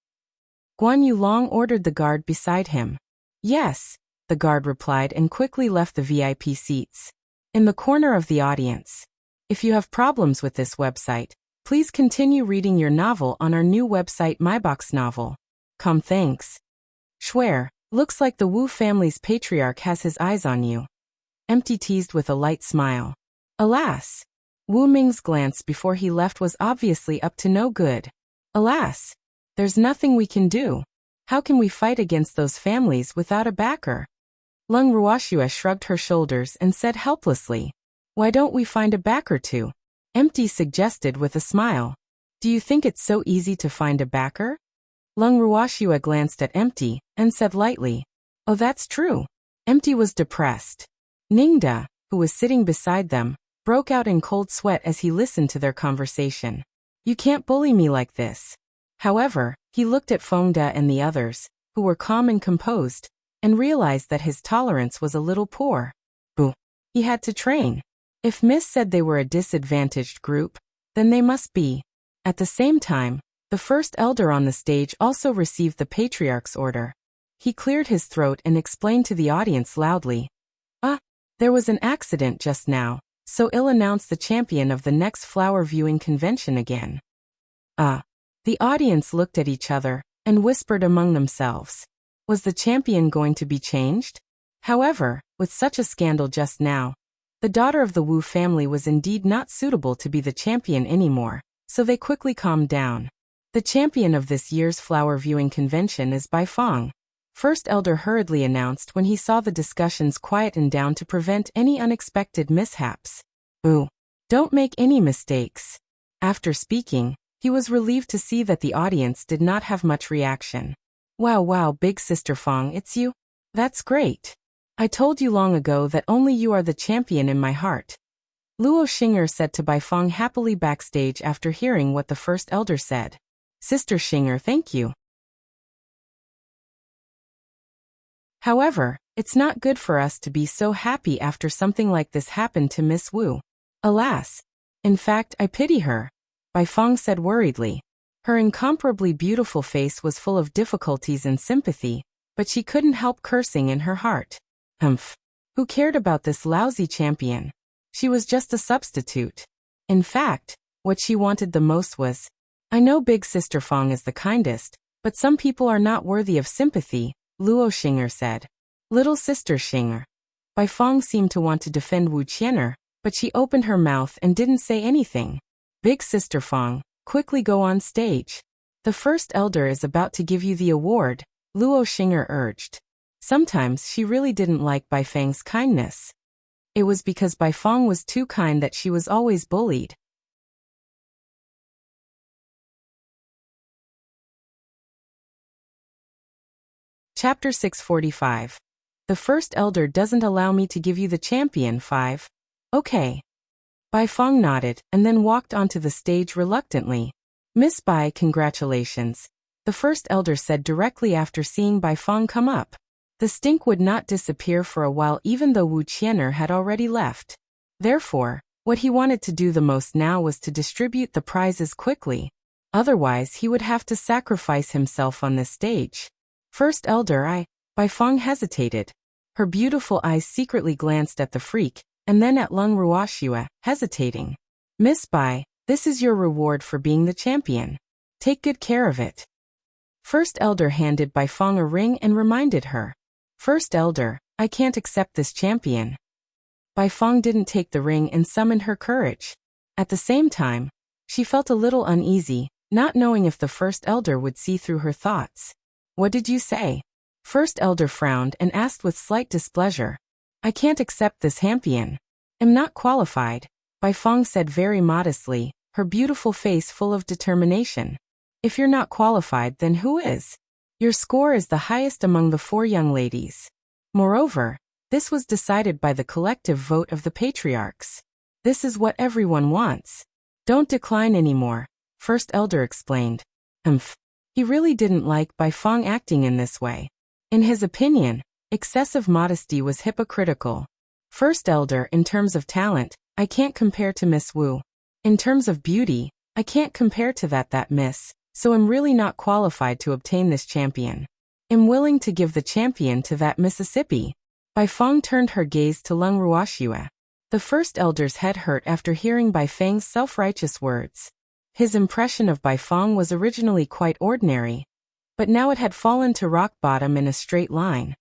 Guan Yulong ordered the guard beside him. Yes, the guard replied and quickly left the VIP seats. In the corner of the audience. If you have problems with this website, please continue reading your novel on our new website MyBox Novel. Thanks. Swear, looks like the Wu family's patriarch has his eyes on you. Empty teased with a light smile. Alas! Wu Ming's glance before he left was obviously up to no good. Alas! There's nothing we can do. How can we fight against those families without a backer? Lung Ruoxua shrugged her shoulders and said helplessly. Why don't we find a backer too? Empty suggested with a smile. Do you think it's so easy to find a backer? Lung Ruoxua glanced at Empty and said lightly. Oh, that's true. Empty was depressed. Ningda, who was sitting beside them, broke out in cold sweat as he listened to their conversation. You can't bully me like this. However, he looked at Fengda and the others, who were calm and composed, and realized that his tolerance was a little poor. Boo. He had to train. If Miss said they were a disadvantaged group, then they must be. At the same time, the first elder on the stage also received the patriarch's order. He cleared his throat and explained to the audience loudly. There was an accident just now, so I'll announce the champion of the next flower viewing convention again. The audience looked at each other and whispered among themselves. Was the champion going to be changed? However, with such a scandal just now, the daughter of the Wu family was indeed not suitable to be the champion anymore, so they quickly calmed down. The champion of this year's flower viewing convention is Bai Feng. First elder hurriedly announced when he saw the discussions quietened down to prevent any unexpected mishaps. Ooh, don't make any mistakes. After speaking, he was relieved to see that the audience did not have much reaction. Wow, big sister Feng, it's you? That's great. I told you long ago that only you are the champion in my heart. Luo Qian'er said to Bai Feng happily backstage after hearing what the first elder said. Sister Qian'er, thank you. However, it's not good for us to be so happy after something like this happened to Miss Wu. Alas. In fact, I pity her. Bai Feng said worriedly. Her incomparably beautiful face was full of difficulties and sympathy, but she couldn't help cursing in her heart. Who cared about this lousy champion? She was just a substitute. In fact, what she wanted the most was, I know big sister Feng is the kindest, but some people are not worthy of sympathy, Luo Qian'er said. Little sister Qian'er. Bai Feng seemed to want to defend Wu Qian'er, but she opened her mouth and didn't say anything. Big sister Feng, quickly go on stage. The first elder is about to give you the award, Luo Qian'er urged. Sometimes she really didn't like Bai Feng's kindness. It was because Bai Feng was too kind that she was always bullied. Chapter 645. The first elder doesn't allow me to give you the champion 5. Okay. Bai Feng nodded and then walked onto the stage reluctantly. Miss Bai, congratulations. The first elder said directly after seeing Bai Feng come up. The stink would not disappear for a while even though Wu Qian'er had already left. Therefore, what he wanted to do the most now was to distribute the prizes quickly. Otherwise, he would have to sacrifice himself on this stage. First Elder, Bai Fong hesitated. Her beautiful eyes secretly glanced at the freak, and then at Lung Ruoxue, hesitating. Miss Bai, this is your reward for being the champion. Take good care of it. First Elder handed Bai Fong a ring and reminded her. First Elder, I can't accept this champion. Bai Fong didn't take the ring and summoned her courage. At the same time, she felt a little uneasy, not knowing if the First Elder would see through her thoughts. What did you say? First Elder frowned and asked with slight displeasure. I can't accept this champion. Am not qualified, Bai Fong said very modestly, her beautiful face full of determination. If you're not qualified, then who is? Your score is the highest among the 4 young ladies. Moreover, this was decided by the collective vote of the patriarchs. This is what everyone wants. Don't decline anymore, First Elder explained. He really didn't like Bai Fong acting in this way. In his opinion, excessive modesty was hypocritical. First Elder, in terms of talent, I can't compare to Miss Wu. In terms of beauty, I can't compare to that miss, so I'm really not qualified to obtain this champion. I'm willing to give the champion to that Mississippi. Bai Fong turned her gaze to Lung Ruoxue. The First Elder's head hurt after hearing Bai Fang's self-righteous words. His impression of Bai Fong was originally quite ordinary, but now it had fallen to rock bottom in a straight line.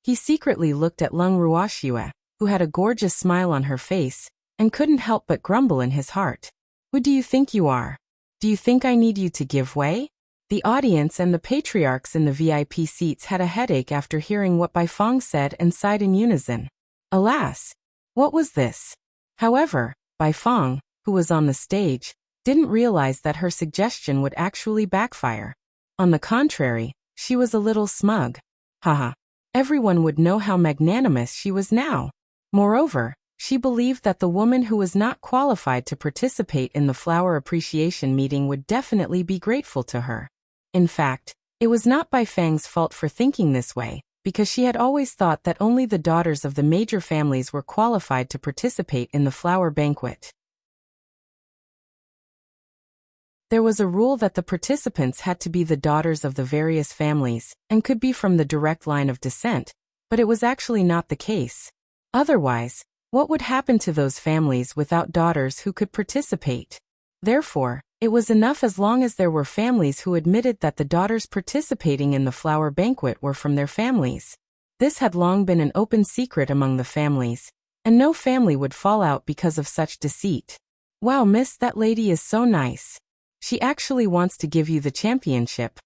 He secretly looked at Lung Ruoxue, who had a gorgeous smile on her face, and couldn't help but grumble in his heart. Who do you think you are? Do you think I need you to give way? The audience and the patriarchs in the VIP seats had a headache after hearing what Bai Fong said and sighed in unison. Alas! What was this? However, Bai Fong, who was on the stage, didn't realize that her suggestion would actually backfire. On the contrary, she was a little smug. Haha. Everyone would know how magnanimous she was now. Moreover, she believed that the woman who was not qualified to participate in the flower appreciation meeting would definitely be grateful to her. In fact, it was not Bai Fang's fault for thinking this way, because she had always thought that only the daughters of the major families were qualified to participate in the flower banquet. There was a rule that the participants had to be the daughters of the various families, and could be from the direct line of descent, but it was actually not the case. Otherwise, what would happen to those families without daughters who could participate? Therefore, it was enough as long as there were families who admitted that the daughters participating in the flower banquet were from their families. This had long been an open secret among the families, and no family would fall out because of such deceit. Wow, miss, that lady is so nice. She actually wants to give you the championship.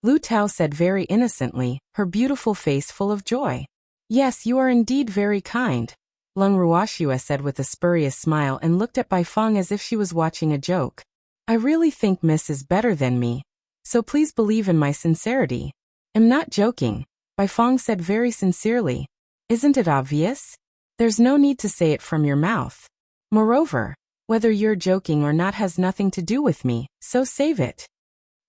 Lu Tao said very innocently, her beautiful face full of joy. Yes, you are indeed very kind, Lung Ruoxue said with a spurious smile and looked at Bai Fong as if she was watching a joke. I really think Miss is better than me, so please believe in my sincerity. I'm not joking, Bai Fong said very sincerely. Isn't it obvious? There's no need to say it from your mouth. Moreover, whether you're joking or not has nothing to do with me, so save it.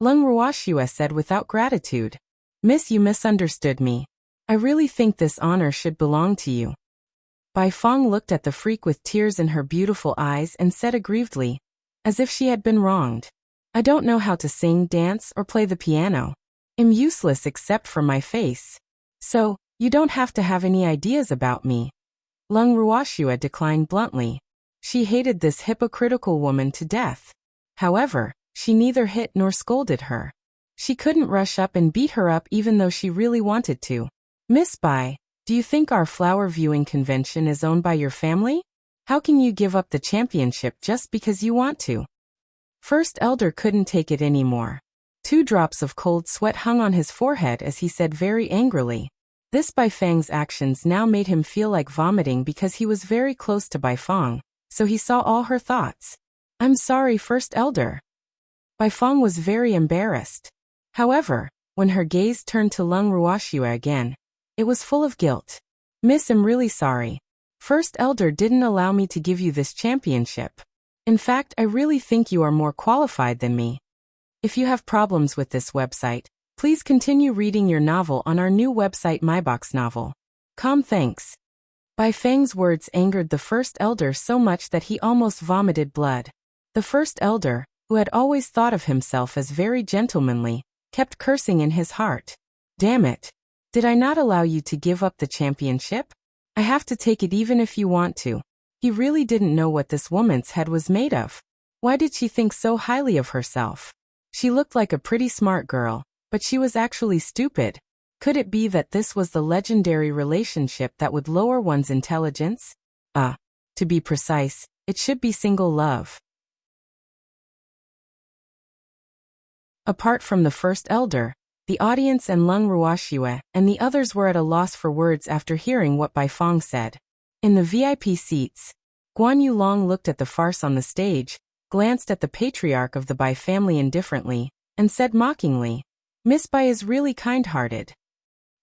Lung Ruoxue said without gratitude. Miss, you misunderstood me. I really think this honor should belong to you. Bai Fong looked at the freak with tears in her beautiful eyes and said aggrievedly, as if she had been wronged. I don't know how to sing, dance, or play the piano. I'm useless except for my face. So, you don't have to have any ideas about me. Lung Ruoxue declined bluntly. She hated this hypocritical woman to death. However, she neither hit nor scolded her. She couldn't rush up and beat her up even though she really wanted to. Miss Bai, do you think our flower viewing convention is owned by your family? How can you give up the championship just because you want to? First Elder couldn't take it anymore. 2 drops of cold sweat hung on his forehead as he said very angrily. This Bai Fang's actions now made him feel like vomiting because he was very close to Bai Fong, so he saw all her thoughts. I'm sorry, First Elder. Bai Fong was very embarrassed. However, when her gaze turned to Lung Ruoxue again, it was full of guilt. Miss, I'm really sorry. First Elder didn't allow me to give you this championship. In fact, I really think you are more qualified than me. If you have problems with this website, please continue reading your novel on our new website MyBox Novel. Thanks. Bai Fang's words angered the First Elder so much that he almost vomited blood. The First Elder, who had always thought of himself as very gentlemanly, kept cursing in his heart. Damn it. Did I not allow you to give up the championship? I have to take it even if you want to. He really didn't know what this woman's head was made of. Why did she think so highly of herself? She looked like a pretty smart girl, but she was actually stupid. Could it be that this was the legendary relationship that would lower one's intelligence? To be precise, it should be single love. Apart from the first elder, the audience and Lung Ruoxue and the others were at a loss for words after hearing what Bai Fong said. In the VIP seats, Guan Yulong looked at the farce on the stage, glanced at the patriarch of the Bai family indifferently, and said mockingly, Miss Bai is really kind-hearted.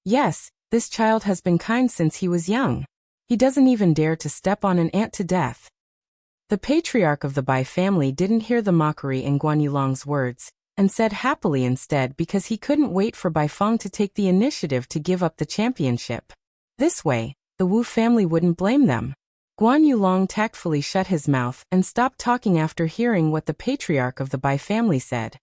Yes, this child has been kind since he was young. He doesn't even dare to step on an ant to death. The patriarch of the Bai family didn't hear the mockery in Guan Yulong's words, and said happily instead because he couldn't wait for Bai Fong to take the initiative to give up the championship. This way, the Wu family wouldn't blame them. Guan Yulong tactfully shut his mouth and stopped talking after hearing what the patriarch of the Bai family said.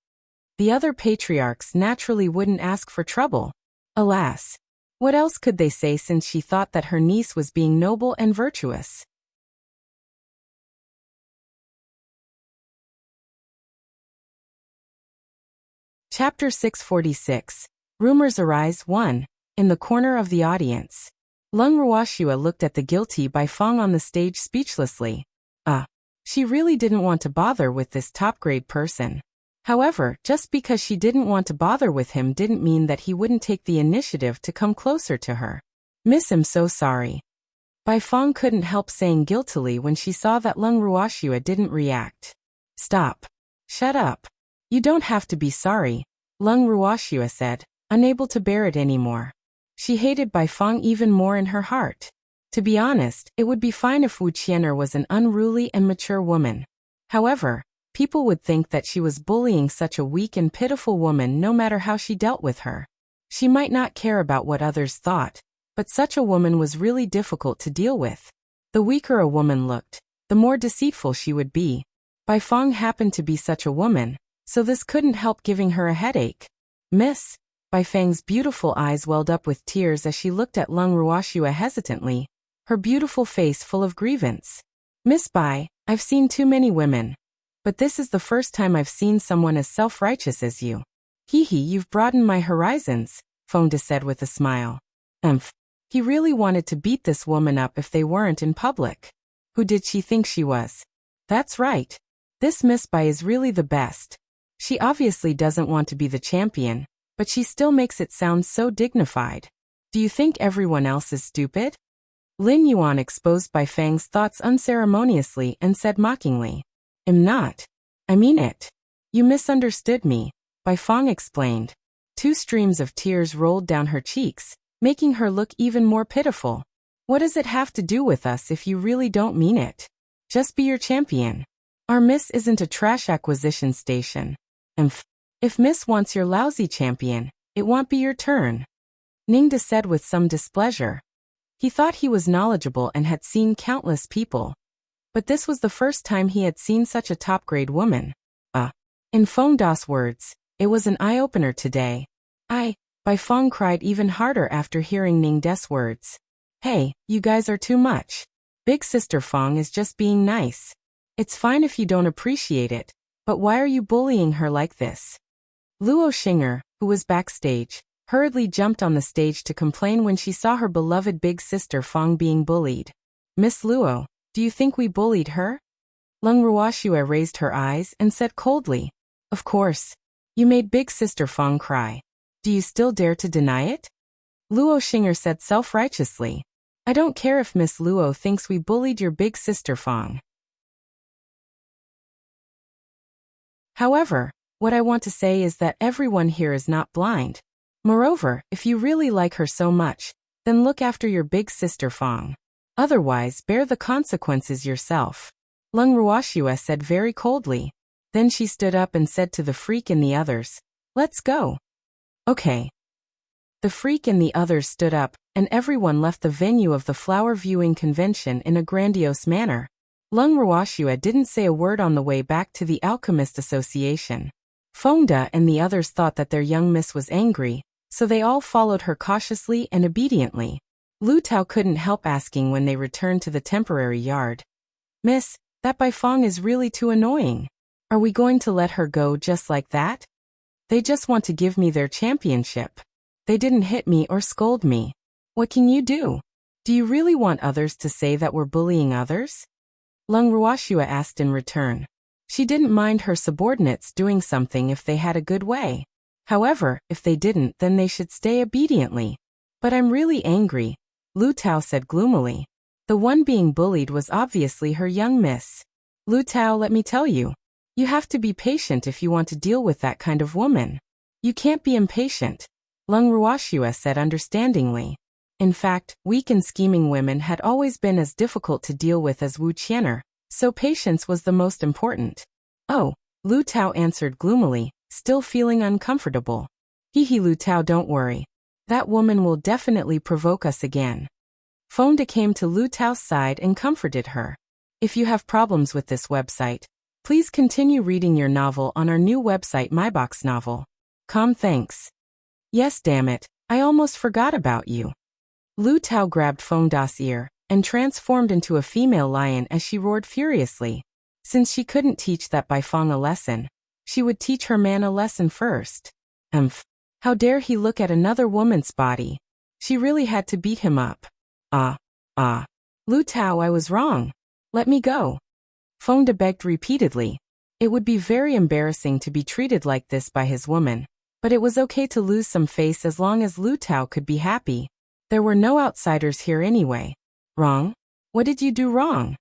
The other patriarchs naturally wouldn't ask for trouble. Alas, what else could they say since she thought that her niece was being noble and virtuous? Chapter 646. Rumors Arise 1. In the corner of the audience. Lung Ruoxue looked at the guilty Bai Fong on the stage speechlessly. She really didn't want to bother with this top-grade person. However, just because she didn't want to bother with him didn't mean that he wouldn't take the initiative to come closer to her. Miss, I'm so sorry. Bai Fong couldn't help saying guiltily when she saw that Lung Ruoxue didn't react. Stop. Shut up. You don't have to be sorry, Lung Ruoxue said, unable to bear it anymore. She hated Bai Fong even more in her heart. To be honest, it would be fine if Wu Qian'er was an unruly and mature woman. However, people would think that she was bullying such a weak and pitiful woman no matter how she dealt with her. She might not care about what others thought, but such a woman was really difficult to deal with. The weaker a woman looked, the more deceitful she would be. Bai Fong happened to be such a woman, so this couldn't help giving her a headache. Miss, Bai Fang's beautiful eyes welled up with tears as she looked at Lung Ruoxue hesitantly, her beautiful face full of grievance. Miss Bai, I've seen too many women. But this is the first time I've seen someone as self-righteous as you. You've broadened my horizons, Feng De said with a smile. He really wanted to beat this woman up if they weren't in public. Who did she think she was? That's right. This Miss Bai is really the best. She obviously doesn't want to be the champion, but she still makes it sound so dignified. Do you think everyone else is stupid? Lin Yuan exposed Bai Fang's thoughts unceremoniously and said mockingly. I'm not. I mean it. You misunderstood me, Bai Fong explained. 2 streams of tears rolled down her cheeks, making her look even more pitiful. What does it have to do with us if you really don't mean it? Just be your champion. Our Miss isn't a trash acquisition station. If Miss wants your lousy champion, it won't be your turn. Ningde said with some displeasure. He thought he was knowledgeable and had seen countless people. But this was the first time he had seen such a top-grade woman. In Feng Da's words, it was an eye-opener today. Bai Fong cried even harder after hearing Ningde's words. Hey, you guys are too much. Big Sister Fong is just being nice. It's fine if you don't appreciate it, but why are you bullying her like this? Luo Xing'er, who was backstage, hurriedly jumped on the stage to complain when she saw her beloved Big Sister Fong being bullied. Miss Luo, do you think we bullied her? Lung Ruoxue raised her eyes and said coldly. Of course. You made Big Sister Fong cry. Do you still dare to deny it? Luo Xing'er said self-righteously. I don't care if Miss Luo thinks we bullied your Big Sister Fong. However, what I want to say is that everyone here is not blind. Moreover, if you really like her so much, then look after your Big Sister Fong. Otherwise, bear the consequences yourself. Lung Ruoxue said very coldly. Then she stood up and said to the freak and the others, Let's go. Okay. The freak and the others stood up, and everyone left the venue of the flower viewing convention in a grandiose manner. Lung Ruoxua didn't say a word on the way back to the Alchemist Association. Fengde and the others thought that their young miss was angry, so they all followed her cautiously and obediently. Lu Tao couldn't help asking when they returned to the temporary yard. "Miss, that Baifeng is really too annoying. Are we going to let her go just like that? They just want to give me their championship. They didn't hit me or scold me. What can you do? Do you really want others to say that we're bullying others?" Lung Ruoxua asked in return. She didn't mind her subordinates doing something if they had a good way. However, if they didn't, then they should stay obediently. "But I'm really angry," Lu Tao said gloomily. The one being bullied was obviously her young miss. "Lu Tao, let me tell you. You have to be patient if you want to deal with that kind of woman. You can't be impatient," Lung Ruoxua said understandingly. In fact, weak and scheming women had always been as difficult to deal with as Wu Qian'er, so patience was the most important. "Oh," Lu Tao answered gloomily, still feeling uncomfortable. "Hehe, Lu Tao, don't worry. That woman will definitely provoke us again." Fengde came to Lu Tao's side and comforted her. "If you have problems with this website, please continue reading your novel on our new website myboxnovel.com. Thanks." "Yes, damn it, I almost forgot about you." Lu Tao grabbed Fengde's ear and transformed into a female lion as she roared furiously. Since she couldn't teach that Baifeng a lesson, she would teach her man a lesson first. How dare he look at another woman's body? She really had to beat him up. Lu Tao, I was wrong. Let me go." Fengde begged repeatedly. It would be very embarrassing to be treated like this by his woman, but it was okay to lose some face as long as Lu Tao could be happy. There were no outsiders here anyway. "Wrong? What did you do wrong?"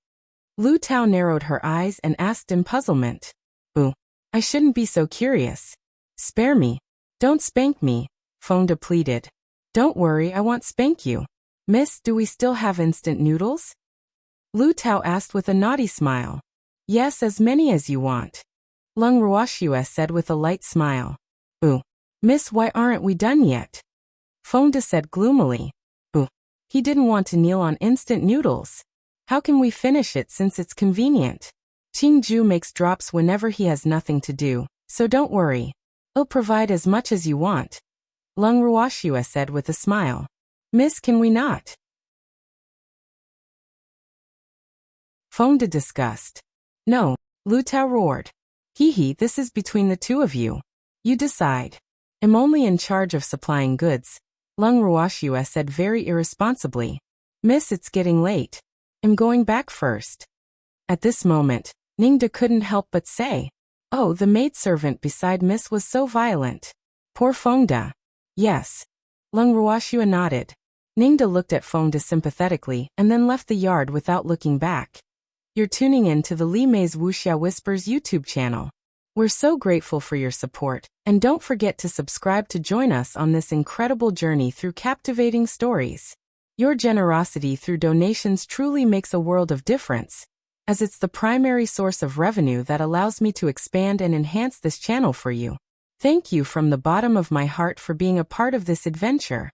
Lu Tao narrowed her eyes and asked in puzzlement. "Ooh, I shouldn't be so curious. Spare me. Don't spank me," Fengde pleaded. "Don't worry, I won't spank you. Miss, do we still have instant noodles?" Lu Tao asked with a naughty smile. "Yes, as many as you want," Lung Ruoxua said with a light smile. "Ooh, miss, why aren't we done yet?" Fengde said gloomily. "Ooh, he didn't want to kneel on instant noodles. How can we finish it since it's convenient? Qingju makes drops whenever he has nothing to do, so don't worry. I'll provide as much as you want," Lung Ruoxua said with a smile. "Miss, can we not?" Fengde discussed. "No," Lu Tao roared. "Hehe, this is between the two of you. You decide. I'm only in charge of supplying goods," Lung Ruoxua said very irresponsibly. "Miss, it's getting late. I'm going back first." At this moment, Ningde couldn't help but say, "Oh, the maidservant beside Miss was so violent. Poor Fengde." "Yes." Lung Ruoxua nodded. Ningde looked at Fengde sympathetically and then left the yard without looking back. You're tuning in to the Li Mei's Wuxia Whispers YouTube channel. We're so grateful for your support, and don't forget to subscribe to join us on this incredible journey through captivating stories. Your generosity through donations truly makes a world of difference, as it's the primary source of revenue that allows me to expand and enhance this channel for you. Thank you from the bottom of my heart for being a part of this adventure.